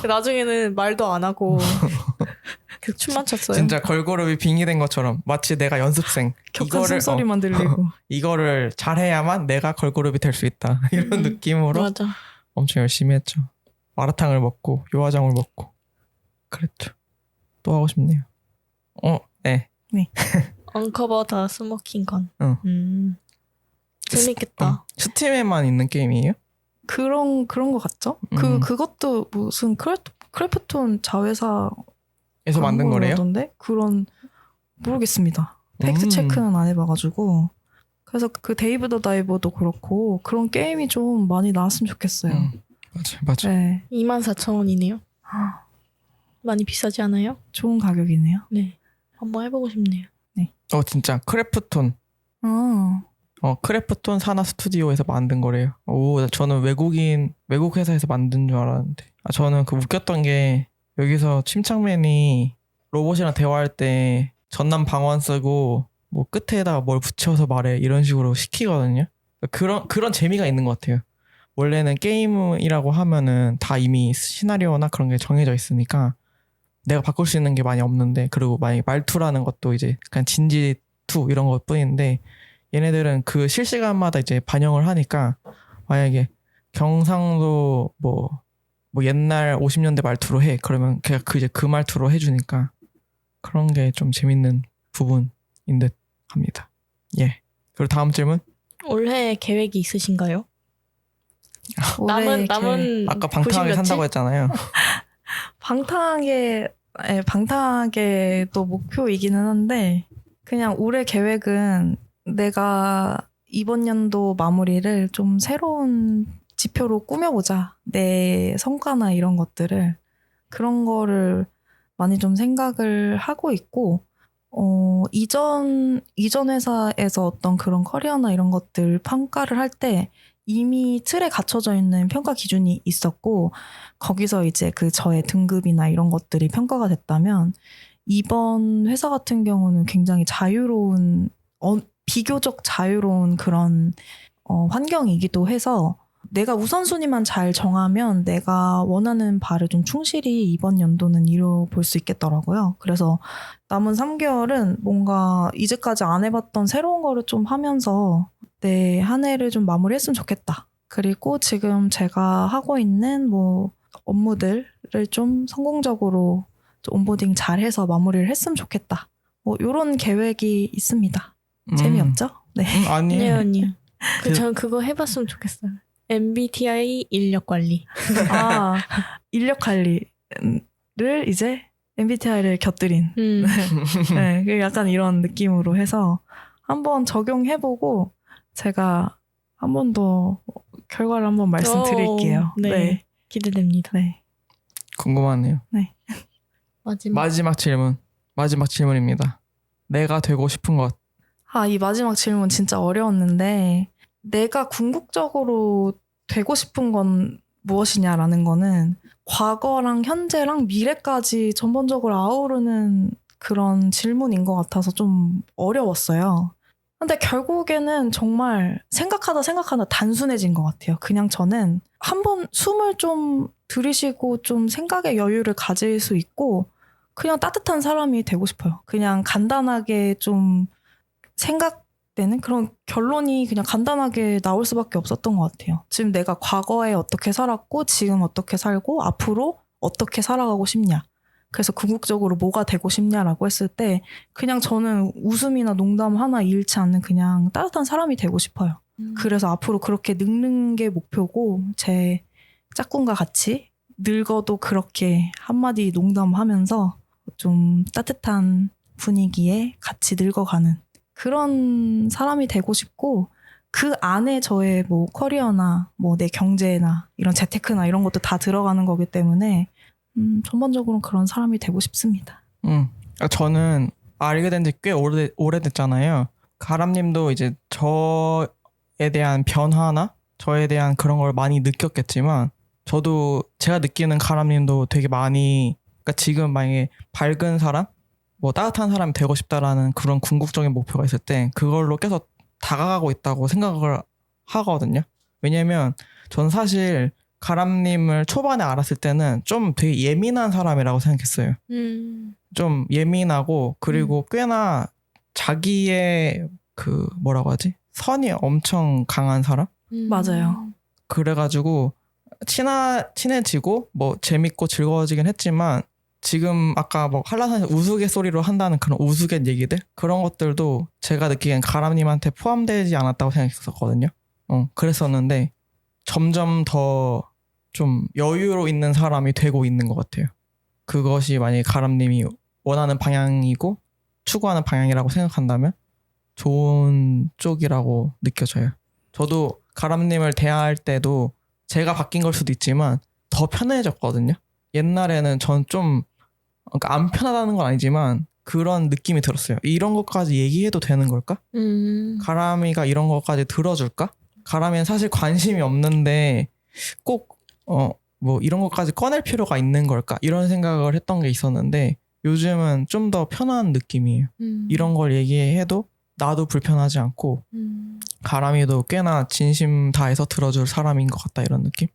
나중에는 말도 안 하고 계속 춤만 췄어요. 진짜 걸그룹이 빙의된 것처럼 마치 내가 연습생. 격한 숨소리만 들리고. 이거를 잘해야만 내가 걸그룹이 될 수 있다. 이런 느낌으로 맞아. 엄청 열심히 했죠. 마라탕을 먹고 요화정을 먹고 그랬죠. 또 하고 싶네요. 네. 언커버 더 스모킹 건. 재밌겠다. 스팀에만 있는 게임이에요? 그런 것 같죠? 그것도 무슨 크래프톤 자회사 에서 만든 거래요? 그런 모르겠습니다. 팩트 체크는 안 해봐가지고. 그래서 그 데이브 더 다이버도 그렇고 그런 게임이 좀 많이 나왔으면 좋겠어요. 맞아. 네. 24,000원이네요. 많이 비싸지 않아요? 좋은 가격이네요. 네. 한번 해보고 싶네요. 네. 진짜 크래프톤. 크래프톤 산하 스튜디오에서 만든 거래요. 저는 외국 회사에서 만든 줄 알았는데. 저는 그 웃겼던 게 여기서 침착맨이 로봇이랑 대화할 때 전남 방언 쓰고 뭐 끝에다가 뭘 붙여서 말해 이런 식으로 시키거든요. 그런 재미가 있는 것 같아요. 원래는 게임이라고 하면은 다 이미 시나리오나 그런 게 정해져 있으니까 내가 바꿀 수 있는 게 많이 없는데, 그리고 만약에 말투라는 것도 이제 그냥 진지2 이런 것 뿐인데 얘네들은 그 실시간마다 이제 반영을 하니까 만약에 경상도 뭐 옛날 50년대 말투로 해 그러면 그냥 그 말투로 해주니까 그런 게 좀 재밌는 부분인 듯 합니다. 예. 그리고 다음 질문. 올해 계획이 있으신가요? 남은 아까 방탕하게 산다고 했잖아요. 방탕하게 또 목표이기는 한데 그냥 올해 계획은 내가 이번 연도 마무리를 좀 새로운 지표로 꾸며보자. 내 성과나 이런 것들을 그런 거를 많이 좀 생각을 하고 있고 이전 회사에서 어떤 그런 커리어나 이런 것들 평가를 할 때 이미 틀에 갖춰져 있는 평가 기준이 있었고 거기서 이제 그 저의 등급이나 이런 것들이 평가가 됐다면 이번 회사 같은 경우는 굉장히 비교적 자유로운 그런 환경이기도 해서 내가 우선순위만 잘 정하면 내가 원하는 바를 좀 충실히 이번 연도는 이뤄볼 수 있겠더라고요. 그래서 남은 3개월은 뭔가 이제까지 안 해봤던 새로운 거를 좀 하면서 내 한 해를 좀 마무리했으면 좋겠다. 그리고 지금 제가 하고 있는 뭐 업무들을 좀 성공적으로 좀 온보딩 잘해서 마무리를 했으면 좋겠다. 뭐 이런 계획이 있습니다. 재미없죠? 네. 아니에요. 아니요. 전 그거 해봤으면 좋겠어요. MBTI 인력 관리. 아, 인력 관리를 이제 MBTI를 곁들인. 네, 그 약간 이런 느낌으로 해서 한번 적용해보고 제가 한 번 더 결과를 한번 말씀드릴게요. 네. 네. 기대됩니다. 네. 궁금하네요. 네. 마지막 질문입니다. 내가 되고 싶은 것. 아, 이 마지막 질문 진짜 어려웠는데 내가 궁극적으로 되고 싶은 건 무엇이냐라는 거는 과거랑 현재랑 미래까지 전반적으로 아우르는 그런 질문인 것 같아서 좀 어려웠어요. 근데 결국에는 정말 생각하다 단순해진 것 같아요. 그냥 저는 한번 숨을 좀 들이쉬고 좀 생각의 여유를 가질 수 있고 그냥 따뜻한 사람이 되고 싶어요. 그냥 간단하게 좀 생각되는 그런 결론이 그냥 간단하게 나올 수밖에 없었던 것 같아요. 지금 내가 과거에 어떻게 살았고 지금 어떻게 살고 앞으로 어떻게 살아가고 싶냐. 그래서 궁극적으로 뭐가 되고 싶냐라고 했을 때 그냥 저는 웃음이나 농담 하나 잃지 않는 그냥 따뜻한 사람이 되고 싶어요. 그래서 앞으로 그렇게 늙는 게 목표고 제 짝꿍과 같이 늙어도 그렇게 한마디 농담하면서 좀 따뜻한 분위기에 같이 늙어가는 그런 사람이 되고 싶고 그 안에 저의 뭐 커리어나 뭐 내 경제나 이런 재테크나 이런 것도 다 들어가는 거기 때문에 전반적으로는 그런 사람이 되고 싶습니다. 저는 알게 된 지 꽤 오래됐잖아요. 가람님도 이제 저에 대한 변화나 저에 대한 그런 걸 많이 느꼈겠지만 저도 제가 느끼는 가람님도 되게 많이 그러니까 지금 만약에 밝은 사람 뭐 따뜻한 사람이 되고 싶다라는 그런 궁극적인 목표가 있을 때 그걸로 계속 다가가고 있다고 생각을 하거든요. 왜냐면 전 사실 가람님을 초반에 알았을 때는 좀 되게 예민한 사람이라고 생각했어요. 좀 예민하고 그리고 꽤나 자기의 그 뭐라고 하지? 선이 엄청 강한 사람? 맞아요. 그래가지고 친해지고 뭐 재밌고 즐거워지긴 했지만 지금 아까 뭐 한라산에서 우스갯소리로 한다는 그런 우스갯 얘기들 그런 것들도 제가 느끼기엔 가람님한테 포함되지 않았다고 생각했었거든요. 그랬었는데 점점 더 좀 여유로 있는 사람이 되고 있는 것 같아요. 그것이 만약에 가람님이 원하는 방향이고 추구하는 방향이라고 생각한다면 좋은 쪽이라고 느껴져요. 저도 가람님을 대할 때도 제가 바뀐 걸 수도 있지만 더 편해졌거든요. 옛날에는 전 좀 그러니까 안 편하다는 건 아니지만 그런 느낌이 들었어요. 이런 것까지 얘기해도 되는 걸까? 가람이가 이런 것까지 들어줄까? 가람이는 사실 관심이 없는데 꼭 뭐 이런 것까지 꺼낼 필요가 있는 걸까? 이런 생각을 했던 게 있었는데 요즘은 좀 더 편한 느낌이에요. 이런 걸 얘기해도 나도 불편하지 않고 가람이도 꽤나 진심 다해서 들어줄 사람인 것 같다 이런 느낌?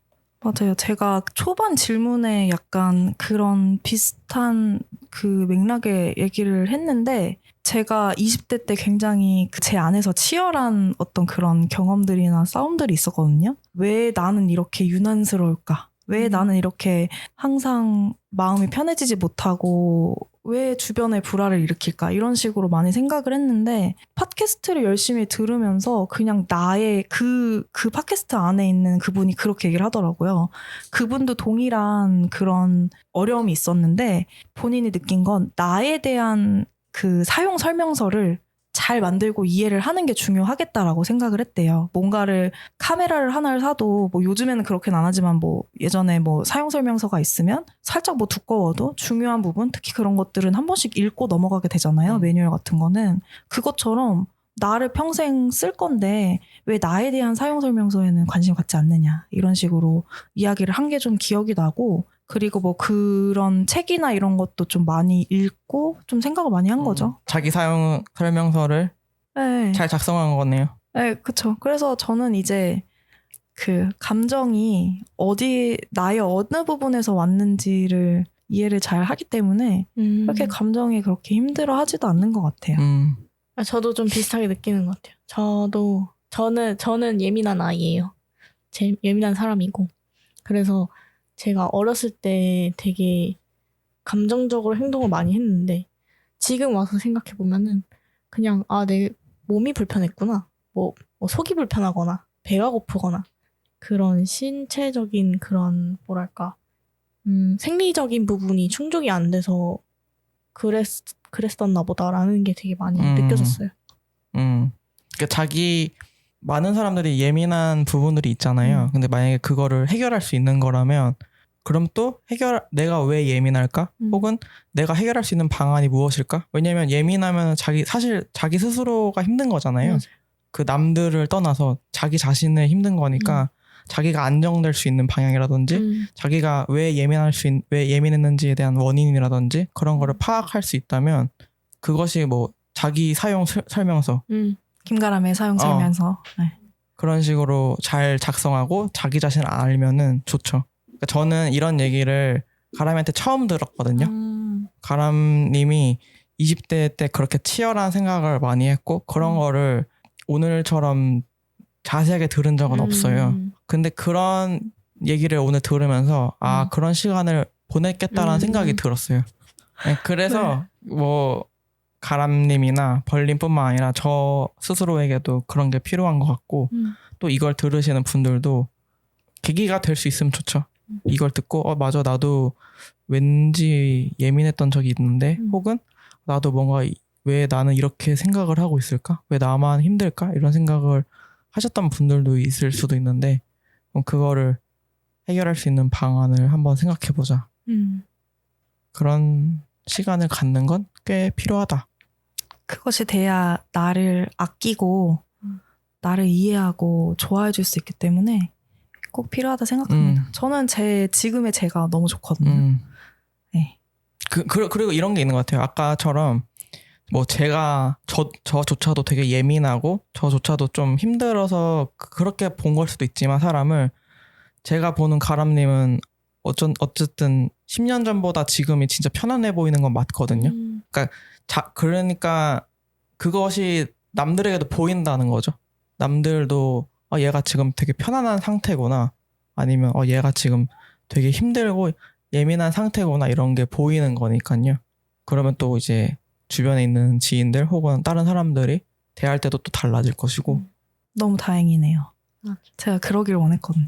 맞아요. 제가 초반 질문에 약간 그런 비슷한 그 맥락의 얘기를 했는데 제가 20대 때 굉장히 제 안에서 치열한 어떤 그런 경험들이나 싸움들이 있었거든요. 왜 나는 이렇게 유난스러울까? 왜 나는 이렇게 항상 마음이 편해지지 못하고 왜 주변에 불화를 일으킬까? 이런 식으로 많이 생각을 했는데 팟캐스트를 열심히 들으면서 그냥 나의 그 팟캐스트 안에 있는 그분이 그렇게 얘기를 하더라고요. 그분도 동일한 그런 어려움이 있었는데 본인이 느낀 건 나에 대한 그 사용 설명서를 잘 만들고 이해를 하는 게 중요하겠다라고 생각을 했대요. 뭔가를 카메라를 하나를 사도 뭐 요즘에는 그렇게는 안 하지만 뭐 예전에 뭐 사용 설명서가 있으면 살짝 뭐 두꺼워도 중요한 부분 특히 그런 것들은 한 번씩 읽고 넘어가게 되잖아요. 매뉴얼 같은 거는. 그것처럼 나를 평생 쓸 건데 왜 나에 대한 사용 설명서에는 관심 갖지 않느냐 이런 식으로 이야기를 한 게 좀 기억이 나고 그리고 뭐 그런 책이나 이런 것도 좀 많이 읽고 좀 생각을 많이 한 거죠. 자기 사용 설명서를 네. 잘 작성한 거네요. 네, 그쵸. 그래서 저는 이제 그 감정이 나의 어느 부분에서 왔는지를 이해를 잘 하기 때문에 그렇게 감정이 그렇게 힘들어 하지도 않는 것 같아요. 저도 좀 비슷하게 느끼는 것 같아요. 저는 예민한 아이예요. 예민한 사람이고. 그래서 제가 어렸을 때 되게 감정적으로 행동을 많이 했는데 지금 와서 생각해보면은 그냥 내 몸이 불편했구나. 뭐 속이 불편하거나 배가 고프거나 그런 신체적인 그런 뭐랄까 생리적인 부분이 충족이 안 돼서 그랬었나 보다라는 게 되게 많이 느껴졌어요. 그러니까 많은 사람들이 예민한 부분들이 있잖아요. 근데 만약에 그거를 해결할 수 있는 거라면 그럼 또 내가 왜 예민할까? 혹은 내가 해결할 수 있는 방안이 무엇일까? 왜냐면 예민하면 사실 자기 스스로가 힘든 거잖아요. 맞아요. 그 남들을 떠나서 자기 자신을 힘든 거니까 자기가 안정될 수 있는 방향이라든지 자기가 왜 예민했는지에 대한 원인이라든지 그런 거를 파악할 수 있다면 그것이 뭐 자기 사용 설명서 김가람의 사용 설명서 네. 그런 식으로 잘 작성하고 자기 자신을 알면은 좋죠. 그러니까 저는 이런 얘기를 가람이한테 처음 들었거든요. 가람님이 20대 때 그렇게 치열한 생각을 많이 했고 그런 거를 오늘처럼 자세하게 들은 적은 없어요. 근데 그런 얘기를 오늘 들으면서 그런 시간을 보냈겠다라는 생각이 들었어요. 네, 그래서 뭐 가람님이나 벌님뿐만 아니라 저 스스로에게도 그런 게 필요한 것 같고 또 이걸 들으시는 분들도 계기가 될 수 있으면 좋죠. 이걸 듣고 맞아 나도 왠지 예민했던 적이 있는데 혹은 나도 뭔가 왜 나는 이렇게 생각을 하고 있을까? 왜 나만 힘들까? 이런 생각을 하셨던 분들도 있을 수도 있는데 그거를 해결할 수 있는 방안을 한번 생각해보자. 그런 시간을 갖는 건 꽤 필요하다. 그것이 돼야 나를 아끼고 나를 이해하고 좋아해 줄 수 있기 때문에 꼭 필요하다 생각합니다. 저는 지금의 제가 너무 좋거든요. 네. 그리고 이런 게 있는 것 같아요. 아까처럼 뭐 저조차도 되게 예민하고 저조차도 좀 힘들어서 그렇게 본 걸 수도 있지만 사람을 제가 보는 가람님은 어쨌든 10년 전보다 지금이 진짜 편안해 보이는 건 맞거든요. 그러니까 그것이 남들에게도 보인다는 거죠. 남들도 얘가 지금 되게 편안한 상태구나 아니면 얘가 지금 되게 힘들고 예민한 상태구나 이런 게 보이는 거니까요. 그러면 또 이제 주변에 있는 지인들 혹은 다른 사람들이 대할 때도 또 달라질 것이고 너무 다행이네요. 제가 그러길 원했거든요.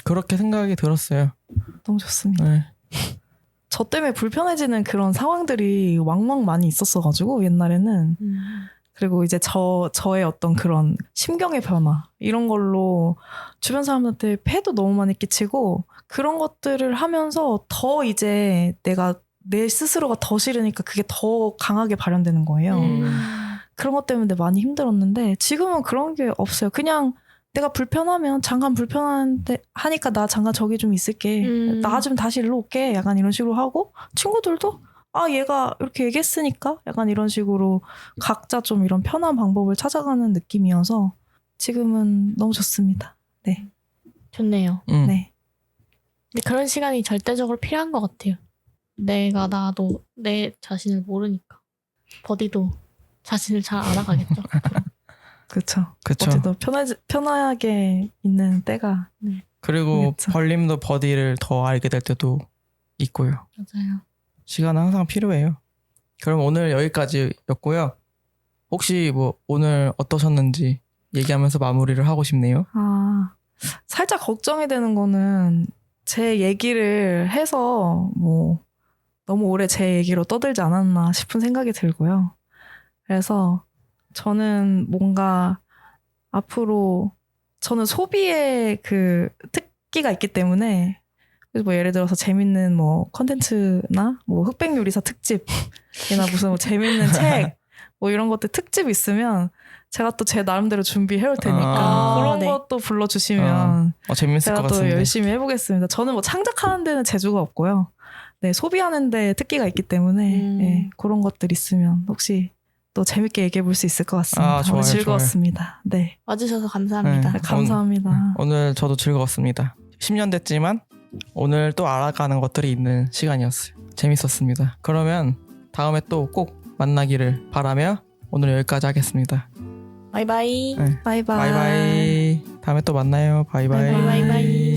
그렇게 생각이 들었어요. 너무 좋습니다. 네. 저 때문에 불편해지는 그런 상황들이 왕왕 많이 있었어가지고 옛날에는 그리고 이제 저의 어떤 그런 심경의 변화 이런 걸로 주변 사람한테 폐도 너무 많이 끼치고 그런 것들을 하면서 더 이제 내 스스로가 더 싫으니까 그게 더 강하게 발현되는 거예요. 그런 것 때문에 많이 힘들었는데 지금은 그런 게 없어요. 그냥 내가 불편하면 잠깐 불편한데 하니까 나 잠깐 저기 좀 있을게. 나 좀 다시 일로 올게. 약간 이런 식으로 하고 친구들도 얘가 이렇게 얘기했으니까 약간 이런 식으로 각자 좀 이런 편한 방법을 찾아가는 느낌이어서 지금은 너무 좋습니다. 네. 좋네요. 네. 근데 그런 시간이 절대적으로 필요한 것 같아요. 나도 내 자신을 모르니까. 버디도 자신을 잘 알아가겠죠. 그렇죠. 어쨌든 편하게 있는 때가. 그리고 있겠죠. 벌님도 버디를 더 알게 될 때도 있고요. 맞아요. 시간은 항상 필요해요. 그럼 오늘 여기까지였고요. 혹시 뭐 오늘 어떠셨는지 얘기하면서 마무리를 하고 싶네요. 살짝 걱정이 되는 거는 제 얘기를 해서 뭐 너무 오래 제 얘기로 떠들지 않았나 싶은 생각이 들고요. 그래서 저는 뭔가 앞으로 저는 소비의 그 특기가 있기 때문에 그래서 뭐 예를 들어서 재밌는 뭐 컨텐츠나 뭐 흑백 요리사 특집이나 무슨 뭐 재밌는 책 뭐 이런 것들 특집 있으면 제가 또 제 나름대로 준비해 올 테니까 그런 것도 불러주시면 재밌을 제가 것 또 같은데. 열심히 해보겠습니다. 저는 뭐 창작하는 데는 재주가 없고요. 네, 소비하는 데 특기가 있기 때문에 네, 그런 것들 있으면 혹시 또 재밌게 얘기해 볼 수 있을 것 같습니다. 좋아요, 오늘 즐거웠습니다. 네. 와주셔서 감사합니다. 네. 감사합니다. 오늘 저도 즐거웠습니다. 10년 됐지만 오늘 또 알아가는 것들이 있는 시간이었어요. 재밌었습니다. 그러면 다음에 또 꼭 만나기를 바라며 오늘 여기까지 하겠습니다. 바이바이. 네. 바이바이. 바이바이. 다음에 또 만나요. 바이바이. 바이바이.